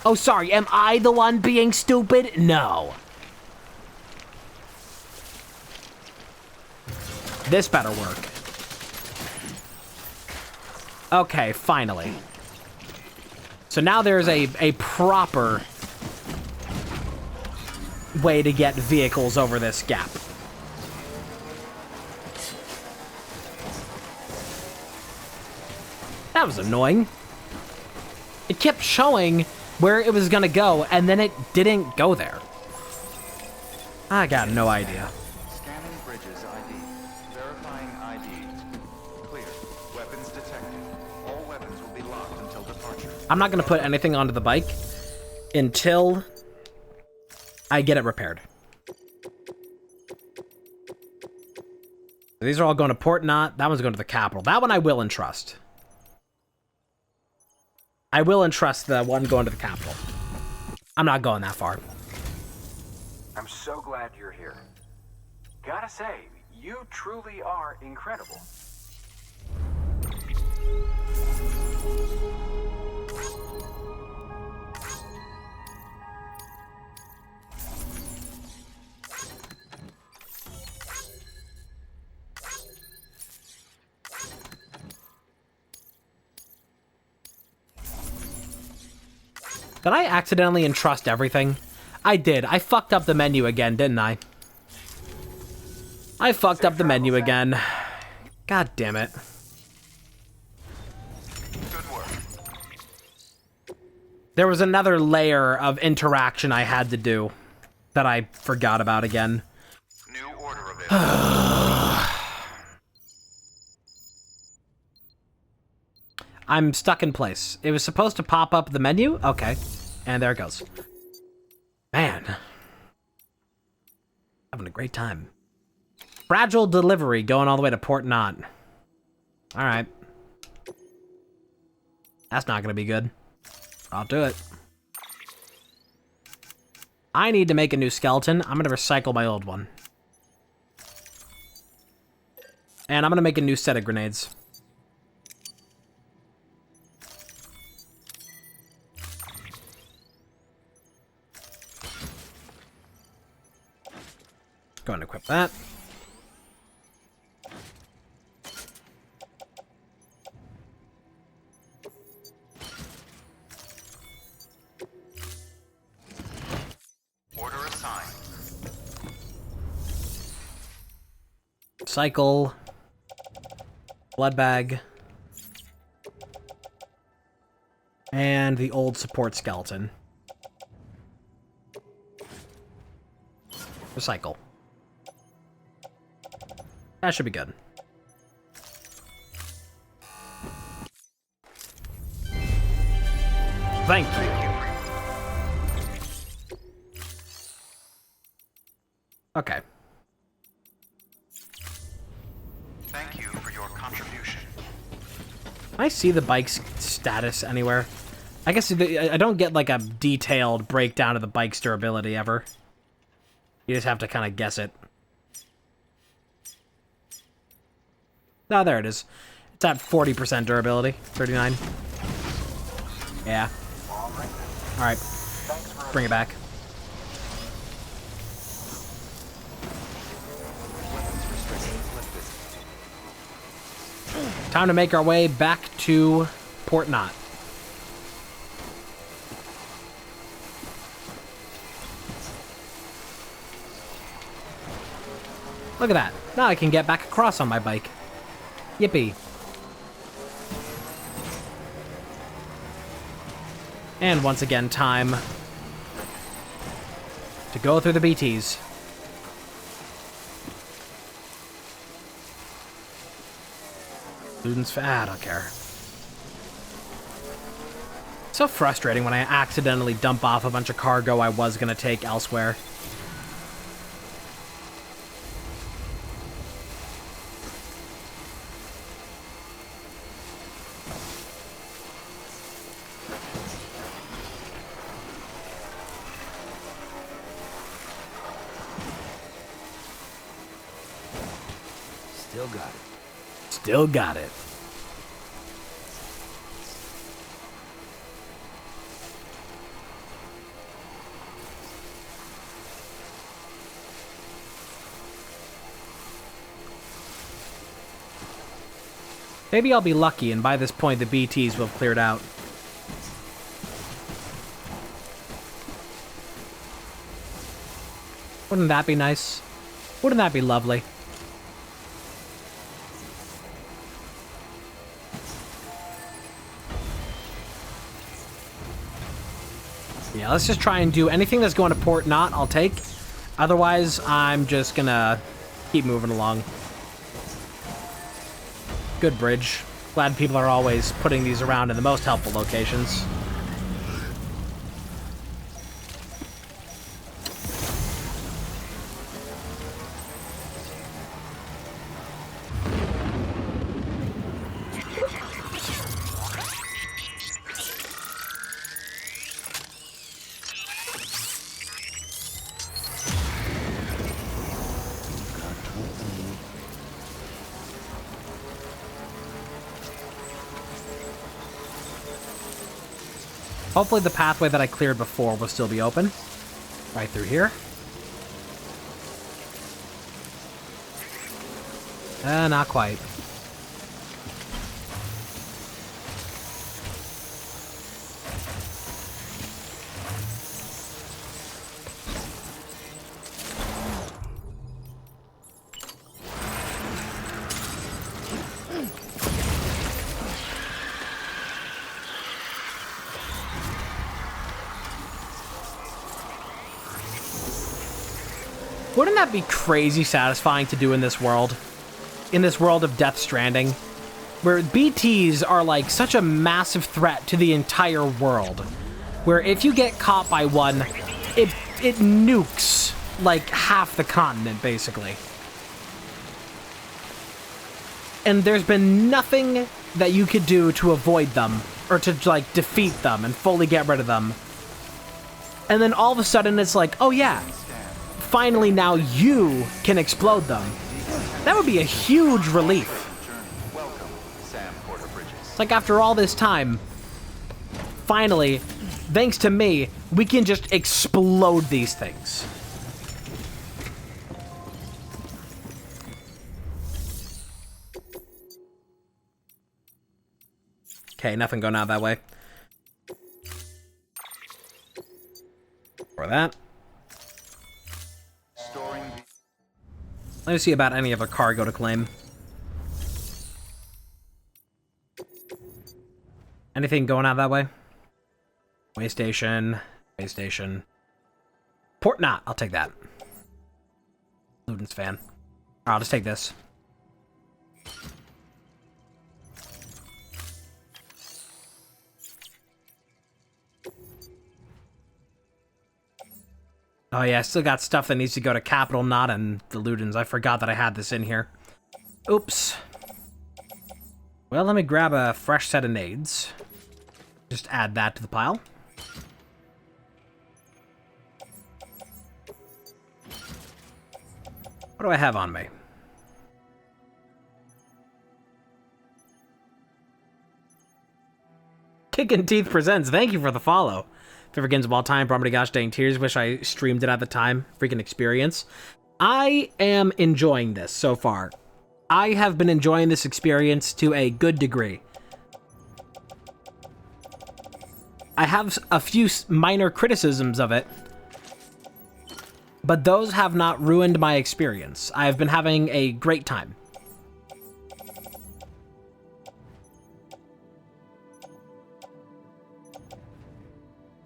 Oh, sorry. Am I the one being stupid? No. This better work. Okay, finally. So now there's a proper way to get vehicles over this gap. That was annoying. It kept showing where it was gonna go, and then it didn't go there. I got no idea. Scanning bridges ID. Verifying ID. Clear. Weapons detected. All weapons will be locked until departure. I'm not gonna put anything onto the bike until I get it repaired. These are all going to Port Knot. That one's going to the capital. That one I will entrust. I will entrust the one going to the capital. I'm not going that far. I'm so glad you're here. Gotta say, you truly are incredible. Did I accidentally entrust everything? I did. I fucked up the menu again, didn't I? I fucked up the menu again. God damn it. Good work. There was another layer of interaction I had to do that I forgot about again. New order available. I'm stuck in place. It was supposed to pop up the menu? Okay. And there it goes. Man. Having a great time. Fragile delivery going all the way to Port Knot. Alright. That's not gonna be good. I'll do it. I need to make a new skeleton. I'm gonna recycle my old one. And I'm gonna make a new set of grenades. Go and equip that. Order assigned. Cycle. Blood bag. And the old support skeleton. Recycle. That should be good. Thank you. Okay. Thank you for your contribution. Can I see the bike's status anywhere? I guess I don't get like a detailed breakdown of the bike's durability ever. You just have to kind of guess it. Oh, there it is. It's at 40% durability. 39. Yeah. Alright. Bring it back. Time to make our way back to Port Knot. Look at that. Now I can get back across on my bike. Yippee. And once again, time to go through the BTs. Students, I don't care. So frustrating when I accidentally dump off a bunch of cargo I was gonna take elsewhere. got it. Still got it. Maybe I'll be lucky, and by this point the BTs will have cleared out. Wouldn't that be nice? Wouldn't that be lovely? Yeah, let's just try and do anything that's going to port not, I'll take. Otherwise, I'm just gonna keep moving along. Good bridge. Glad people are always putting these around in the most helpful locations. Hopefully the pathway that I cleared before will still be open. Right through here. Not quite. Wouldn't that be crazy satisfying to do in this world? In this world of Death Stranding? Where BTs are like such a massive threat to the entire world. Where if you get caught by one, it nukes like half the continent, basically. And there's been nothing that you could do to avoid them, or to like defeat them and fully get rid of them. And then all of a sudden it's like, oh yeah, finally now you can explode them. That would be a huge relief. It's like after all this time, finally, thanks to me, we can just explode these things. Okay, nothing going out that way. Or that. Let me see about any other cargo to claim. Anything going out that way? Way station. Way station. Port not. I'll take that. Luden's fan. I'll just take this. Oh yeah, I still got stuff that needs to go to Capital Knot and the Ludens. I forgot that I had this in here. Oops. Well, let me grab a fresh set of nades. Just add that to the pile. What do I have on me? Kickin' Teeth Presents, thank you for the follow. Favorite games of all time, probably gosh dang tears. Wish I streamed it at the time. Freaking experience. I am enjoying this so far. I have been enjoying this experience to a good degree. I have a few minor criticisms of it, but those have not ruined my experience. I've been having a great time.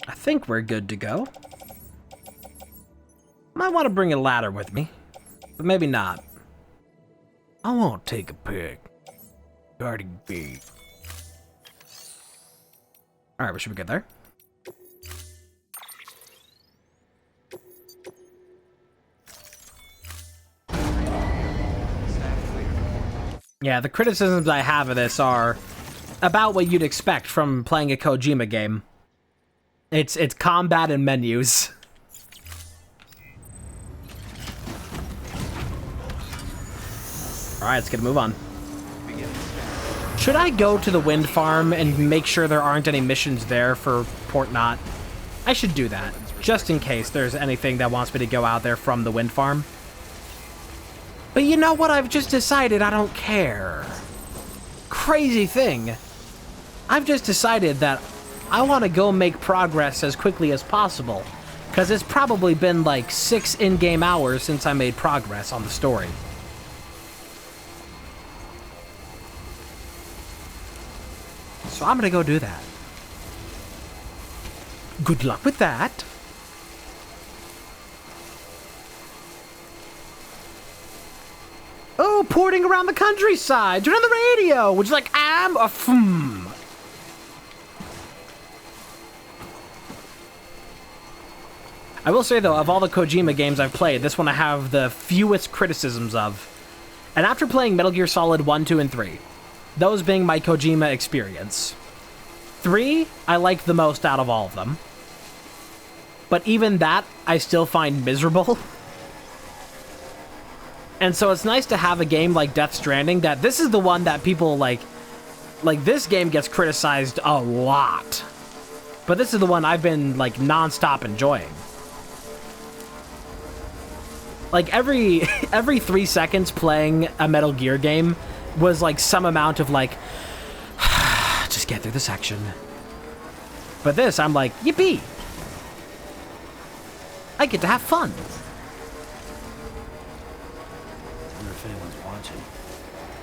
I think we're good to go. Might want to bring a ladder with me, but maybe not. I won't take a pic. Cardi B. Alright, we should be good there. Yeah, the criticisms I have of this are about what you'd expect from playing a Kojima game. It's combat and menus. Alright, let's get a move on. Should I go to the wind farm and make sure there aren't any missions there for Port Knot? I should do that, just in case there's anything that wants me to go out there from the wind farm. But you know what? I've just decided I don't care. Crazy thing. I've just decided that I want to go make progress as quickly as possible, because it's probably been like 6 in-game hours since I made progress on the story. So I'm gonna go do that. Good luck with that. Oh, porting around the countryside. Turn on the radio, which is like, I'm a I will say, though, of all the Kojima games I've played, this one I have the fewest criticisms of. And after playing Metal Gear Solid 1, 2, and 3, those being my Kojima experience, 3 I like the most out of all of them. But even that, I still find miserable. And so it's nice to have a game like Death Stranding that this is the one that people like this game gets criticized a lot. But this is the one I've been like non-stop enjoying. Like every 3 seconds playing a Metal Gear game was like some amount of like just get through the section. But this, I'm like, yippee! I get to have fun.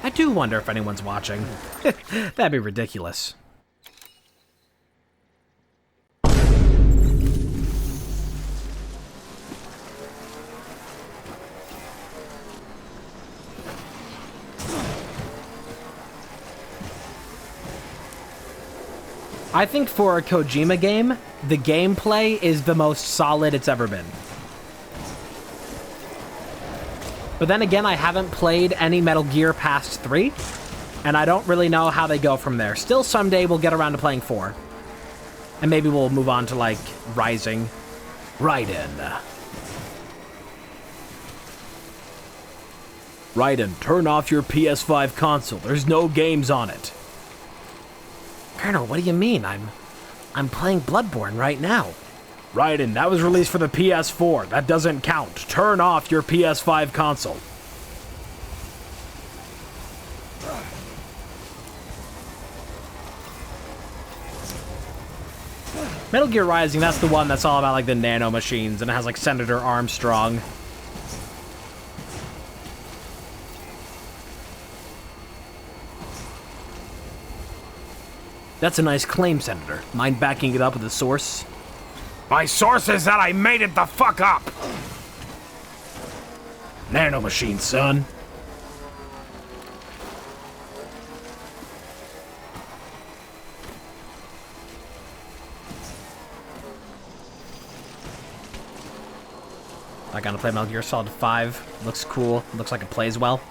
I do wonder if anyone's watching. That'd be ridiculous. I think for a Kojima game, the gameplay is the most solid it's ever been. But then again, I haven't played any Metal Gear past 3, and I don't really know how they go from there. Still, someday we'll get around to playing 4. And maybe we'll move on to, like, Rising. Raiden. Raiden, turn off your PS5 console. There's no games on it. Colonel, what do you mean? I'm playing Bloodborne right now. Raiden, that was released for the PS4. That doesn't count. Turn off your PS5 console. Metal Gear Rising, that's the one that's all about like the nano machines, and it has like Senator Armstrong. That's a nice claim, Senator. Mind backing it up with a source? My source is that I made it the fuck up! Nanomachine, son. I gotta play Metal Gear Solid 5. Looks cool. Looks like it plays well.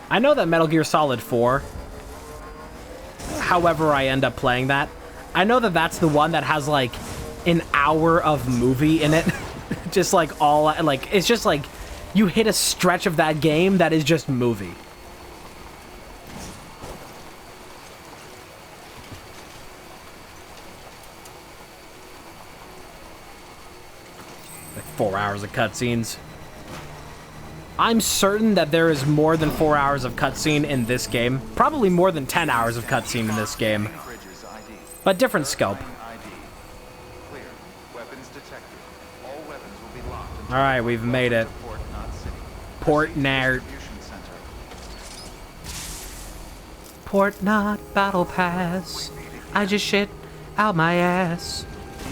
I know that Metal Gear Solid 4, however I end up playing that, I know that that's the one that has, like, an hour of movie in it. Just, like, all, like, it's just, like, you hit a stretch of that game that is just movie. Like, 4 hours of cutscenes. I'm certain that there is more than 4 hours of cutscene in this game. Probably more than 10 hours of cutscene in this game. But different scope. Alright, we've made it. Port Knot. Port Knot Battle Pass. I just shit out my ass.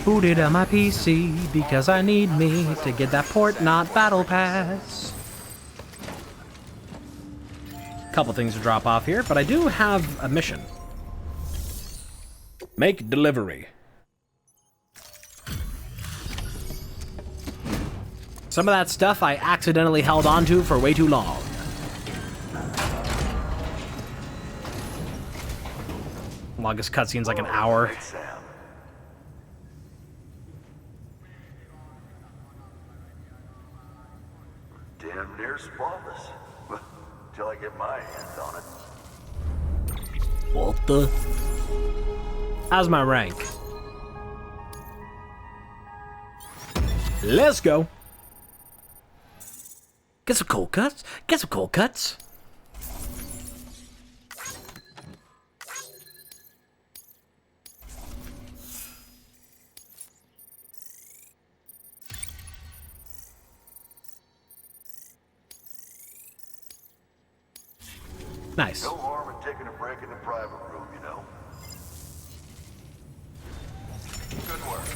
Booted on my PC because I need me to get that Port Knot Battle Pass. Couple things to drop off here, but I do have a mission. Make delivery. Some of that stuff I accidentally held onto for way too long. Longest cutscene's like an hour. Damn near You're spotless. Till I get my hands on it. What the? How's my rank? Let's go. Get some cold cuts. Get some cold cuts. Nice. No harm in taking a break in the private room, you know. Good work.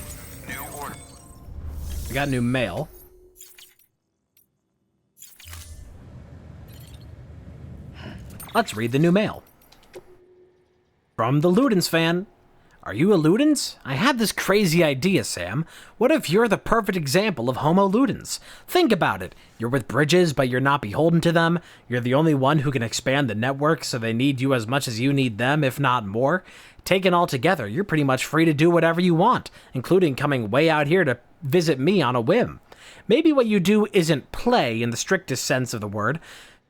New order. I got new mail. Let's read the new mail. From the Ludens fan. Are you a Ludens? I had this crazy idea, Sam. What if you're the perfect example of Homo Ludens? Think about it. You're with Bridges, but you're not beholden to them. You're the only one who can expand the network, so they need you as much as you need them, if not more. Taken all together, you're pretty much free to do whatever you want, including coming way out here to visit me on a whim. Maybe what you do isn't play in the strictest sense of the word.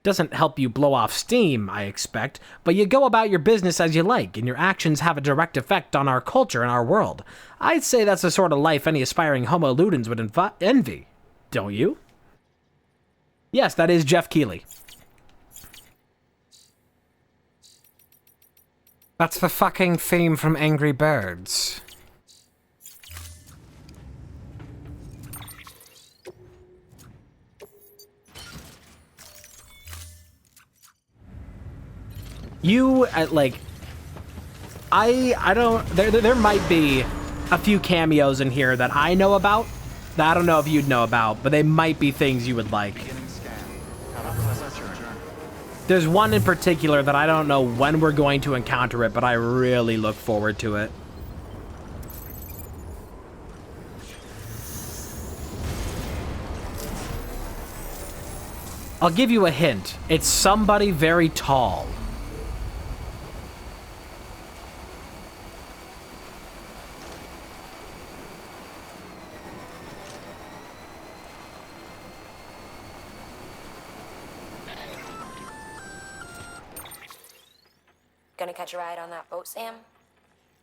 Doesn't help you blow off steam, I expect, but you go about your business as you like, and your actions have a direct effect on our culture and our world. I'd say that's the sort of life any aspiring Homo Ludens would envy. Don't you? Yes, that is Jeff Keighley. That's the fucking theme from Angry Birds. You, I don't, there might be a few cameos in here that I know about, that I don't know if you'd know about, but they might be things you would like. Beginning scan. Have a pleasant journey. There's one in particular that I don't know when we're going to encounter it, but I really look forward to it. I'll give you a hint. It's somebody very tall. Gonna catch a ride on that boat, Sam?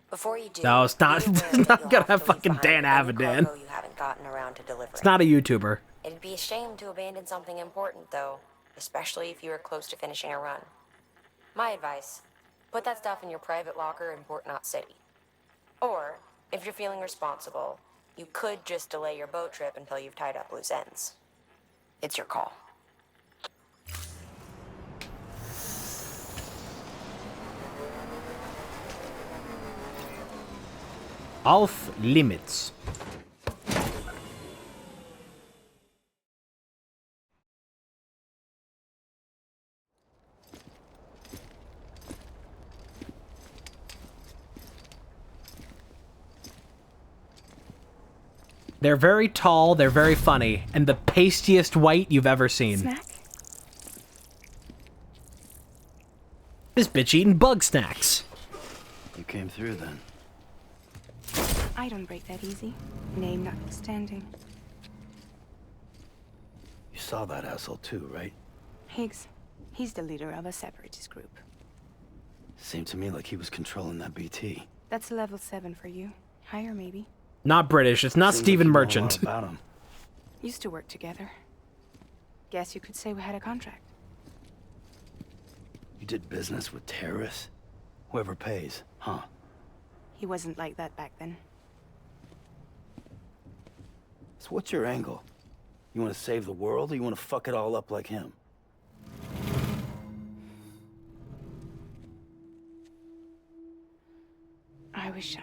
Before you do, No, it's not. be aware It's that not you'll gonna have have to leave fucking behind Dan any Avidan. cargo you haven't gotten around to delivering. It's not a YouTuber. It'd be a shame to abandon something important, though, especially if you were close to finishing a run. My advice, put that stuff in your private locker in Port Knot City. Or, if you're feeling responsible, you could just delay your boat trip until you've tied up loose ends. It's your call. Off limits. They're very tall, they're very funny, and the pastiest white you've ever seen. Snack? This bitch eating bug snacks. You came through then. I don't break that easy. Name notwithstanding. You saw that asshole too, right? Higgs. He's the leader of a separatist group. Seemed to me like he was controlling that BT. That's level 7 for you. Higher, maybe. Not British, it's not Seems Stephen like you know a lot Merchant. about him. Used to work together. Guess you could say we had a contract. You did business with terrorists? Whoever pays, huh? He wasn't like that back then. So what's your angle? You want to save the world, or you want to fuck it all up like him? I wish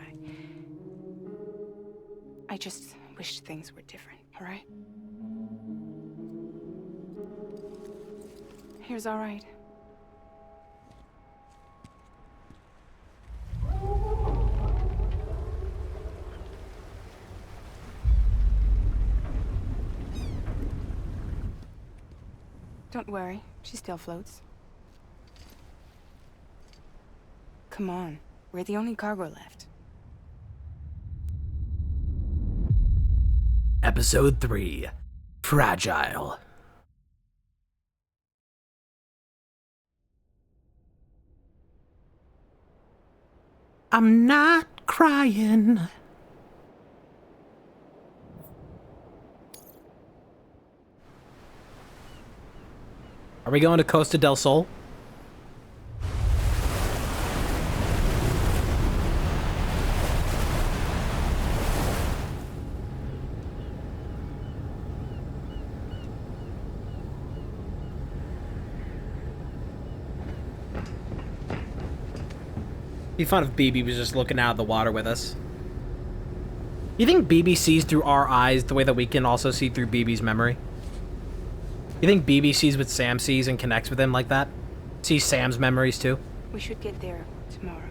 I just wish things were different, all right? Here's all right. Don't worry, she still floats. Come on, we're the only cargo left. Episode 3. Fragile. I'm not crying. Are we going to Costa del Sol? Be fun if BB was just looking out of the water with us. You think BB sees through our eyes the way that we can also see through BB's memory? You think BB sees what Sam sees and connects with him like that? Sees Sam's memories too? We should get there tomorrow.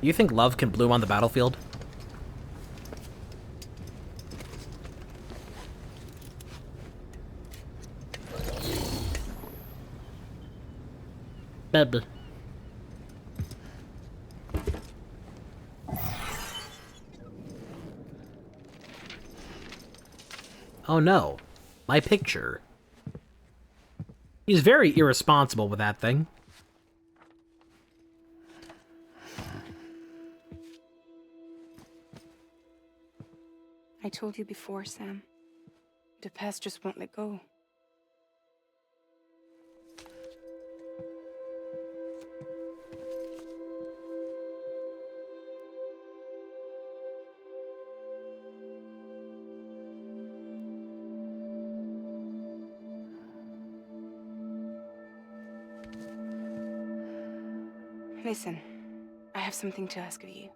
You think love can bloom on the battlefield? Bub. Oh no, my picture. He's very irresponsible with that thing. I told you before, Sam. The past just won't let go. Listen, I have something to ask of you.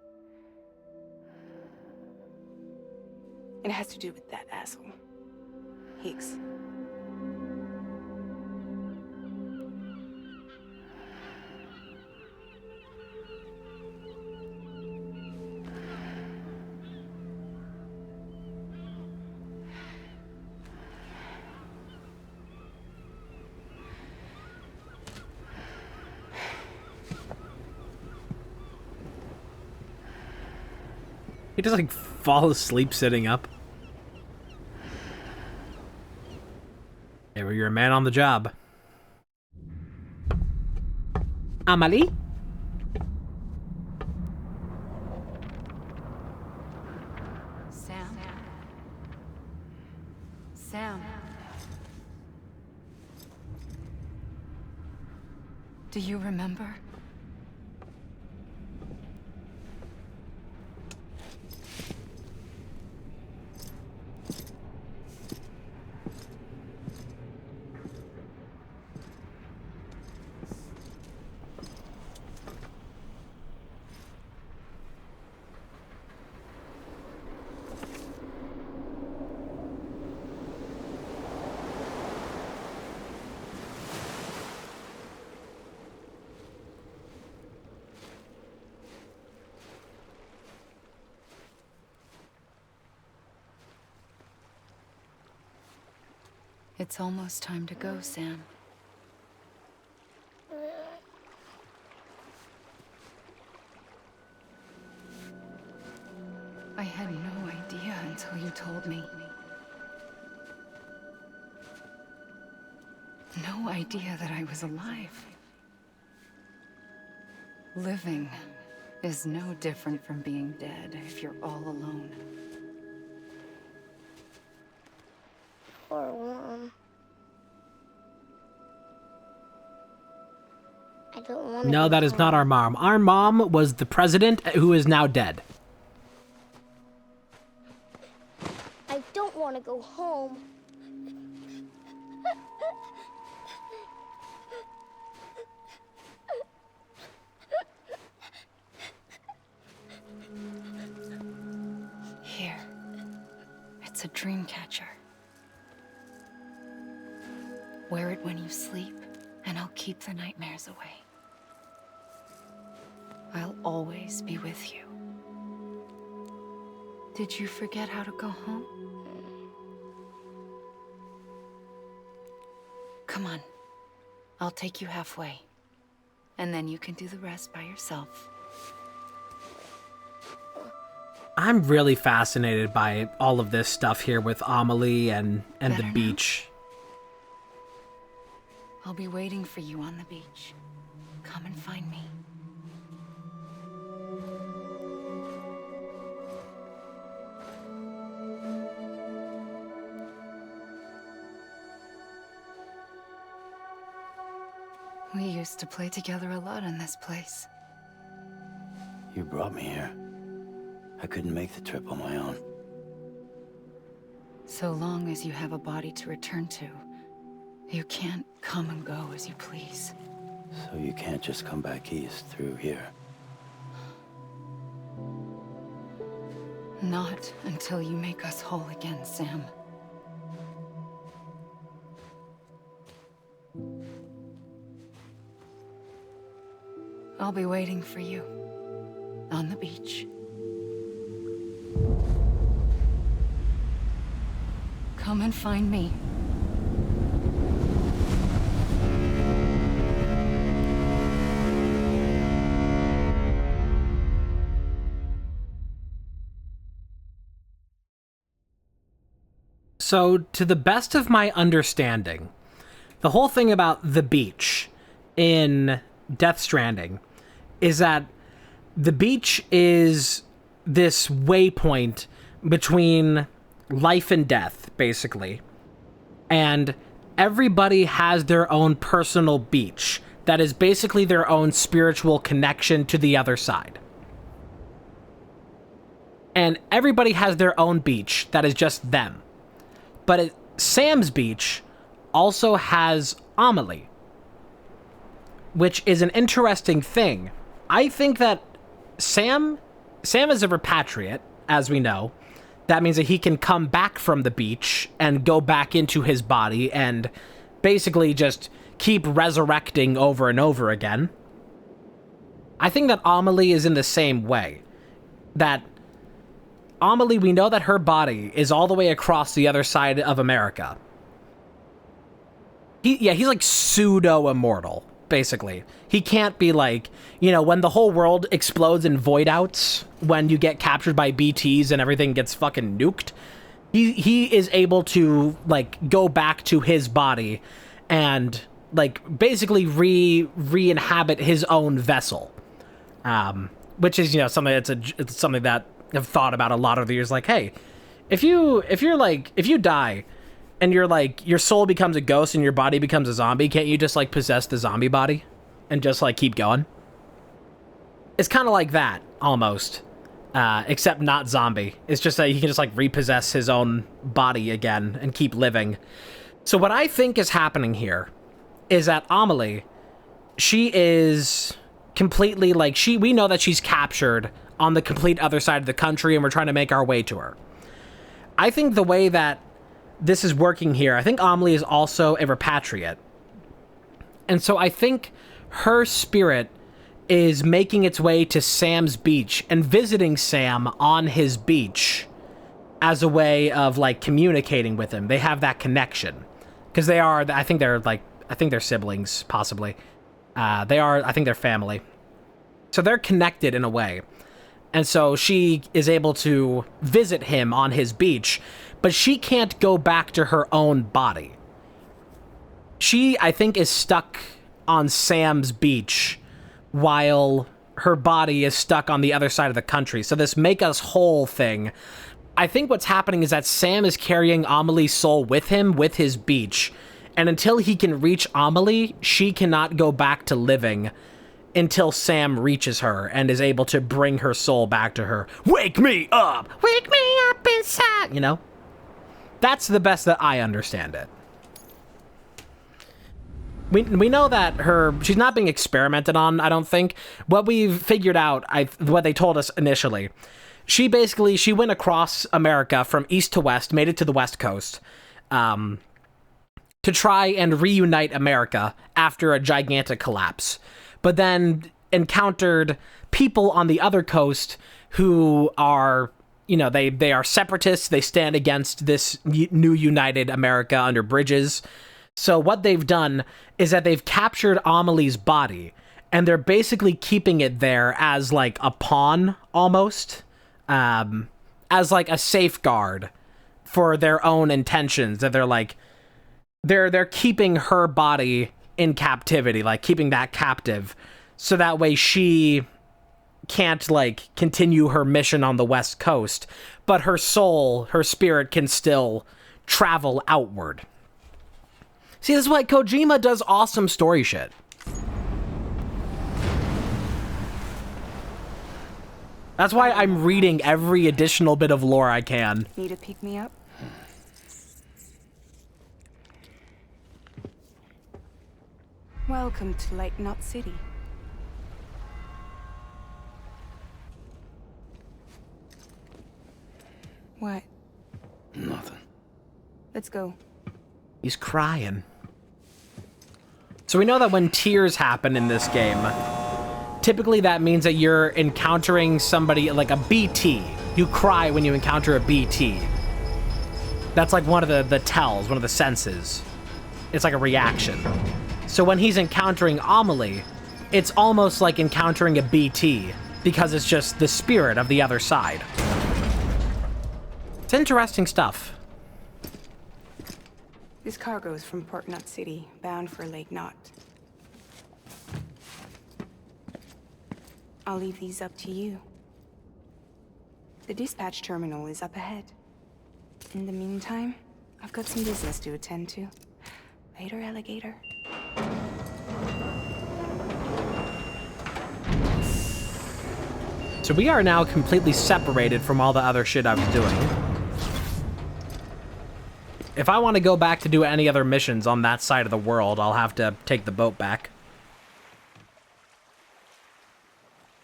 It has to do with that asshole, Higgs. He just like fall asleep sitting up. Yeah, well, you're a man on the job. Amelie? Sam? Sam? Do you remember? It's almost time to go, Sam. I had no idea until you told me. No idea that I was alive. Living is no different from being dead if you're all alone. Poor Mom. I don't want to. No, that is not our mom. Our mom was the president who is now dead. I don't want to go home. Here. It's a dream catcher. Wear it when you sleep, and I'll keep the nightmares away. I'll always be with you. Did you forget how to go home? Come on. I'll take you halfway. And then you can do the rest by yourself. I'm really fascinated by all of this stuff here with Amelie and the beach. I'll be waiting for you on the beach. Come and find me. We used to play together a lot in this place. You brought me here. I couldn't make the trip on my own. So long as you have a body to return to, you can't come and go as you please. So you can't just come back east through here? Not until you make us whole again, Sam. I'll be waiting for you on the beach. Come and find me. So, to the best of my understanding, the whole thing about the beach in Death Stranding is that the beach is this waypoint between life and death, basically. And everybody has their own personal beach that is basically their own spiritual connection to the other side. And everybody has their own beach that is just them. But Sam's beach also has Amelie, which is an interesting thing. I think that Sam is a repatriate, as we know. That means that he can come back from the beach and go back into his body and basically just keep resurrecting over and over again. I think that Amelie is in the same way. That Amelie, we know that her body is all the way across the other side of America. He's like pseudo-immortal, basically. He can't be like, you know, when the whole world explodes in void outs, when you get captured by BTs and everything gets fucking nuked, he is able to, like, go back to his body and, like, basically re-inhabit his own vessel. Which is, you know, something it's something that I've thought about a lot over the years. Like, hey, if you die and you're like, your soul becomes a ghost and your body becomes a zombie, can't you just like possess the zombie body and just like keep going? It's kind of like that almost, except not zombie. It's just that he can just like repossess his own body again and keep living. So what I think is happening here is that Amelie, she is completely like, we know that she's captured on the complete other side of the country and we're trying to make our way to her. I think the way that this is working here, I think Amelie is also a repatriate. And so I think her spirit is making its way to Sam's beach and visiting Sam on his beach as a way of like communicating with him. They have that connection because I think they're siblings, possibly. I think they're family. So they're connected in a way. And so she is able to visit him on his beach, but she can't go back to her own body. She, I think, is stuck on Sam's beach while her body is stuck on the other side of the country. So this make us whole thing, I think what's happening is that Sam is carrying Amelie's soul with him, with his beach. And until he can reach Amelie, she cannot go back to living until Sam reaches her and is able to bring her soul back to her. Wake me up! Wake me up inside! You know? That's the best that I understand it. We know that she's not being experimented on, I don't think. What we've figured out, what they told us initially, she went across America from east to west, made it to the West Coast, to try and reunite America after a gigantic collapse. But then encountered people on the other coast who are, you know, they are separatists. They stand against this new united America under bridges. So what they've done is that they've captured Amelie's body, and they're basically keeping it there as like a pawn almost, as like a safeguard for their own intentions. That they're like, they're keeping her body in captivity, like keeping that captive, so that way she can't like continue her mission on the West Coast, but her soul, her spirit can still travel outward. See, this is why Kojima does awesome story shit. That's why I'm reading every additional bit of lore I can. Need to pick me up? Welcome to Lake Knot City. What? Nothing. Let's go. He's crying. So we know that when tears happen in this game, typically that means that you're encountering somebody like a BT. You cry when you encounter a BT. That's like one of the tells, one of the senses. It's like a reaction. So when he's encountering Amelie, it's almost like encountering a BT, because it's just the spirit of the other side. It's interesting stuff. This cargo is from Port Knot City, bound for Lake Knot. I'll leave these up to you. The dispatch terminal is up ahead. In the meantime, I've got some business to attend to. Later, alligator. So we are now completely separated from all the other shit I was doing. If I want to go back to do any other missions on that side of the world, I'll have to take the boat back.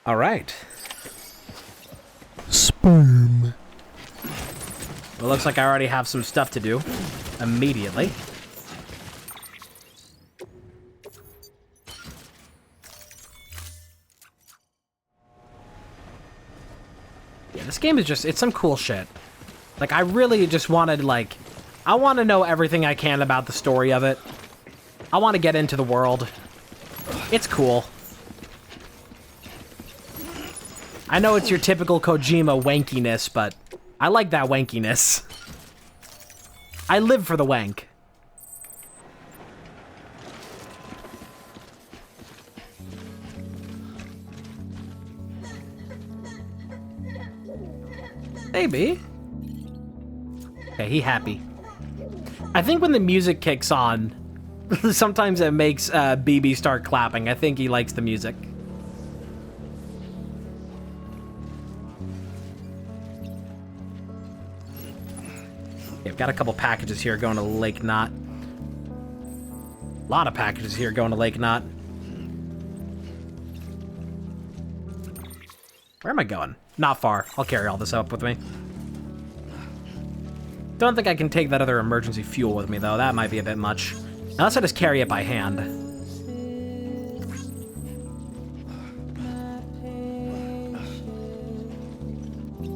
All right. Sperm. Well, looks like I already have some stuff to do immediately. Yeah, this game is just, it's some cool shit. Like, I really just wanted, like, I want to know everything I can about the story of it. I want to get into the world. It's cool. I know it's your typical Kojima wankiness, but I like that wankiness. I live for the wank. Maybe. Okay, he happy. I think when the music kicks on, sometimes it makes BB start clapping. I think he likes the music. Okay, I've got a couple packages here going to Lake Knot. A lot of packages here going to Lake Knot. Where am I going? Not far. I'll carry all this up with me. Don't think I can take that other emergency fuel with me, though. That might be a bit much. Unless I just carry it by hand.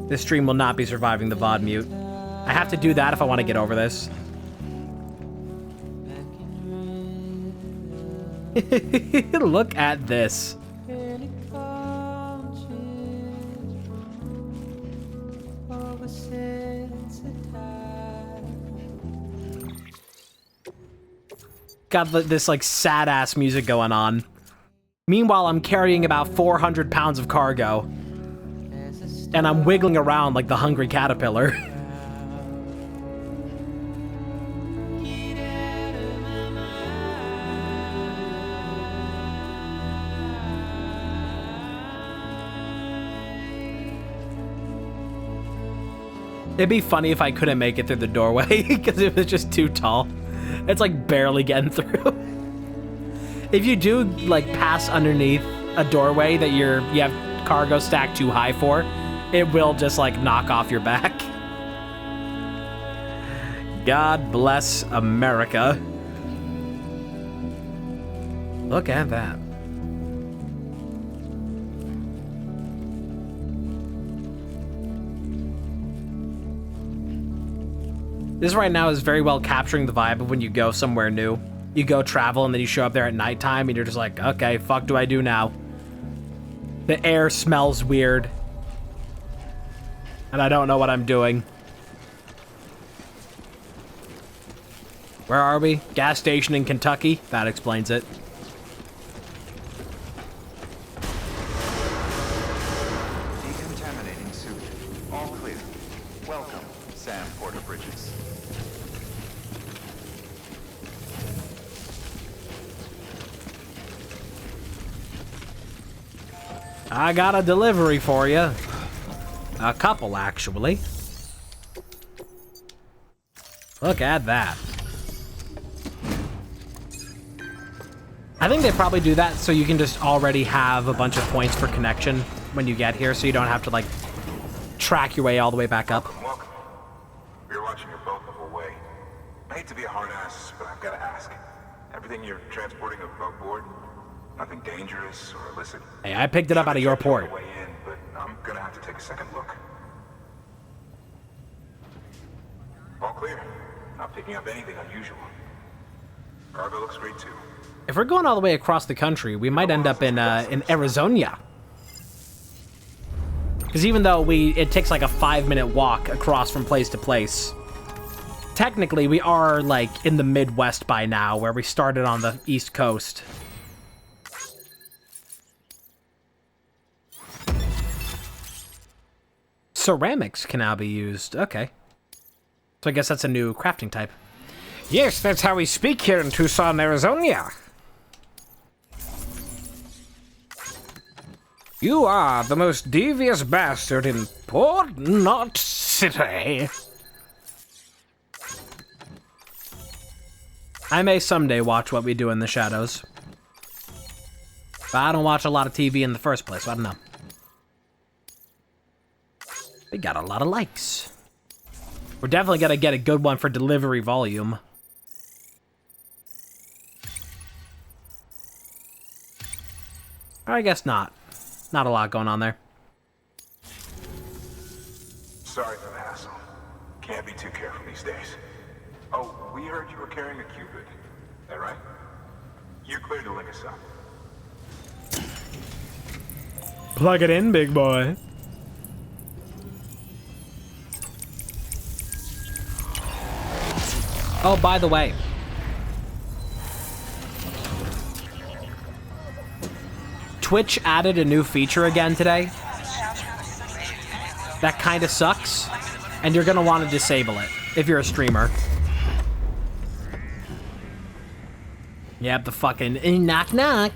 This stream will not be surviving the VOD mute. I have to do that if I want to get over this. Look at this. Got this like sad ass music going on. Meanwhile, I'm carrying about 400 pounds of cargo. And I'm wiggling around like the hungry caterpillar. It'd be funny if I couldn't make it through the doorway because it was just too tall. It's like barely getting through. If you do like pass underneath a doorway that you have cargo stacked too high for, it will just like knock off your back. God bless America. Look at that. This right now is very well capturing the vibe of when you go somewhere new. You go travel and then you show up there at nighttime and you're just like, okay, fuck do I do now? The air smells weird. And I don't know what I'm doing. Where are we? Gas station in Kentucky? That explains it. Decontaminating suit. All clear. Welcome, Sam Porter Bridges. I got a delivery for you. A couple, actually. Look at that. I think they probably do that so you can just already have a bunch of points for connection when you get here, so you don't have to, like, track your way all the way back up. Welcome. We're watching your boat the whole way. I hate to be a hard ass, but I've got to ask. Everything you're transporting above board? Nothing dangerous or illicit? Hey, I picked it up out of your port. Way in, but I'm gonna have to take a second look. All clear. Not picking up anything unusual. Cargo looks great too. If we're going all the way across the country, we might end up in Arizona. Because even though it takes like a 5-minute walk across from place to place, technically we are like in the Midwest by now, where we started on the East Coast. Ceramics can now be used. Okay. So I guess that's a new crafting type. Yes, that's how we speak here in Tucson, Arizona. You are the most devious bastard in Port Knot City. I may someday watch What We Do in the Shadows. But I don't watch a lot of TV in the first place, so I don't know. We got a lot of likes. We're definitely gonna get a good one for delivery volume. Or I guess not. Not a lot going on there. Sorry for the hassle. Can't be too careful these days. Oh, we heard you were carrying a Cupid. That right? You're clear to link us up. Plug it in, big boy. Oh, by the way. Twitch added a new feature again today. That kind of sucks. And you're going to want to disable it if you're a streamer. Yep, the fucking knock knock.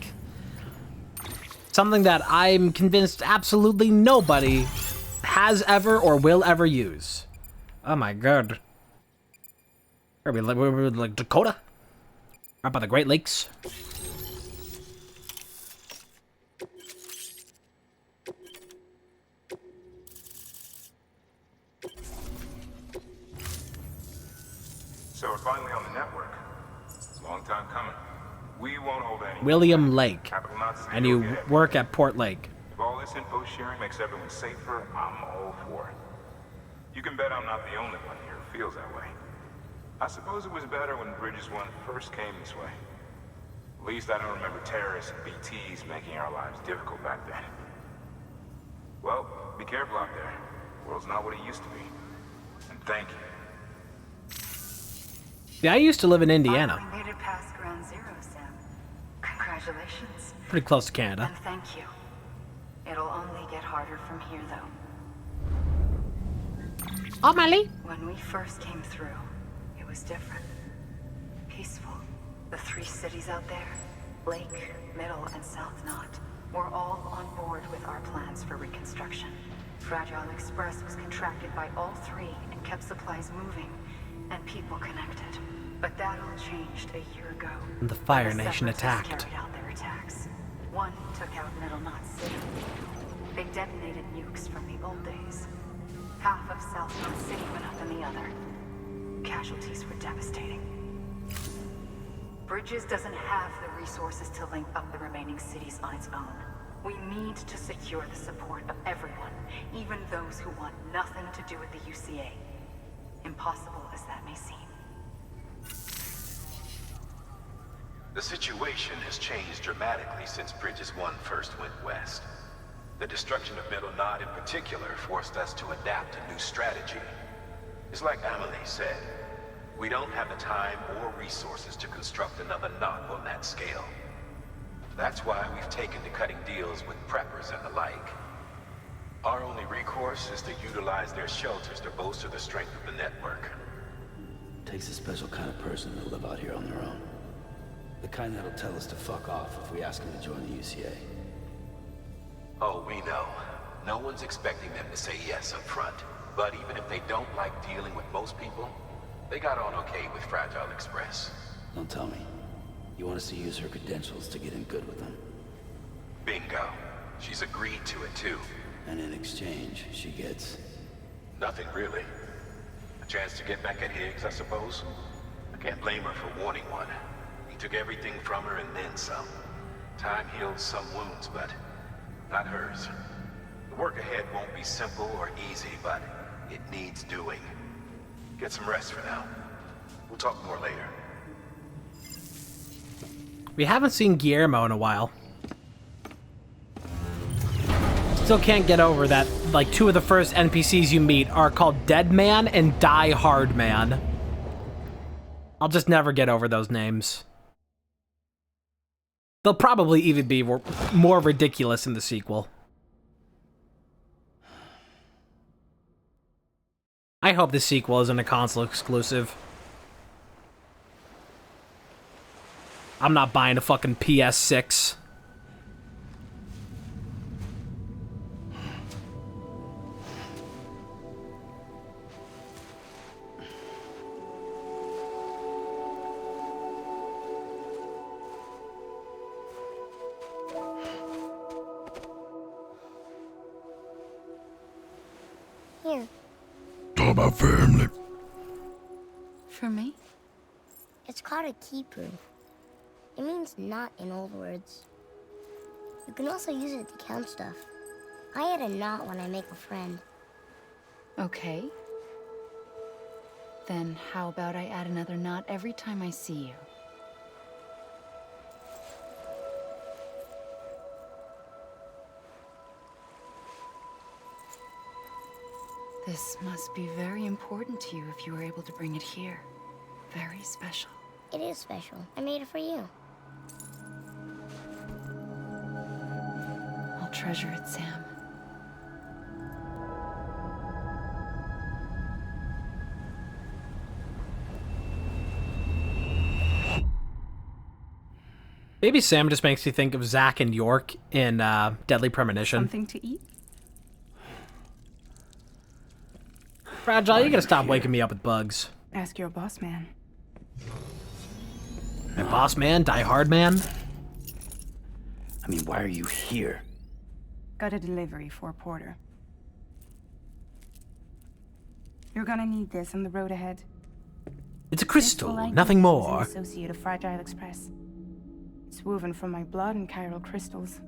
Something that I'm convinced absolutely nobody has ever or will ever use. Oh my god. Are we like Dakota? Right by the Great Lakes? So we're finally on the network. Long time coming. We won't hold any. William Lake. Capital not safe, And you we'll get it. work at Port Lake. If all this info sharing makes everyone safer, I'm all for it. You can bet I'm not the only one here who feels that way. I suppose it was better when Bridges 1 first came this way. At least I don't remember terrorists and BTs making our lives difficult back then. Well, be careful out there. The world's not what it used to be. And thank you. Yeah, I used to live in Indiana. We made it past ground zero, Sam. Congratulations. Pretty close to Canada. And thank you. It'll only get harder from here, though. Oh, Molly. When we first came through, it was different. Peaceful. The 3 cities out there, Lake, Middle, and South Knot, were all on board with our plans for reconstruction. Fragile Express was contracted by all 3 and kept supplies moving and people connected. But that all changed a year ago. The Fire when the Nation Separatists attacked. carried out their attacks. One took out Middle Knot City. They detonated nukes from the old days. Half of South Knot City went up in the other. Casualties were devastating. Bridges doesn't have the resources to link up the remaining cities on its own. We need to secure the support of everyone, even those who want nothing to do with the UCA. Impossible as that may seem. The situation has changed dramatically since Bridges 1 first went west. The destruction of Middle Knot in particular forced us to adapt a new strategy. It's like Amelie said, We don't have the time or resources to construct another knot on that scale. That's why we've taken to cutting deals with preppers and the like. Our only recourse is to utilize their shelters to bolster the strength of the network. Takes a special kind of person to live out here on their own. The kind that'll tell us to fuck off if we ask them to join the UCA. Oh, we know. No one's expecting them to say yes up front. But even if they don't like dealing with most people, they got on okay with Fragile Express. Don't tell me. You want us to use her credentials to get in good with them? Bingo. She's agreed to it too. And in exchange, she gets... Nothing really. A chance to get back at Higgs, I suppose? I can't blame her for wanting one. He took everything from her and then some. Time heals some wounds, but not hers. The work ahead won't be simple or easy, but it needs doing. Get some rest for now. We'll talk more later. We haven't seen Guillermo in a while. Still can't get over that, like, two of the first NPCs you meet are called Dead Man and Die Hard Man. I'll just never get over those names. They'll probably even be more ridiculous in the sequel. I hope the sequel isn't a console exclusive. I'm not buying a fucking PS6. Here. All about family. For me? It's called a keeper. It means knot in old words. You can also use it to count stuff. I add a knot when I make a friend. Okay. Then how about I add another knot every time I see you? This must be very important to you if you were able to bring it here. Very special. It is special. I made it for you. I'll treasure it, Sam. Maybe Sam just makes me think of Zack and York in Deadly Premonition. Something to eat? Fragile, you gotta stop waking me up with bugs. Ask your boss man. My boss man? Die Hard man? I mean, why are you here? Got a delivery for Porter. You're gonna need this on the road ahead. It's a crystal, This will likely nothing be more. an associate of Fragile Express. It's woven from my blood and chiral crystals.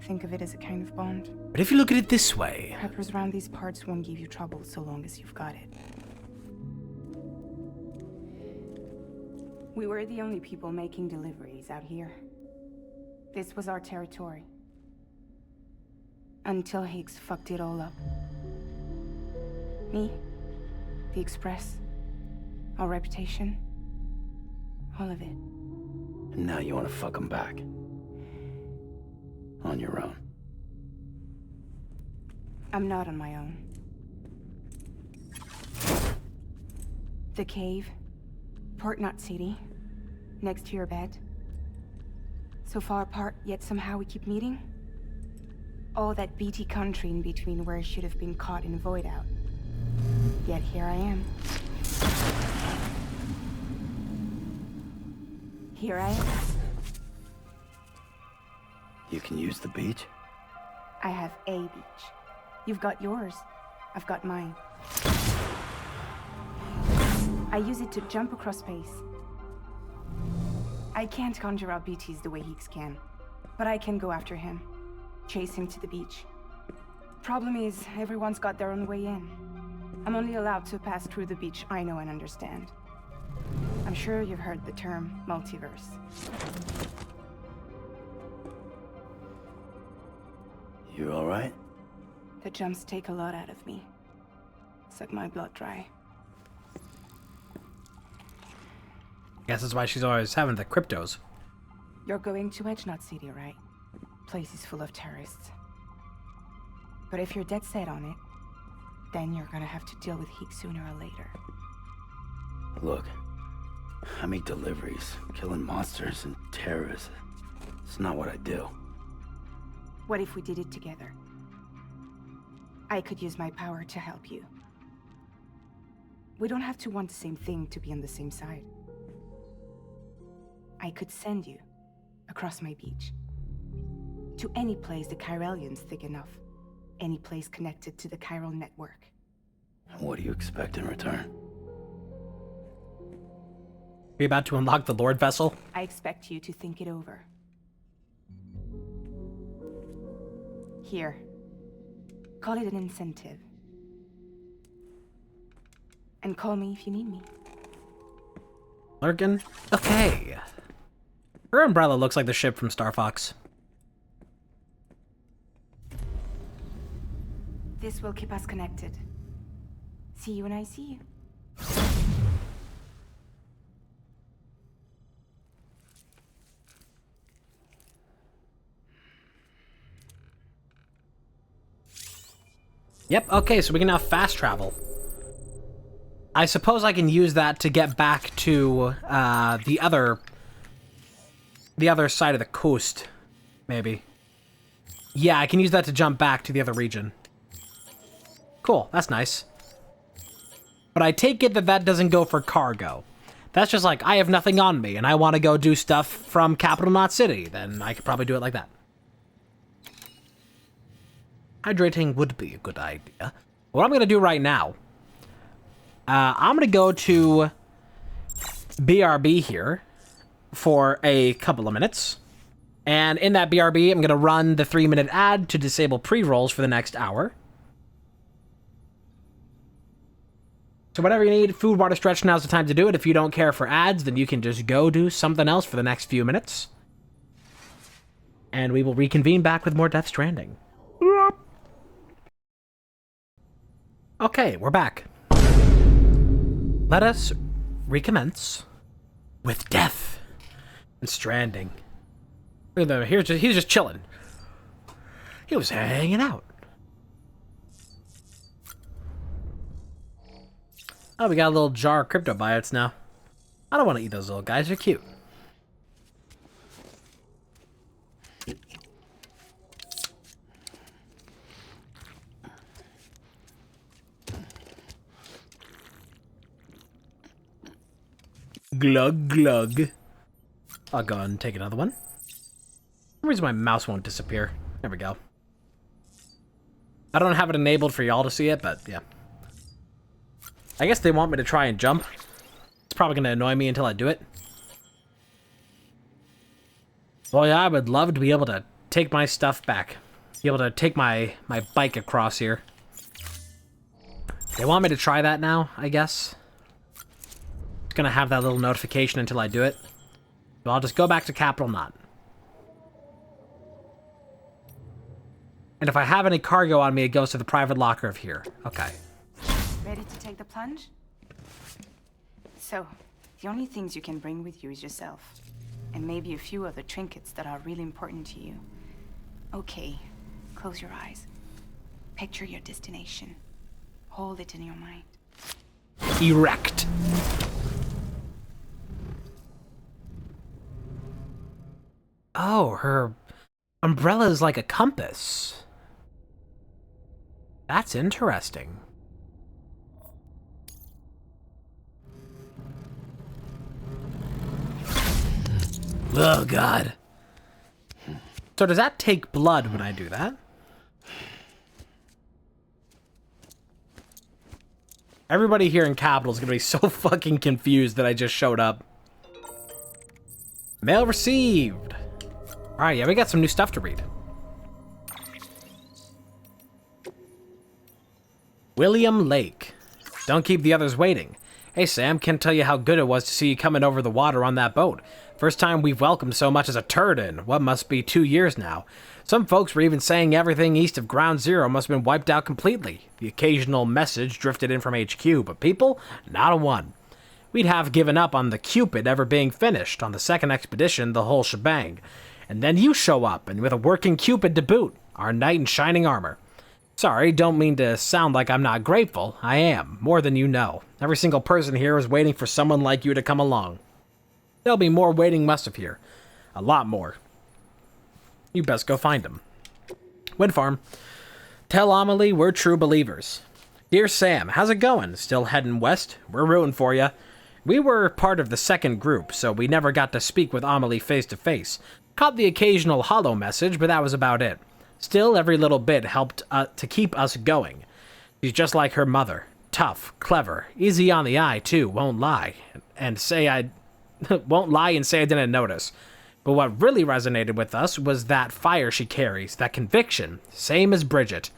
Think of it as a kind of bond. But if you look at it this way... Preppers around these parts won't give you trouble so long as you've got it. We were the only people making deliveries out here. This was our territory. Until Higgs fucked it all up. Me, the Express, our reputation, all of it. And now you want to fuck them back. On your own. I'm not on my own. The cave, Port Knot City, next to your bed. So far apart, yet somehow we keep meeting. All that BT country in between where I should have been caught in void out. Yet here I am. Here I am. You can use the beach? I have a beach. You've got yours. I've got mine. I use it to jump across space. I can't conjure out BTs the way Higgs can, but I can go after him. Chase him to the beach. Problem is, everyone's got their own way in. I'm only allowed to pass through the beach I know and understand. I'm sure you've heard the term multiverse. You all right? The jumps take a lot out of me. Suck my blood dry. Guess that's why she's always having the cryptos. You're going to Edge Knot City, right? Place is full of terrorists. But if you're dead set on it, then you're gonna have to deal with heat sooner or later. Look, I make deliveries, killing monsters and terrorists. It's not what I do. What if we did it together? I could use my power to help you. We don't have to want the same thing to be on the same side. I could send you across my beach. To any place the Chiralian's thick enough. Any place connected to the chiral network. What do you expect in return? Are you about to unlock the Lord vessel? I expect you to think it over. Here. Call it an incentive. And call me if you need me. Lurkin? Okay. Her umbrella looks like the ship from Star Fox. This will keep us connected. See you when I see you. Yep, okay, so we can now fast travel. I suppose I can use that to get back to the other side of the coast, maybe. Yeah, I can use that to jump back to the other region. Cool, that's nice. But I take it that that doesn't go for cargo. That's just like, I have nothing on me, and I want to go do stuff from Capital Knot City. Then I could probably do it like that. Hydrating would be a good idea. What I'm going to do right now, I'm going to go to BRB here for a couple of minutes. And in that BRB, I'm going to run the 3-minute ad to disable pre-rolls for the next hour. So whatever you need, food, water, stretch, now's the time to do it. If you don't care for ads, then you can just go do something else for the next few minutes. And we will reconvene back with more Death Stranding. Okay, we're back. Let us recommence with Death and Stranding. Look at that, he's just chilling. He was hanging out. Oh, we got a little jar of crypto biots now. I don't want to eat those little guys, they're cute. Glug glug. I'll go and take another one. For some reason my mouse won't disappear. There we go. I don't have it enabled for y'all to see it, but yeah. I guess they want me to try and jump. It's probably going to annoy me until I do it. Well, yeah, I would love to be able to take my stuff back. Be able to take my bike across here. They want me to try that now, I guess. It's going to have that little notification until I do it. So I'll just go back to Capital Knot. And if I have any cargo on me, it goes to the private locker of here. Okay. Ready to take the plunge? So, the only things you can bring with you is yourself. And maybe a few other trinkets that are really important to you. Okay, close your eyes. Picture your destination. Hold it in your mind. Erect. Oh, her umbrella is like a compass. That's interesting. Oh, God. So does that take blood when I do that? Everybody here in Capital is going to be so fucking confused that I just showed up. Mail received. Alright, yeah, we got some new stuff to read. William Lake. Don't keep the others waiting. Hey, Sam, can't tell you how good it was to see you coming over the water on that boat. First time we've welcomed so much as a turd in, what must be 2 years now. Some folks were even saying everything east of Ground Zero must have been wiped out completely. The occasional message drifted in from HQ, but people, not a one. We'd have given up on the Cupid ever being finished, on the second expedition, the whole shebang. And then you show up, and with a working Cupid to boot, our knight in shining armor. Sorry, don't mean to sound like I'm not grateful. I am, more than you know. Every single person here is waiting for someone like you to come along. There'll be more waiting Mustaf here. A lot more. You best go find them. Wind Farm. Tell Amelie we're true believers. Dear Sam, how's it going? Still heading west? We're rooting for you. We were part of the second group, so we never got to speak with Amelie face to face. Caught the occasional holo message, but that was about it. Still, every little bit helped to keep us going. She's just like her mother. Tough, clever, easy on the eye, too, won't lie. And say I... won't lie and say I didn't notice. But what really resonated with us was that fire she carries, that conviction, same as Bridget.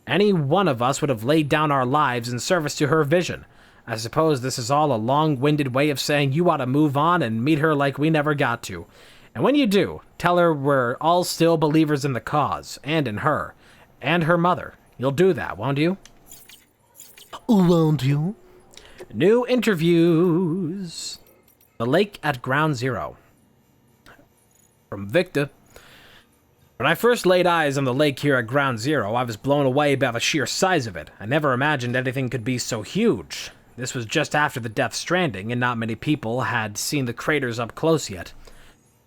Any one of us would have laid down our lives in service to her vision. I suppose this is all a long-winded way of saying you ought to move on and meet her like we never got to. And when you do, tell her we're all still believers in the cause, and in her, and her mother. You'll do that, won't you? Won't you? New interviews. The lake at Ground Zero. From Victor. When I first laid eyes on the lake here at Ground Zero, I was blown away by the sheer size of it. I never imagined anything could be so huge. This was just after the Death Stranding, and not many people had seen the craters up close yet.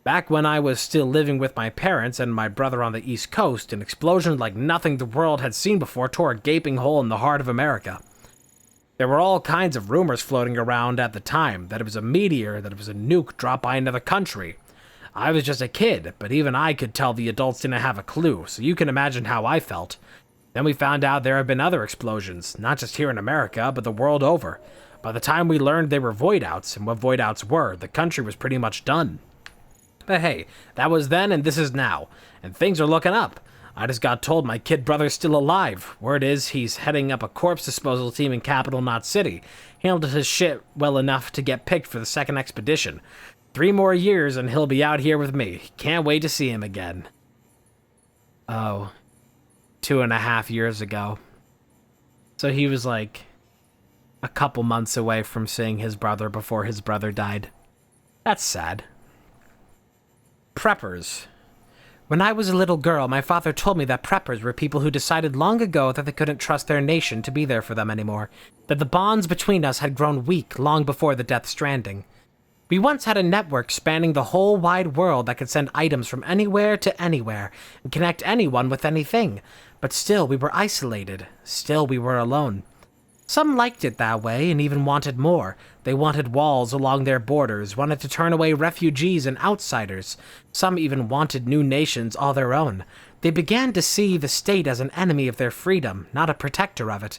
Back when I was still living with my parents and my brother on the East Coast, an explosion like nothing the world had seen before tore a gaping hole in the heart of America. There were all kinds of rumors floating around at the time, that it was a meteor, that it was a nuke dropped by another country. I was just a kid, but even I could tell the adults didn't have a clue, so you can imagine how I felt. Then we found out there have been other explosions, not just here in America, but the world over. By the time we learned they were void outs, and what void outs were, the country was pretty much done. But hey, that was then and this is now, and things are looking up. I just got told my kid brother's still alive. Word is he's heading up a corpse disposal team in Capital Knot City. Handled his shit well enough to get picked for the second expedition. 3 more years and he'll be out here with me. Can't wait to see him again. Oh, 2.5 years ago. So he was like a couple months away from seeing his brother before his brother died. That's sad. Preppers. When I was a little girl, my father told me that preppers were people who decided long ago that they couldn't trust their nation to be there for them anymore, that the bonds between us had grown weak long before the Death Stranding. We once had a network spanning the whole wide world that could send items from anywhere to anywhere and connect anyone with anything, but still we were isolated, still we were alone. Some liked it that way and even wanted more. They wanted walls along their borders, wanted to turn away refugees and outsiders. Some even wanted new nations all their own. They began to see the state as an enemy of their freedom, not a protector of it.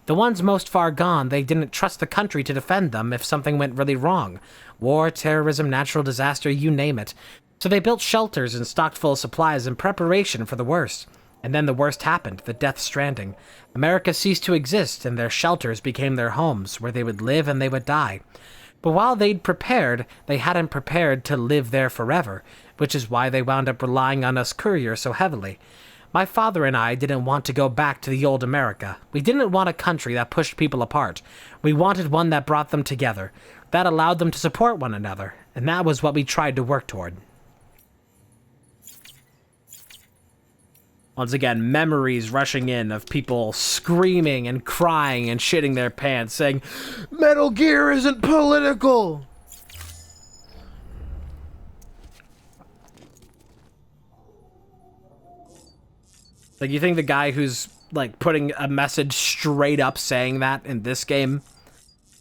The ones most far gone, they didn't trust the country to defend them if something went really wrong. War, terrorism, natural disaster, you name it. So they built shelters and stocked full of supplies in preparation for the worst. And then the worst happened, the Death Stranding. America ceased to exist, and their shelters became their homes, where they would live and they would die. But while they'd prepared, they hadn't prepared to live there forever, which is why they wound up relying on us couriers so heavily. My father and I didn't want to go back to the old America. We didn't want a country that pushed people apart. We wanted one that brought them together, that allowed them to support one another, and that was what we tried to work toward. Once again, memories rushing in of people screaming and crying and shitting their pants, saying, Metal Gear isn't political! Like, you think the guy who's, like, putting a message straight up saying that in this game,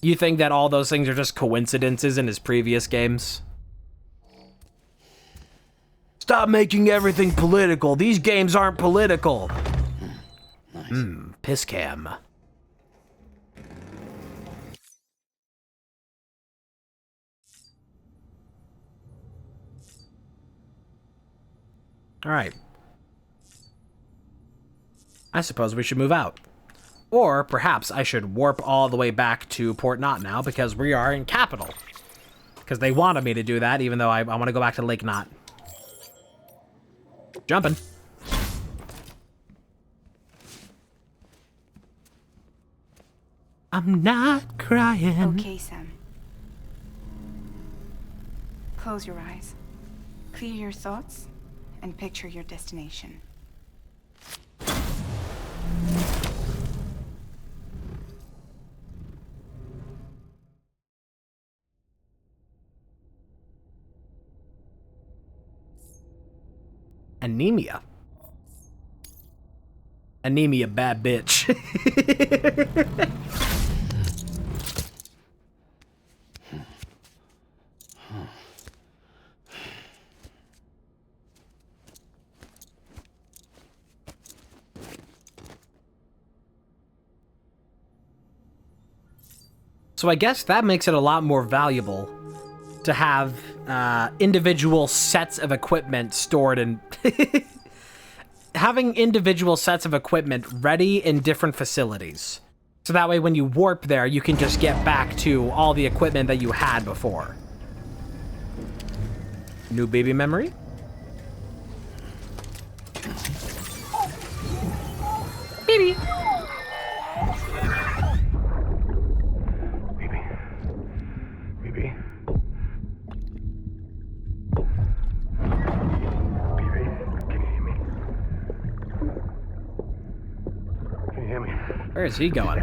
you think that all those things are just coincidences in his previous games? Stop making everything political. These games aren't political. Piss cam. Alright. I suppose we should move out. Or perhaps I should warp all the way back to Port Knot now because we are in Capital. Because they wanted me to do that even though I want to go back to Lake Knot. Jumping. I'm not crying. Okay, Sam. Close your eyes. Clear your thoughts and picture your destination. Anemia. Anemia, bad bitch. So I guess that makes it a lot more valuable to have individual sets of equipment stored in... having individual sets of equipment ready in different facilities. So that way when you warp there, you can just get back to all the equipment that you had before. New baby memory? Baby! Where is he going?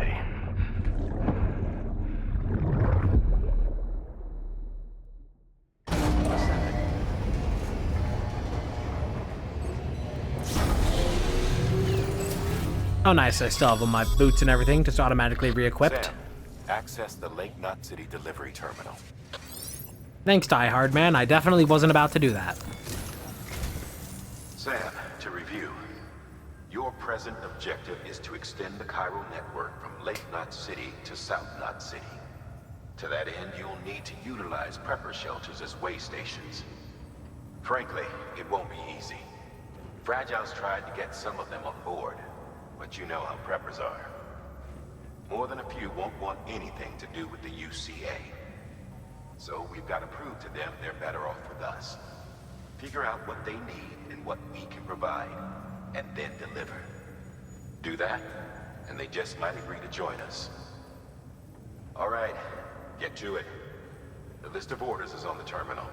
Oh nice, I still have all my boots and everything just automatically re-equipped. Sam, access the Lake Knot City delivery terminal. Thanks, Die Hard Man. I definitely wasn't about to do that. Sam, to review, your present objective is to extend the Cairo network from Lake Knot City to South Knot City. To that end, you'll need to utilize prepper shelters as way stations. Frankly, it won't be easy. Fragile's tried to get some of them on board, but you know how preppers are. More than a few won't want anything to do with the UCA. So we've got to prove to them they're better off with us. Figure out what they need and what we can provide, and then deliver. Do that, and they just might agree to join us. All right, get to it. The list of orders is on the terminal.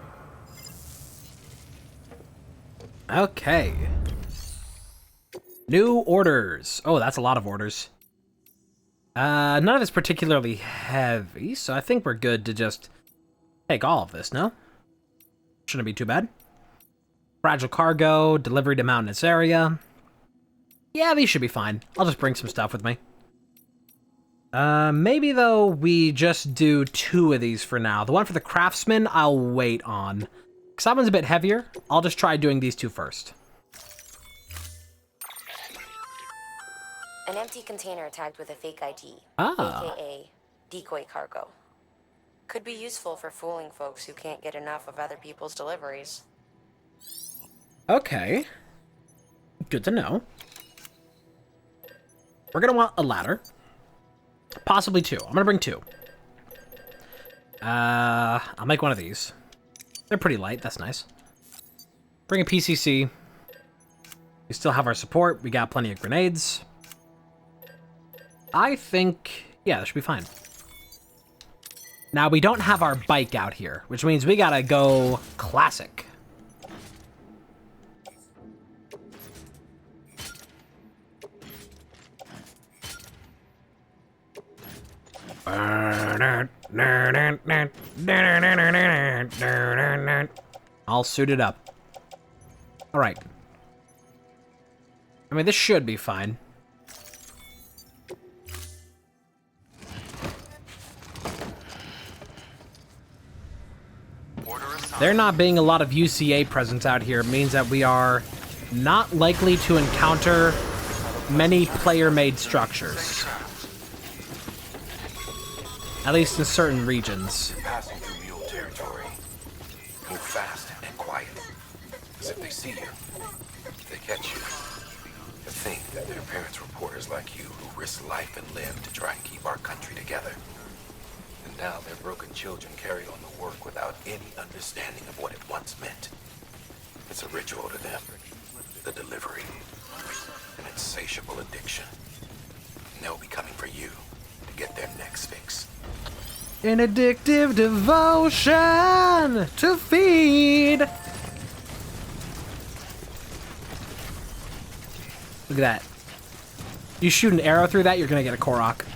Okay. New orders. Oh, that's a lot of orders. None of it's particularly heavy, so I think we're good to just take all of this, no? Shouldn't be too bad. Fragile cargo, delivery to mountainous area. Yeah, these should be fine. I'll just bring some stuff with me. Maybe, though, we just do 2 of these for now. The one for the craftsman, I'll wait on. Because that one's a bit heavier. I'll just try doing these 2 first. An empty container tagged with a fake ID, aka decoy cargo. Could be useful for fooling folks who can't get enough of other people's deliveries. Okay. Good to know. We're gonna want a ladder. Possibly 2. I'm gonna bring 2. I'll make one of these. They're pretty light, that's nice. Bring a PCC. We still have our support. We got plenty of grenades. I think, yeah, that should be fine. Now, we don't have our bike out here, which means we gotta go classic. All suited up. Alright. I mean, this should be fine. There not being a lot of UCA presence out here means that we are not likely to encounter many player-made structures. At least in certain regions. Passing through mule territory. Move fast and quiet. As if they see you. If they catch you. To think that their parents reporters like you who risk life and limb to try and keep our country together. And now their broken children carry on the work without any understanding of what it once meant. It's a ritual to them. The delivery. An insatiable addiction. And they'll be coming for you to get their next fix. An addictive devotion to feed. Look at that. You shoot an arrow through that, you're gonna get a Korok.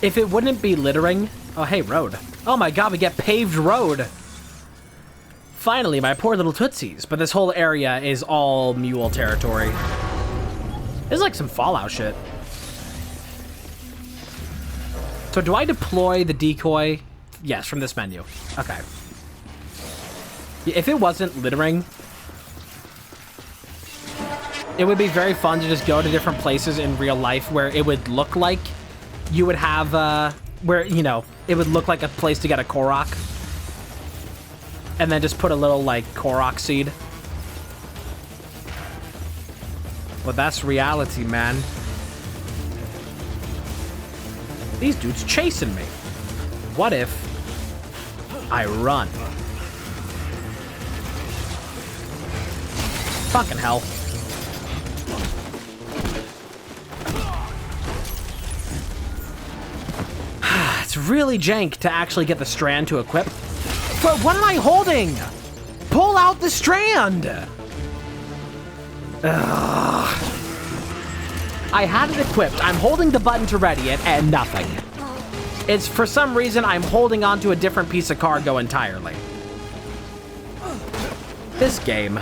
If it wouldn't be littering... Oh, hey, road. Oh my god, we get paved road. Finally, my poor little Tootsies. But this whole area is all mule territory. This is like some Fallout shit. So do I deploy the decoy? Yes, from this menu. Okay. If it wasn't littering, it would be very fun to just go to different places in real life where it would look like you would have, where, you know, it would look like a place to get a Korok. And then just put a little, like, Korok seed. But that's reality, man. These dudes chasing me. What if I run? Fucking hell. It's really jank to actually get the strand to equip. But what am I holding? Pull out the strand! Ugh. I had it equipped. I'm holding the button to ready it, and nothing. It's, for some reason, I'm holding onto a different piece of cargo entirely. This game.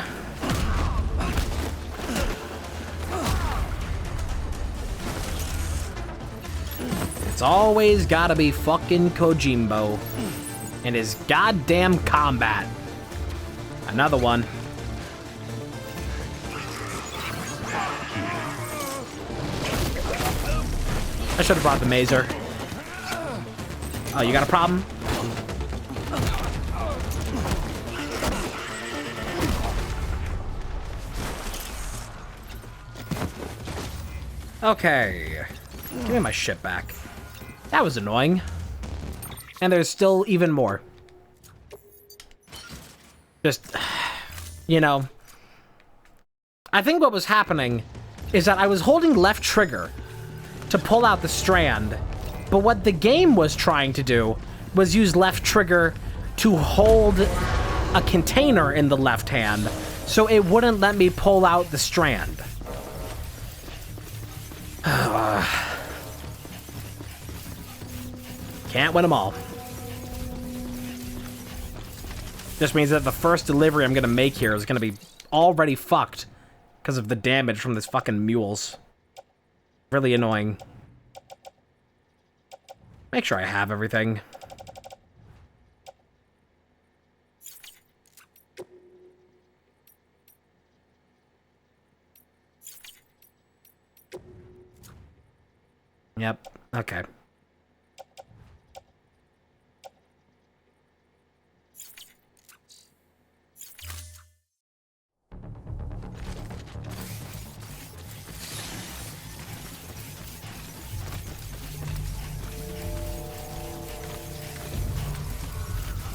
It's always gotta be fucking Kojimbo and his goddamn combat. Another one. I should have brought the mazer. Oh, you got a problem? Okay. Give me my shit back. That was annoying. And there's still even more. Just, you know. I think what was happening is that I was holding left trigger to pull out the strand, but what the game was trying to do was use left trigger to hold a container in the left hand, so it wouldn't let me pull out the strand. Can't win them all. Just means that the first delivery I'm gonna make here is gonna be already fucked because of the damage from this fucking mules. Really annoying. Make sure I have everything. Yep, okay.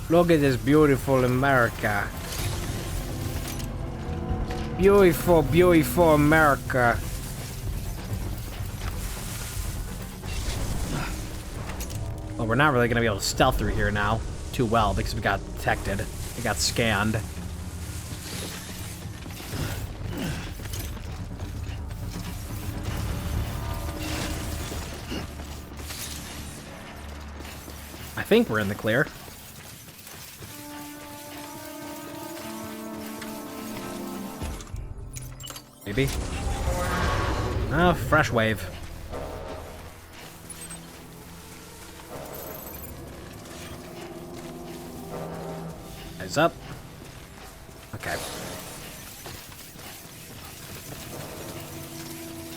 Look at this beautiful America. Beautiful, beautiful America. Well, we're not really gonna be able to stealth through here now too well because we got detected. We got scanned. I think we're in the clear. Maybe. Oh, fresh wave. Eyes up. Okay.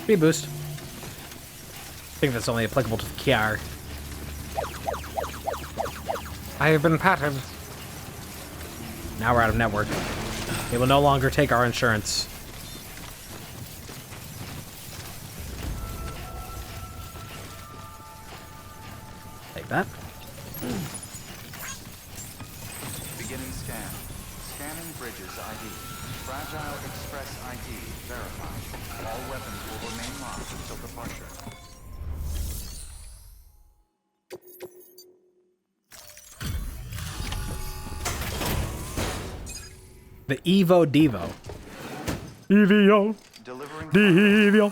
Speed boost. I think that's only applicable to the Kiar. I have been patted. Now we're out of network. It will no longer take our insurance. Take that. Beginning scan. Scanning bridges ID. Fragile Express ID verified. All weapons will remain locked until departure. The Evo Devo. EVO. Delivering. Devo.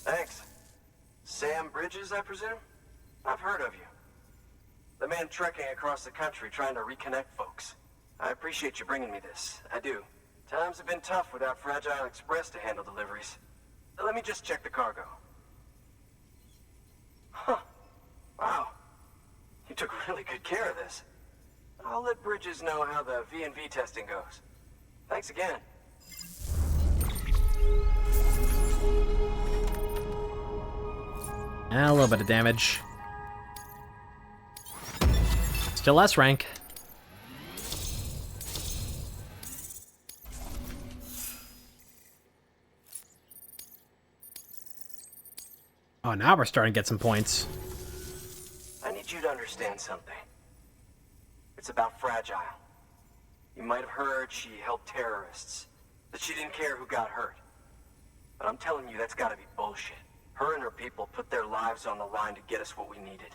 Thanks. Sam Bridges, I presume? I've heard of you. The man trekking across the country trying to reconnect folks. I appreciate you bringing me this. I do. Times have been tough without Fragile Express to handle deliveries. Let me just check the cargo. Huh. Wow. You took really good care of this. I'll let Bridges know how the V&V testing goes. Thanks again. A little bit of damage. Still S rank. Oh, now we're starting to get some points. I need you to understand something. It's about Fragile. You might have heard she helped terrorists, that she didn't care who got hurt. But I'm telling you, that's gotta be bullshit. Her and her people put their lives on the line to get us what we needed.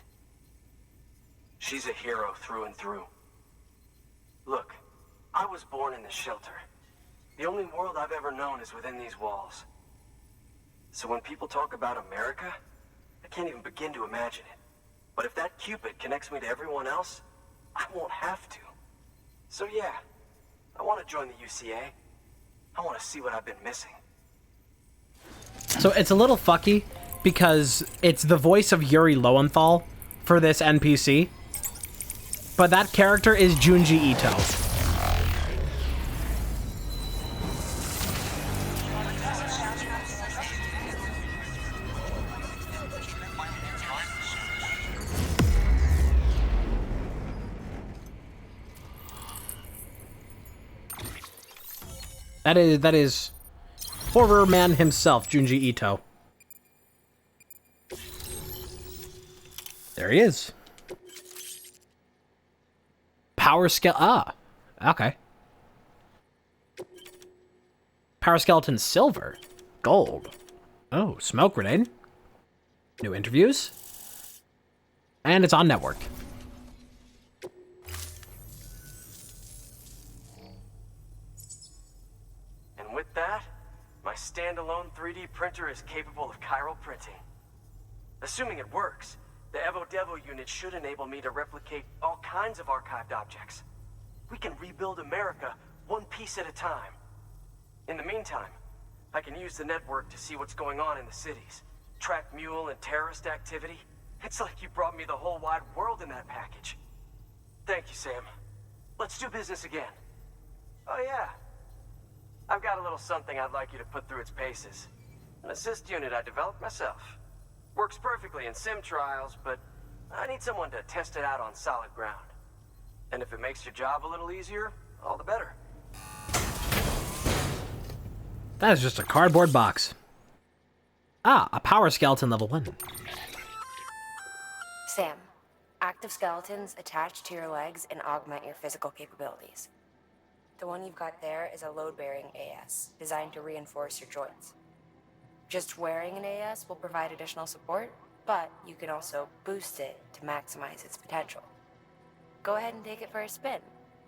She's a hero through and through. Look, I was born in this shelter. The only world I've ever known is within these walls. So when people talk about America, I can't even begin to imagine it. But if that Cupid connects me to everyone else, I won't have to. So yeah, I want to join the UCA. I want to see what I've been missing. So it's a little fucky because it's the voice of Yuri Lowenthal for this NPC. But that character is Junji Ito. That is horror man himself, Junji Ito. There he is. Power okay. Power skeleton silver. Gold. Oh, smoke grenade. New interviews. And it's on network. And with that, my standalone 3D printer is capable of chiral printing. Assuming it works, the Evo Devo unit should enable me to replicate all kinds of archived objects. We can rebuild America one piece at a time. In the meantime, I can use the network to see what's going on in the cities, track mule and terrorist activity. It's like you brought me the whole wide world in that package. Thank you, Sam. Let's do business again. Oh yeah, I've got a little something I'd like you to put through its paces. An assist unit I developed myself. Works perfectly in sim trials, but I need someone to test it out on solid ground. And if it makes your job a little easier, all the better. That is just a cardboard box. Ah, a power skeleton level 1. Sam, active skeletons attach to your legs and augment your physical capabilities. The one you've got there is a load-bearing AS, designed to reinforce your joints. Just wearing an AS will provide additional support, but you can also boost it to maximize its potential. Go ahead and take it for a spin.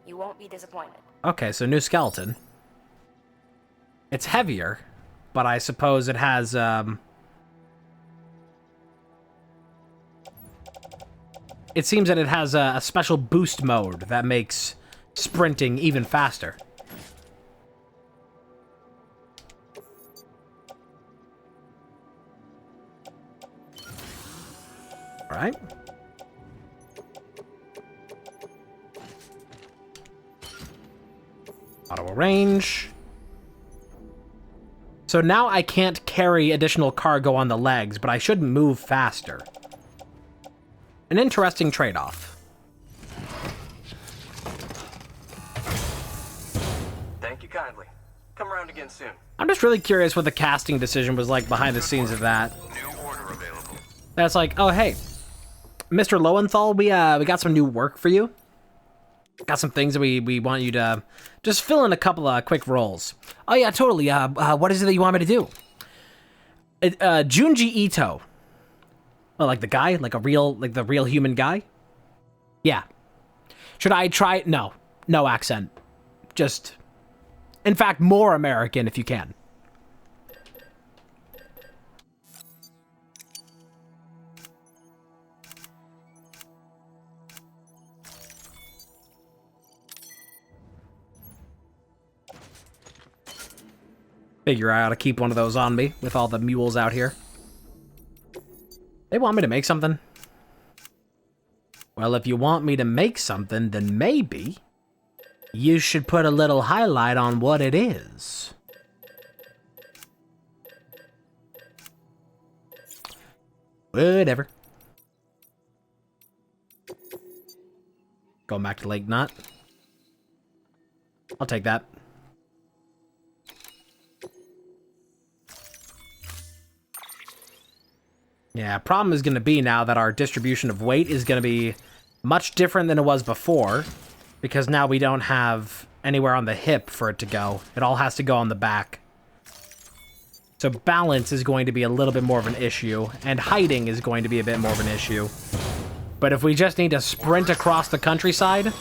You won't be disappointed. Okay, so new skeleton. It's heavier, but I suppose it has, it seems that it has a special boost mode that makes sprinting even faster. All right. Auto range. So now I can't carry additional cargo on the legs, but I should move faster. An interesting trade-off. Thank you kindly. Come around again soon. I'm just really curious what the casting decision was like behind the scenes of that. That's like, oh hey, Mr. Lowenthal, we got some new work for you. Got some things that we want you to just fill in a couple of quick roles. Oh yeah, totally. What is it that you want me to do? Junji Ito. Oh, like the guy, like the real human guy. Yeah. Should I try? No. No accent. Just, in fact, more American if you can. Figure I ought to keep one of those on me with all the mules out here. They want me to make something? Well, if you want me to make something, then maybe you should put a little highlight on what it is. Whatever. Going back to Lake Knot. I'll take that. Yeah, problem is going to be now that our distribution of weight is going to be much different than it was before, because now we don't have anywhere on the hip for it to go. It all has to go on the back. So balance is going to be a little bit more of an issue, and hiding is going to be a bit more of an issue. But if we just need to sprint across the countryside,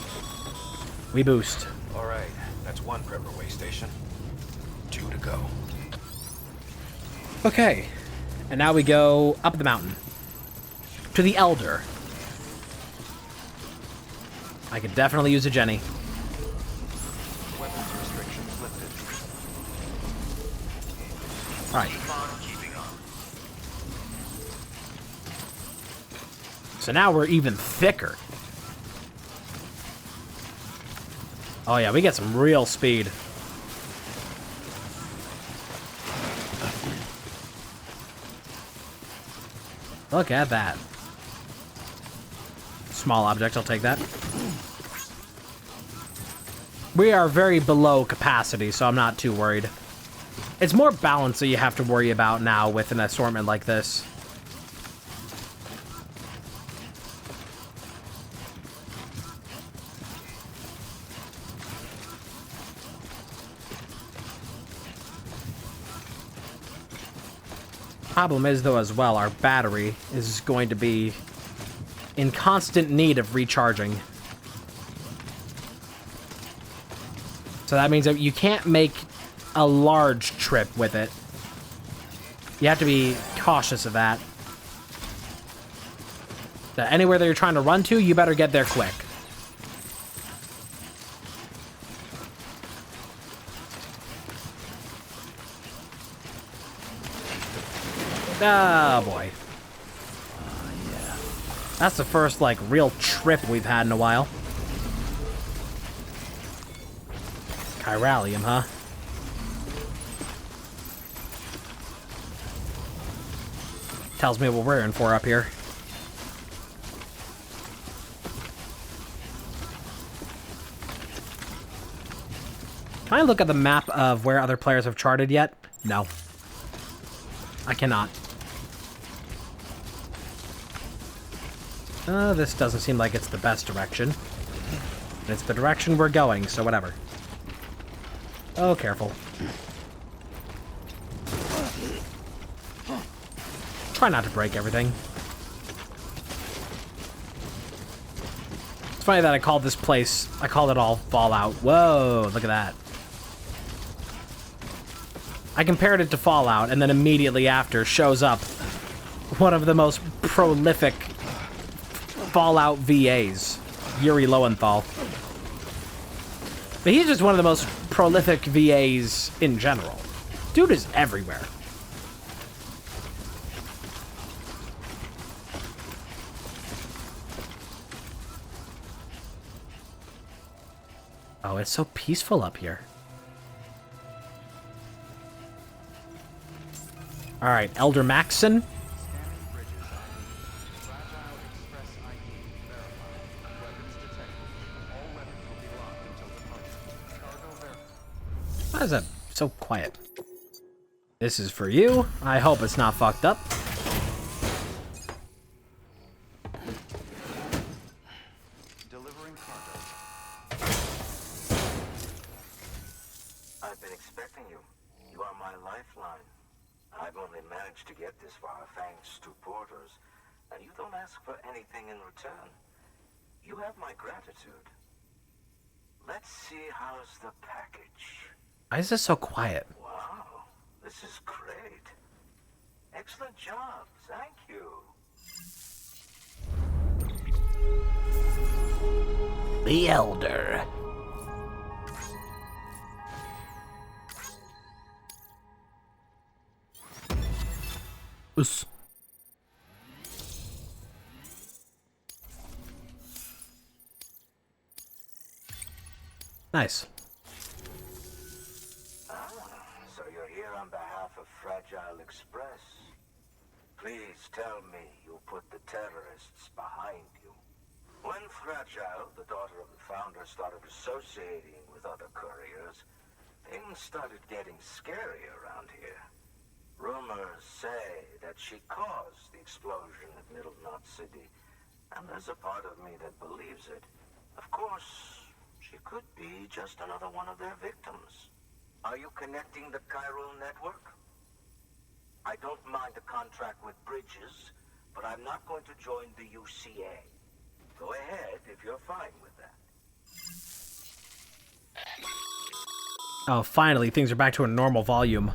we boost. All right, that's one prepper way station. 2 to go. Okay. And now we go up the mountain. To the Elder. I could definitely use a Jenny. Weapons restrictions lifted. Alright. So now we're even thicker. Oh yeah, we get some real speed. Look at that. Small object, I'll take that. We are very below capacity, so I'm not too worried. It's more balance that you have to worry about now with an assortment like this. Problem is, though, as well, our battery is going to be in constant need of recharging. So that means that you can't make a large trip with it. You have to be cautious of that. That anywhere that you're trying to run to, you better get there quick. Oh, boy. Yeah. That's the first, like, real trip we've had in a while. Chiralium, huh? Tells me what we're in for up here. Can I look at the map of where other players have charted yet? No. I cannot. This doesn't seem like it's the best direction. It's the direction we're going, so whatever. Oh, careful. Try not to break everything. It's funny that I called this place, I called it all Fallout. Whoa, look at that. I compared it to Fallout, and then immediately after shows up one of the most prolific Fallout VAs, Yuri Lowenthal. But he's just one of the most prolific VAs in general. Dude is everywhere. Oh, it's so peaceful up here. Alright, Elder Maxson. Why is that so quiet? This is for you. I hope it's not fucked up. Delivering cargo. I've been expecting you. You are my lifeline. I've only managed to get this far thanks to porters, and you don't ask for anything in return. You have my gratitude. Let's see how's the package. Why is this so quiet? Wow, this is great. Excellent job, thank you. The Elder. Us. Nice. So you're here on behalf of Fragile Express. Please tell me you put the terrorists behind you. When Fragile, the daughter of the founder, started associating with other couriers, things started getting scary around here. Rumors say that she caused the explosion at Middle Knot City, and there's a part of me that believes it. Of course, she could be just another one of their victims. Are you connecting the chiral network? I don't mind a contract with Bridges, but I'm not going to join the UCA. Go ahead if you're fine with that. Oh, finally, things are back to a normal volume.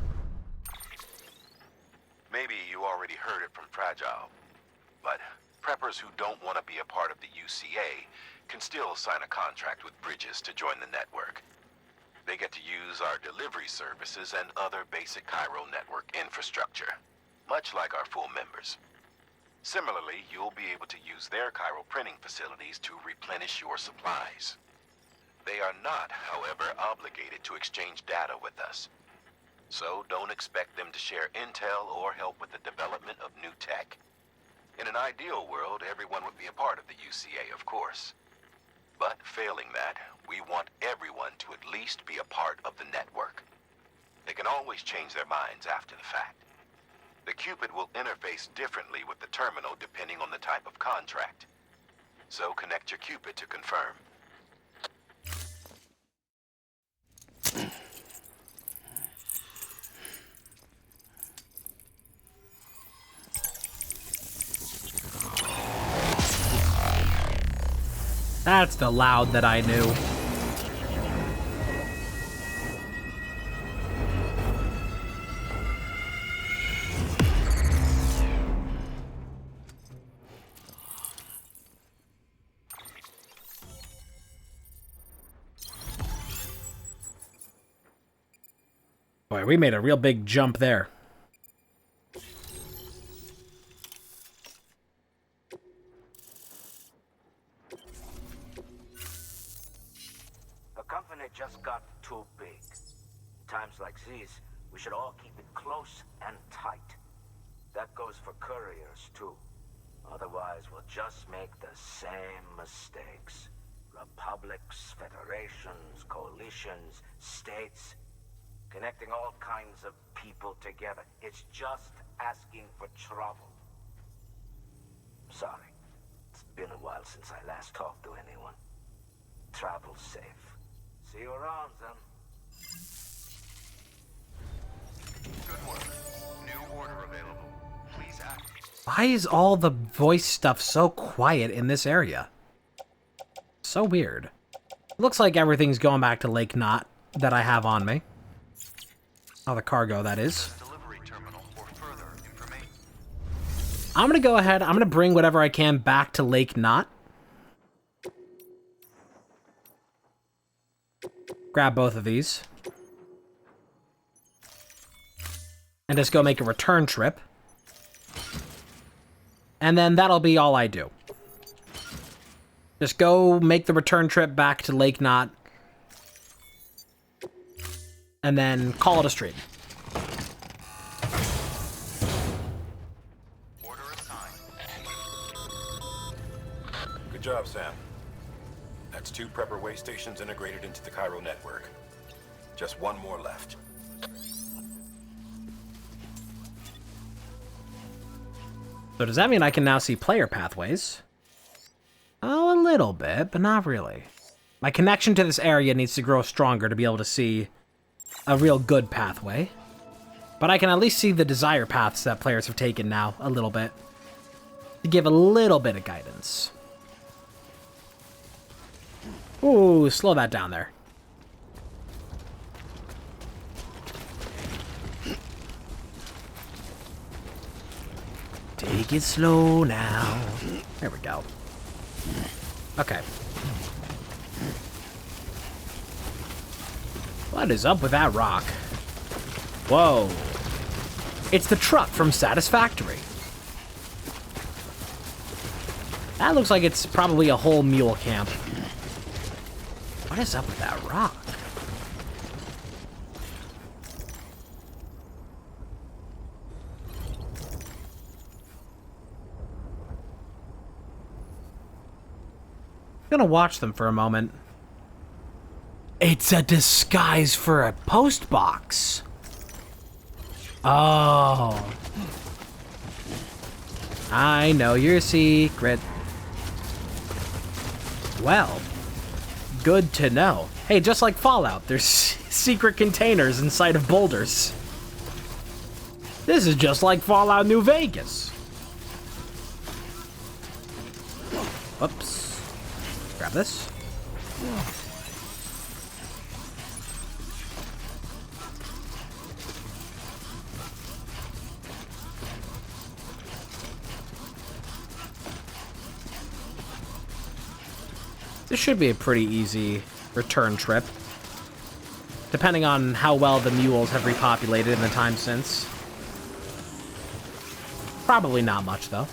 Maybe you already heard it from Fragile, but preppers who don't want to be a part of the UCA can still sign a contract with Bridges to join the network. They get to use our delivery services and other basic chiral network infrastructure, much like our full members. Similarly, you'll be able to use their chiral printing facilities to replenish your supplies. They are not, however, obligated to exchange data with us. So don't expect them to share intel or help with the development of new tech. In an ideal world, everyone would be a part of the UCA, of course. But failing that, we want everyone to at least be a part of the network. They can always change their minds after the fact. The Cupid will interface differently with the terminal depending on the type of contract. So connect your Cupid to confirm. That's the loud that I knew. Boy, we made a real big jump there. The company just got too big. Times like these, we should all keep it close and tight. That goes for couriers, too. Otherwise, we'll just make the same mistakes. Republics, federations, coalitions, states. Connecting all kinds of people together. It's just asking for trouble. Sorry. It's been a while since I last talked to anyone. Travel safe. See you around, then. Good work. New order available. Please act. Why is all the voice stuff so quiet in this area? So weird. Looks like everything's going back to Lake Knot that I have on me. Oh, the cargo, that is. I'm gonna go ahead, I'm gonna bring whatever I can back to Lake Knot. Grab both of these. And just go make a return trip. And then that'll be all I do. Just go make the return trip back to Lake Knot. And then call it a stream. Order assigned. Good job, Sam. That's 2 prepper way stations integrated into the chiral network. Just 1 more left. So does that mean I can now see player pathways? Oh, a little bit, but not really. My connection to this area needs to grow stronger to be able to see a real good pathway. But I can at least see the desire paths that players have taken now, a little bit. To give a little bit of guidance. Ooh, slow that down there. Take it slow now. There we go. Okay. What is up with that rock? Whoa. It's the truck from Satisfactory. That looks like it's probably a whole mule camp. What is up with that rock? I'm gonna watch them for a moment. It's a disguise for a post box. Oh. I know your secret. Well, good to know. Hey, just like Fallout, there's secret containers inside of boulders. This is just like Fallout New Vegas. Whoops. Grab this. This should be a pretty easy return trip, depending on how well the mules have repopulated in the time since. Probably not much, though.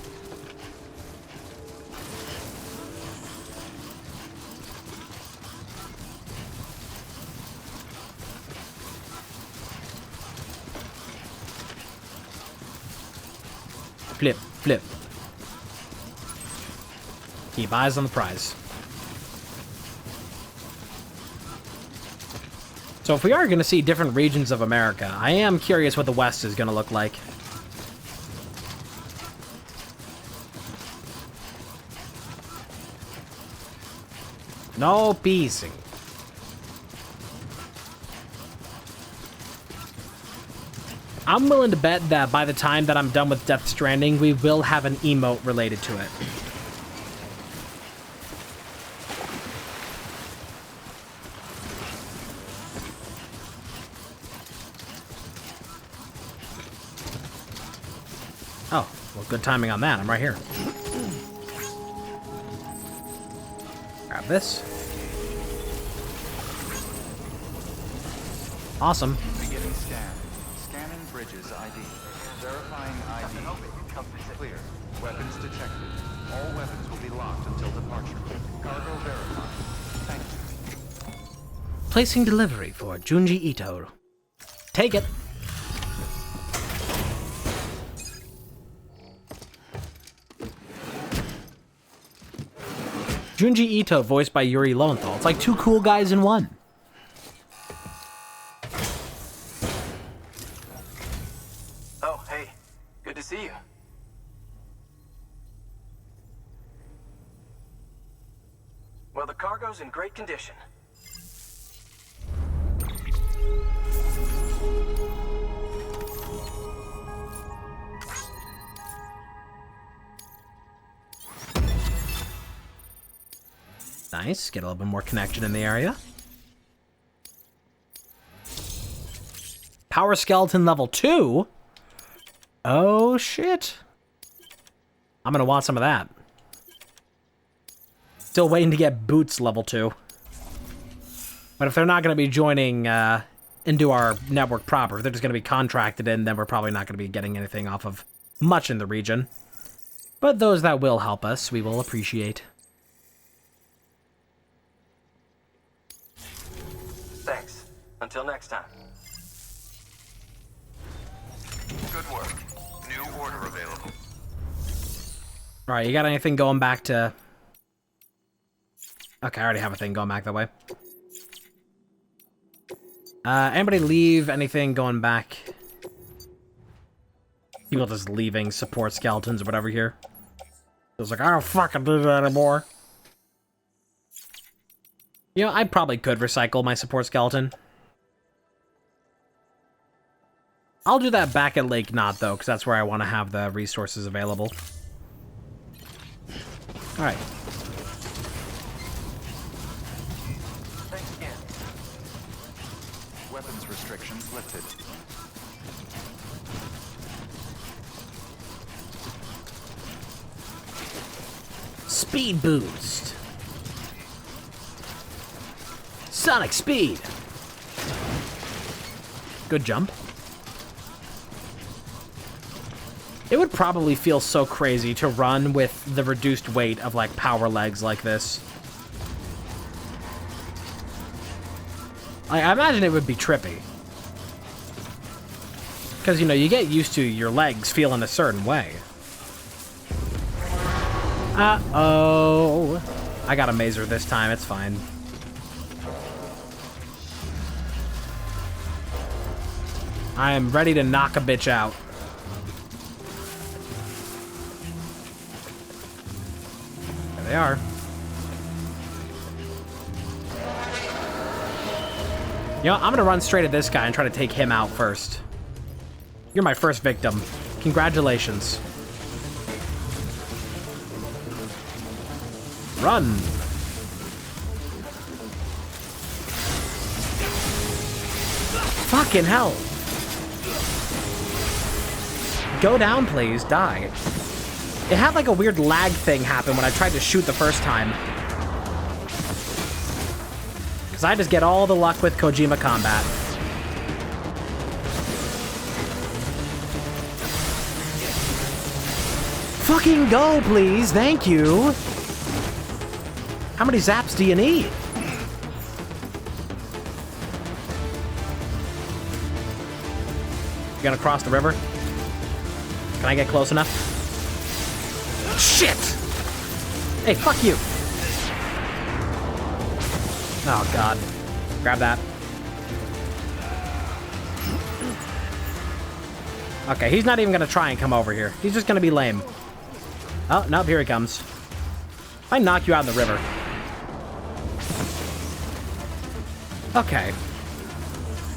Flip, flip. Keep eyes on the prize. So if we are going to see different regions of America, I am curious what the West is going to look like. No piecing. I'm willing to bet that by the time that I'm done with Death Stranding, we will have an emote related to it. Oh, well, good timing on that. I'm right here. Grab this. Awesome. Beginning scan. Scanning bridges ID. Verifying ID. Clear. Weapons detected. All weapons will be locked until departure. Cargo verified. Thank you. Placing delivery for Junji Ito. Take it. Junji Ito, voiced by Yuri Lowenthal. It's like two cool guys in one. Oh, hey. Good to see you. Well, the cargo's in great condition. Nice. Get a little bit more connection in the area. Power skeleton level 2? Oh, shit. I'm gonna want some of that. Still waiting to get boots level 2. But if they're not gonna be joining into our network proper, if they're just gonna be contracted in, then we're probably not gonna be getting anything off of much in the region. But those that will help us, we will appreciate. Thanks. Until next time. Good work. New order available. Alright, you got anything going back to... Okay, I already have a thing going back that way. Anybody leave anything going back? People just leaving support skeletons or whatever here. It was like, I don't fucking do that anymore. You know, I probably could recycle my support skeleton. I'll do that back at Lake Knot, though, because that's where I want to have the resources available. Alright. Thanks again. Weapons restrictions lifted. Speed boost. Sonic speed. Good jump. It would probably feel so crazy to run with the reduced weight of, like, power legs like this. I imagine it would be trippy. Because, you know, you get used to your legs feeling a certain way. Uh-oh. I got a mazer this time, it's fine. I am ready to knock a bitch out. There they are. You know, I'm gonna run straight at this guy and try to take him out first. You're my first victim. Congratulations. Run! Fucking hell! Go down, please. Die. It had like a weird lag thing happen when I tried to shoot the first time. Because I just get all the luck with Kojima combat. Fucking go, please. Thank you. How many zaps do you need? You gonna cross the river? Can I get close enough? Shit! Hey, fuck you! Oh, God. Grab that. Okay, he's not even gonna try and come over here. He's just gonna be lame. Oh, nope, here he comes. If I knock you out in the river. Okay.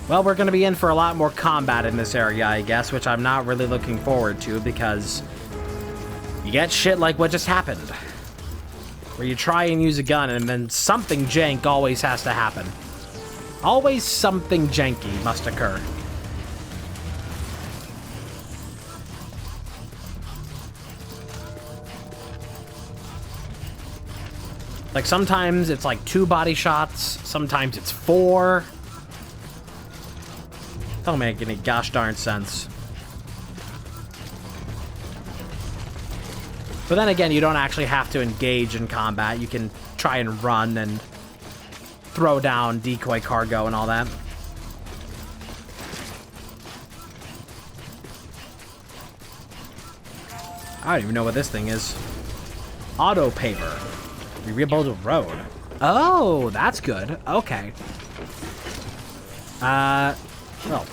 Well, we're gonna be in for a lot more combat in this area, I guess, which I'm not really looking forward to, because you get shit like what just happened. Where you try and use a gun, and then something jank always has to happen. Always something janky must occur. Like, sometimes it's like 2 body shots, sometimes it's 4. Don't make any gosh darn sense. But then again, you don't actually have to engage in combat. You can try and run and throw down decoy cargo and all that. I don't even know what this thing is. Auto paver. We rebuild a road. Oh, that's good. Okay. Well,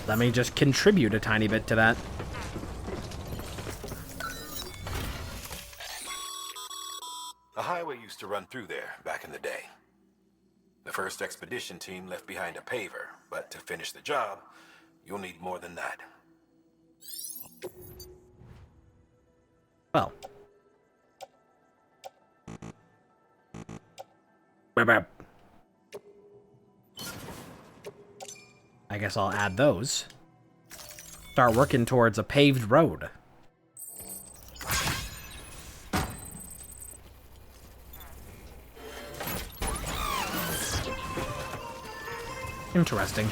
let me just contribute a tiny bit to that. A highway used to run through there back in the day. The first expedition team left behind a paver, but to finish the job, you'll need more than that. Well. I guess I'll add those. Start working towards a paved road. Interesting.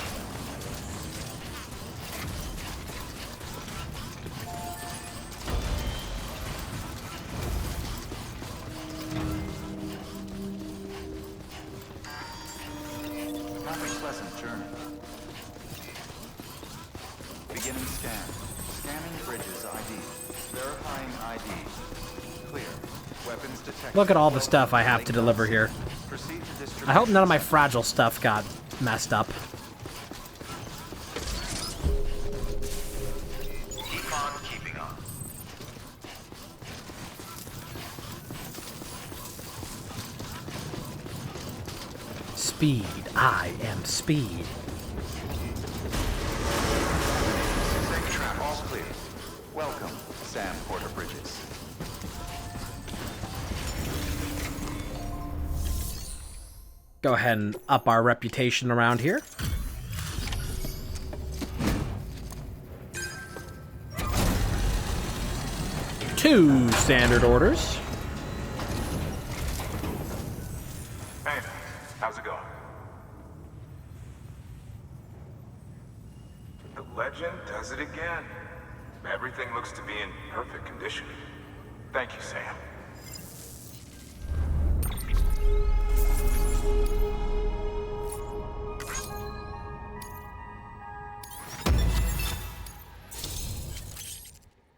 Have a pleasant journey. Beginning scan. Scanning bridges ID. Verifying ID. Clear. Weapons detected. Look at all the stuff I have to deliver here. Proceed to distribution. I hope none of my fragile stuff got messed up. Keep on keeping on. Speed. I am speed. Safe trap all clear. Welcome, Sam Porter Bridges. Go ahead and up our reputation around here. Two standard orders. Hey, how's it going? The legend does it again. Everything looks to be in perfect condition. Thank you, Sam.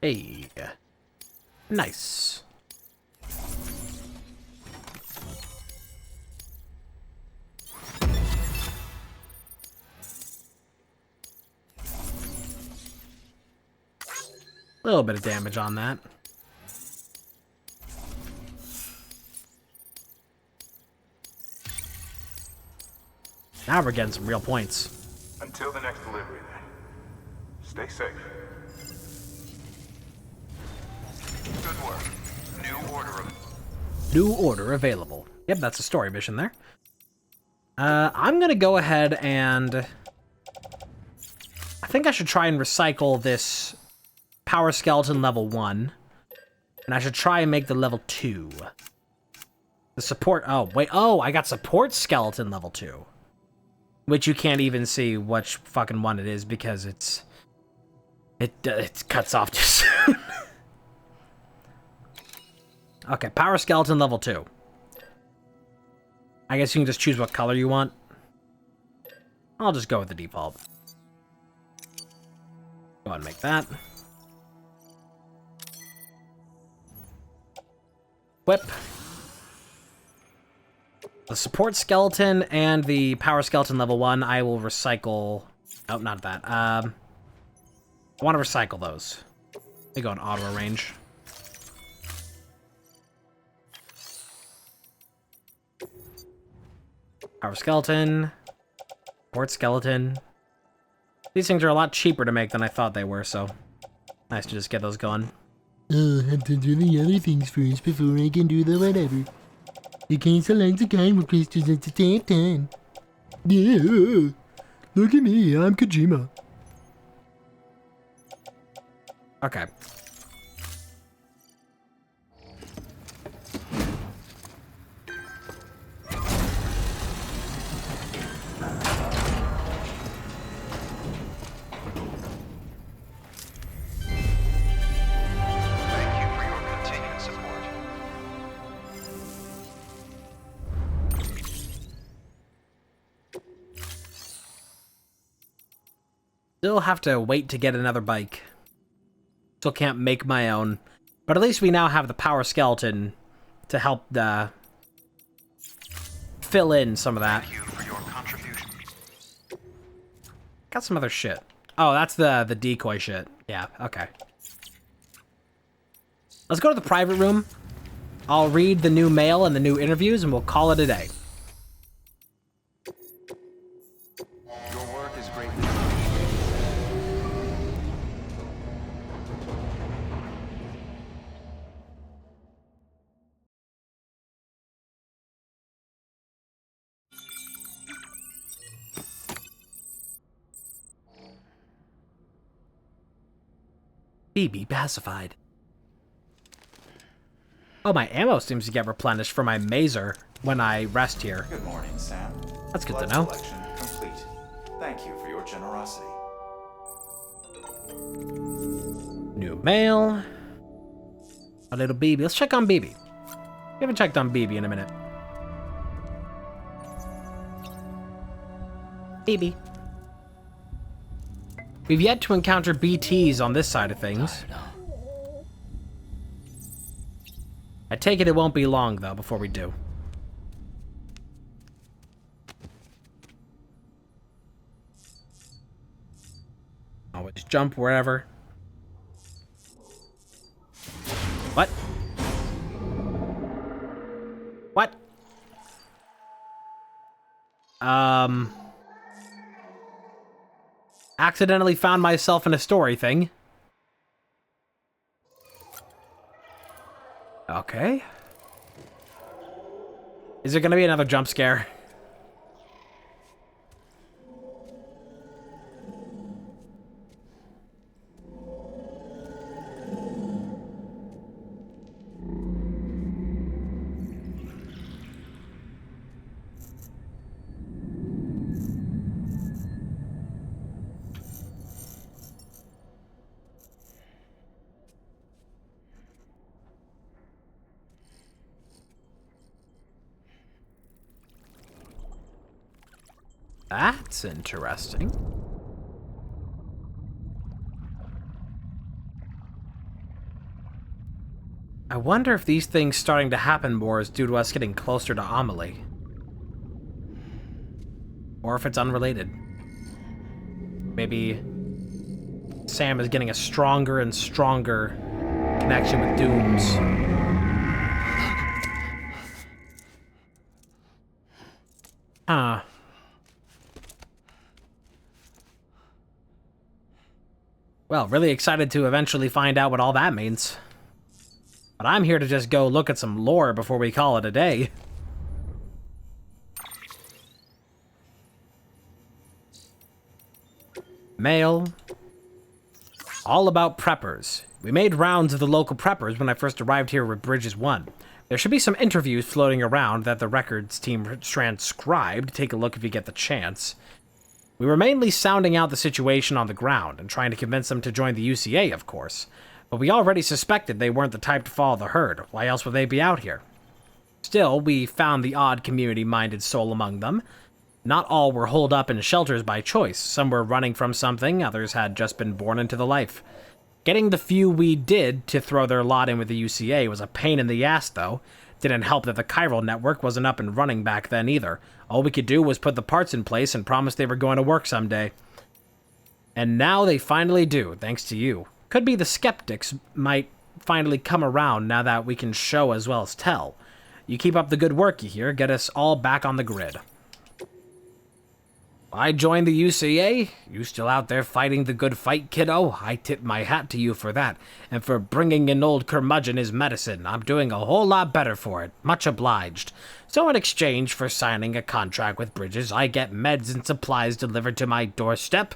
Hey. Nice. A little bit of damage on that. Now we're getting some real points. Until the next delivery, then. Stay safe. Good work. New order available. Yep, that's a story mission there. I'm gonna go ahead and... I think I should try and recycle this Power Skeleton level 1. And I should try and make the level 2. The support... Oh, wait. Oh, I got support skeleton level 2. Which you can't even see which fucking one it is because it's... It cuts off too soon. Okay, Power Skeleton level 2. I guess you can just choose what color you want. I'll just go with the default. Go ahead and make that. Whip. The support skeleton and the Power Skeleton level 1, I will recycle... Oh, not that. I want to recycle those. Let me go in auto arrange. Power Skeleton. Support Skeleton. These things are a lot cheaper to make than I thought they were, so... Nice to just get those going. I'll have to do the other things first before I can do the whatever. You can't select the kind with crystals at the same time. Yeah. Look at me, I'm Kojima. Okay. Still have to wait to get another bike. Still can't make my own. But at least we now have the Power Skeleton to help fill in some of that. Thank you for your contribution. Got some other shit. Oh, that's the decoy shit. Yeah, okay. Let's go to the private room. I'll read the new mail and the new interviews, and we'll call it a day. Your work is greatly BB pacified. Oh, my ammo seems to get replenished for my mazer when I rest here. Good morning, Sam. That's good to Blood know. collection complete. Thank you for your generosity. New mail. A little BB. Let's check on BB. We haven't checked on BB in a minute. BB. We've yet to encounter BTs on this side of things. I take it won't be long, though, before we do. Always jump wherever. What? What? Accidentally found myself in a story thing. Okay. Is there gonna be another jump scare? That's interesting. I wonder if these things starting to happen more is due to us getting closer to Amelie. Or if it's unrelated. Maybe Sam is getting a stronger and stronger connection with Dooms. Well, really excited to eventually find out what all that means. But I'm here to just go look at some lore before we call it a day. Mail. All about preppers. We made rounds of the local preppers when I first arrived here with Bridges 1. There should be some interviews floating around that the records team transcribed. Take a look if you get the chance. We were mainly sounding out the situation on the ground and trying to convince them to join the UCA, of course. But we already suspected they weren't the type to follow the herd. Why else would they be out here? Still, we found the odd community-minded soul among them. Not all were holed up in shelters by choice. Some were running from something, others had just been born into the life. Getting the few we did to throw their lot in with the UCA was a pain in the ass, though. Didn't help that the chiral network wasn't up and running back then either. All we could do was put the parts in place and promise they were going to work someday. And now they finally do, thanks to you. Could be the skeptics might finally come around now that we can show as well as tell. You keep up the good work, you hear, get us all back on the grid. I joined the UCA? You still out there fighting the good fight, kiddo? I tip my hat to you for that. And for bringing an old curmudgeon his medicine. I'm doing a whole lot better for it. Much obliged. So in exchange for signing a contract with Bridges, I get meds and supplies delivered to my doorstep.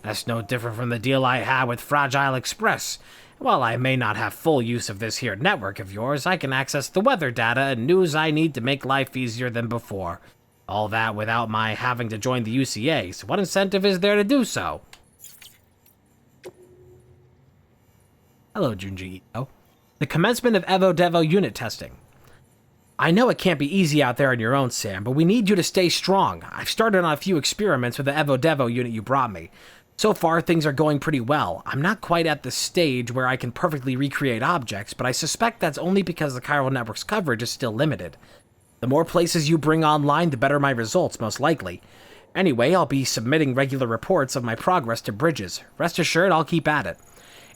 That's no different from the deal I had with Fragile Express. While I may not have full use of this here network of yours, I can access the weather data and news I need to make life easier than before. All that without my having to join the UCA, so what incentive is there to do so? Hello, Junji Ito. The commencement of Evo Devo unit testing. I know it can't be easy out there on your own, Sam, but we need you to stay strong. I've started on a few experiments with the Evo Devo unit you brought me. So far, things are going pretty well. I'm not quite at the stage where I can perfectly recreate objects, but I suspect that's only because the chiral network's coverage is still limited. The more places you bring online, the better my results, most likely. Anyway, I'll be submitting regular reports of my progress to Bridges. Rest assured, I'll keep at it.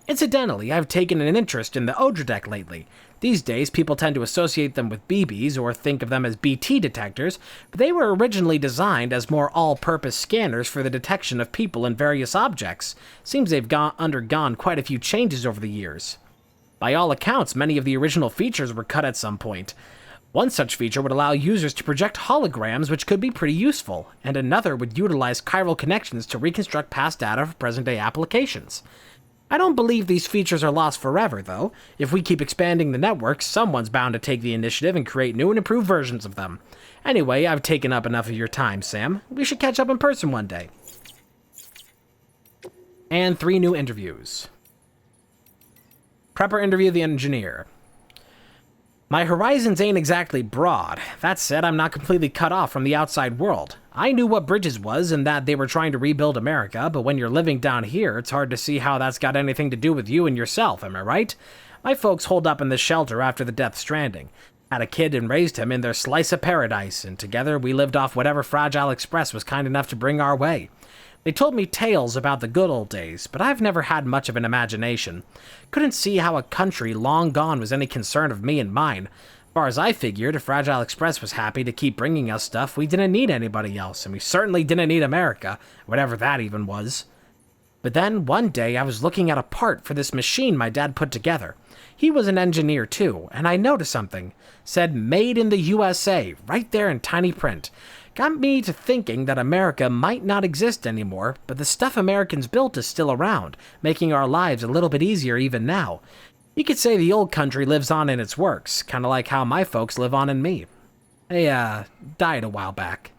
Incidentally, I've taken an interest in the Odradek lately. These days, people tend to associate them with BBs or think of them as BT detectors, but they were originally designed as more all-purpose scanners for the detection of people and various objects. Seems they've undergone quite a few changes over the years. By all accounts, many of the original features were cut at some point. One such feature would allow users to project holograms, which could be pretty useful, and another would utilize chiral connections to reconstruct past data for present-day applications. I don't believe these features are lost forever, though. If we keep expanding the network, someone's bound to take the initiative and create new and improved versions of them. Anyway, I've taken up enough of your time, Sam. We should catch up in person one day. And 3 new interviews. Prepper interview the engineer. My horizons ain't exactly broad. That said, I'm not completely cut off from the outside world. I knew what Bridges was and that they were trying to rebuild America, but when you're living down here, it's hard to see how that's got anything to do with you and yourself, am I right? My folks holed up in this shelter after the death Stranding. Had a kid and raised him in their slice of paradise, and together we lived off whatever Fragile Express was kind enough to bring our way. They told me tales about the good old days, but I've never had much of an imagination. Couldn't see how a country long gone was any concern of me and mine. As far as I figured, if Fragile Express was happy to keep bringing us stuff, we didn't need anybody else, and we certainly didn't need America, whatever that even was. But then, one day, I was looking at a part for this machine my dad put together. He was an engineer, too, and I noticed something. Said, "Made in the USA," right there in tiny print. Got me to thinking that America might not exist anymore, but the stuff Americans built is still around, making our lives a little bit easier even now. You could say the old country lives on in its works, kind of like how my folks live on in me. They, died a while back.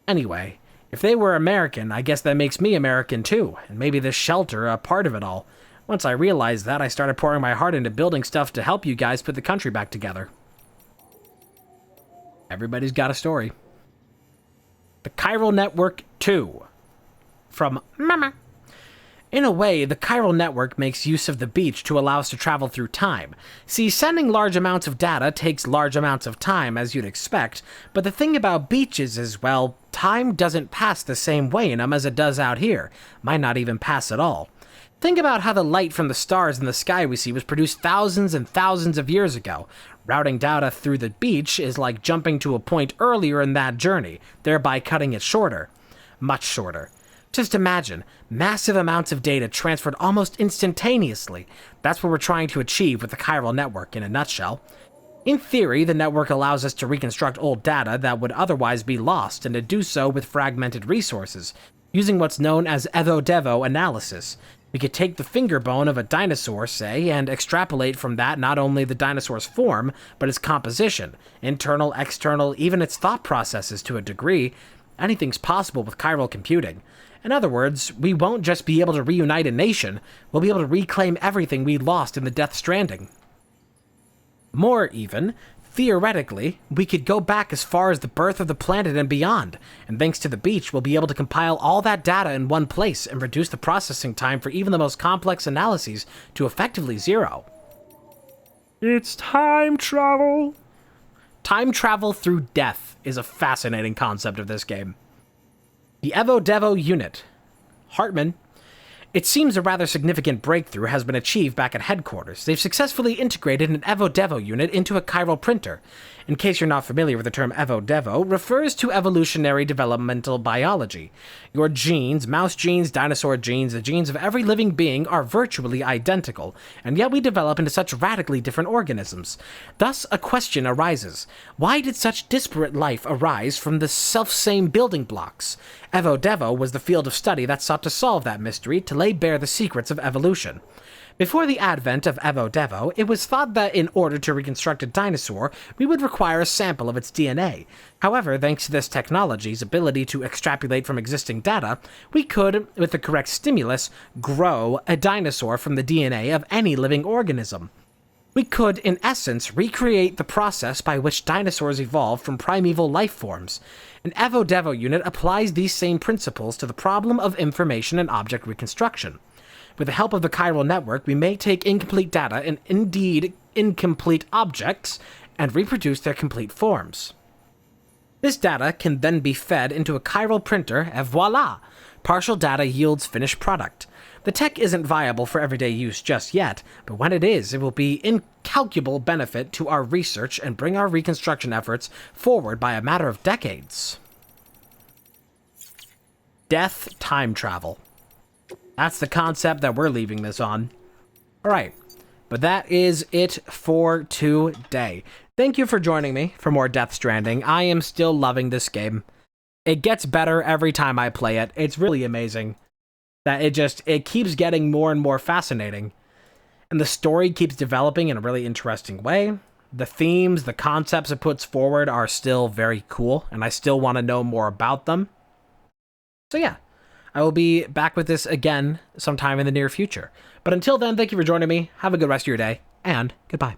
Anyway, if they were American, I guess that makes me American too, and maybe this shelter a part of it all. Once I realized that, I started pouring my heart into building stuff to help you guys put the country back together. Everybody's got a story. The Chiral Network 2. From Mama. In a way, the chiral network makes use of the beach to allow us to travel through time. See, sending large amounts of data takes large amounts of time, as you'd expect, but the thing about beaches is, well, time doesn't pass the same way in them as it does out here. Might not even pass at all. Think about how the light from the stars in the sky we see was produced thousands and thousands of years ago. Routing data through the beach is like jumping to a point earlier in that journey, thereby cutting it shorter. Much shorter. Just imagine, massive amounts of data transferred almost instantaneously. That's what we're trying to achieve with the chiral network in a nutshell. In theory, the network allows us to reconstruct old data that would otherwise be lost, and to do so with fragmented resources, using what's known as Evo-Devo analysis. We could take the finger bone of a dinosaur, say, and extrapolate from that not only the dinosaur's form, but its composition, internal, external, even its thought processes to a degree. Anything's possible with chiral computing. In other words, we won't just be able to reunite a nation, we'll be able to reclaim everything we lost in the Death Stranding. More even, theoretically, we could go back as far as the birth of the planet and beyond, and thanks to the beach, we'll be able to compile all that data in one place and reduce the processing time for even the most complex analyses to effectively zero. It's time travel! Time travel through death is a fascinating concept of this game. The Evo-Devo unit. Hartman. It seems a rather significant breakthrough has been achieved back at headquarters. They've successfully integrated an Evo-Devo unit into a chiral printer. In case you're not familiar with the term Evo-Devo, refers to evolutionary developmental biology. Your genes, mouse genes, dinosaur genes, the genes of every living being are virtually identical, and yet we develop into such radically different organisms. Thus, a question arises. Why did such disparate life arise from the self-same building blocks? Evo-Devo was the field of study that sought to solve that mystery, to lay bare the secrets of evolution. Before the advent of Evo-Devo, it was thought that in order to reconstruct a dinosaur, we would require a sample of its DNA. However, thanks to this technology's ability to extrapolate from existing data, we could, with the correct stimulus, grow a dinosaur from the DNA of any living organism. We could, in essence, recreate the process by which dinosaurs evolved from primeval life forms. An Evo-Devo unit applies these same principles to the problem of information and object reconstruction. With the help of the chiral network, we may take incomplete data and indeed incomplete objects and reproduce their complete forms. This data can then be fed into a chiral printer, and voila! Partial data yields finished product. The tech isn't viable for everyday use just yet, but when it is, it will be incalculable benefit to our research and bring our reconstruction efforts forward by a matter of decades. Death time travel. That's the concept that we're leaving this on. Alright, but that is it for today. Thank you for joining me for more Death Stranding. I am still loving this game. It gets better every time I play it. It's really amazing that it keeps getting more and more fascinating. And the story keeps developing in a really interesting way. The themes, the concepts it puts forward are still very cool, and I still want to know more about them. So yeah, I will be back with this again sometime in the near future. But until then, thank you for joining me. Have a good rest of your day, and goodbye.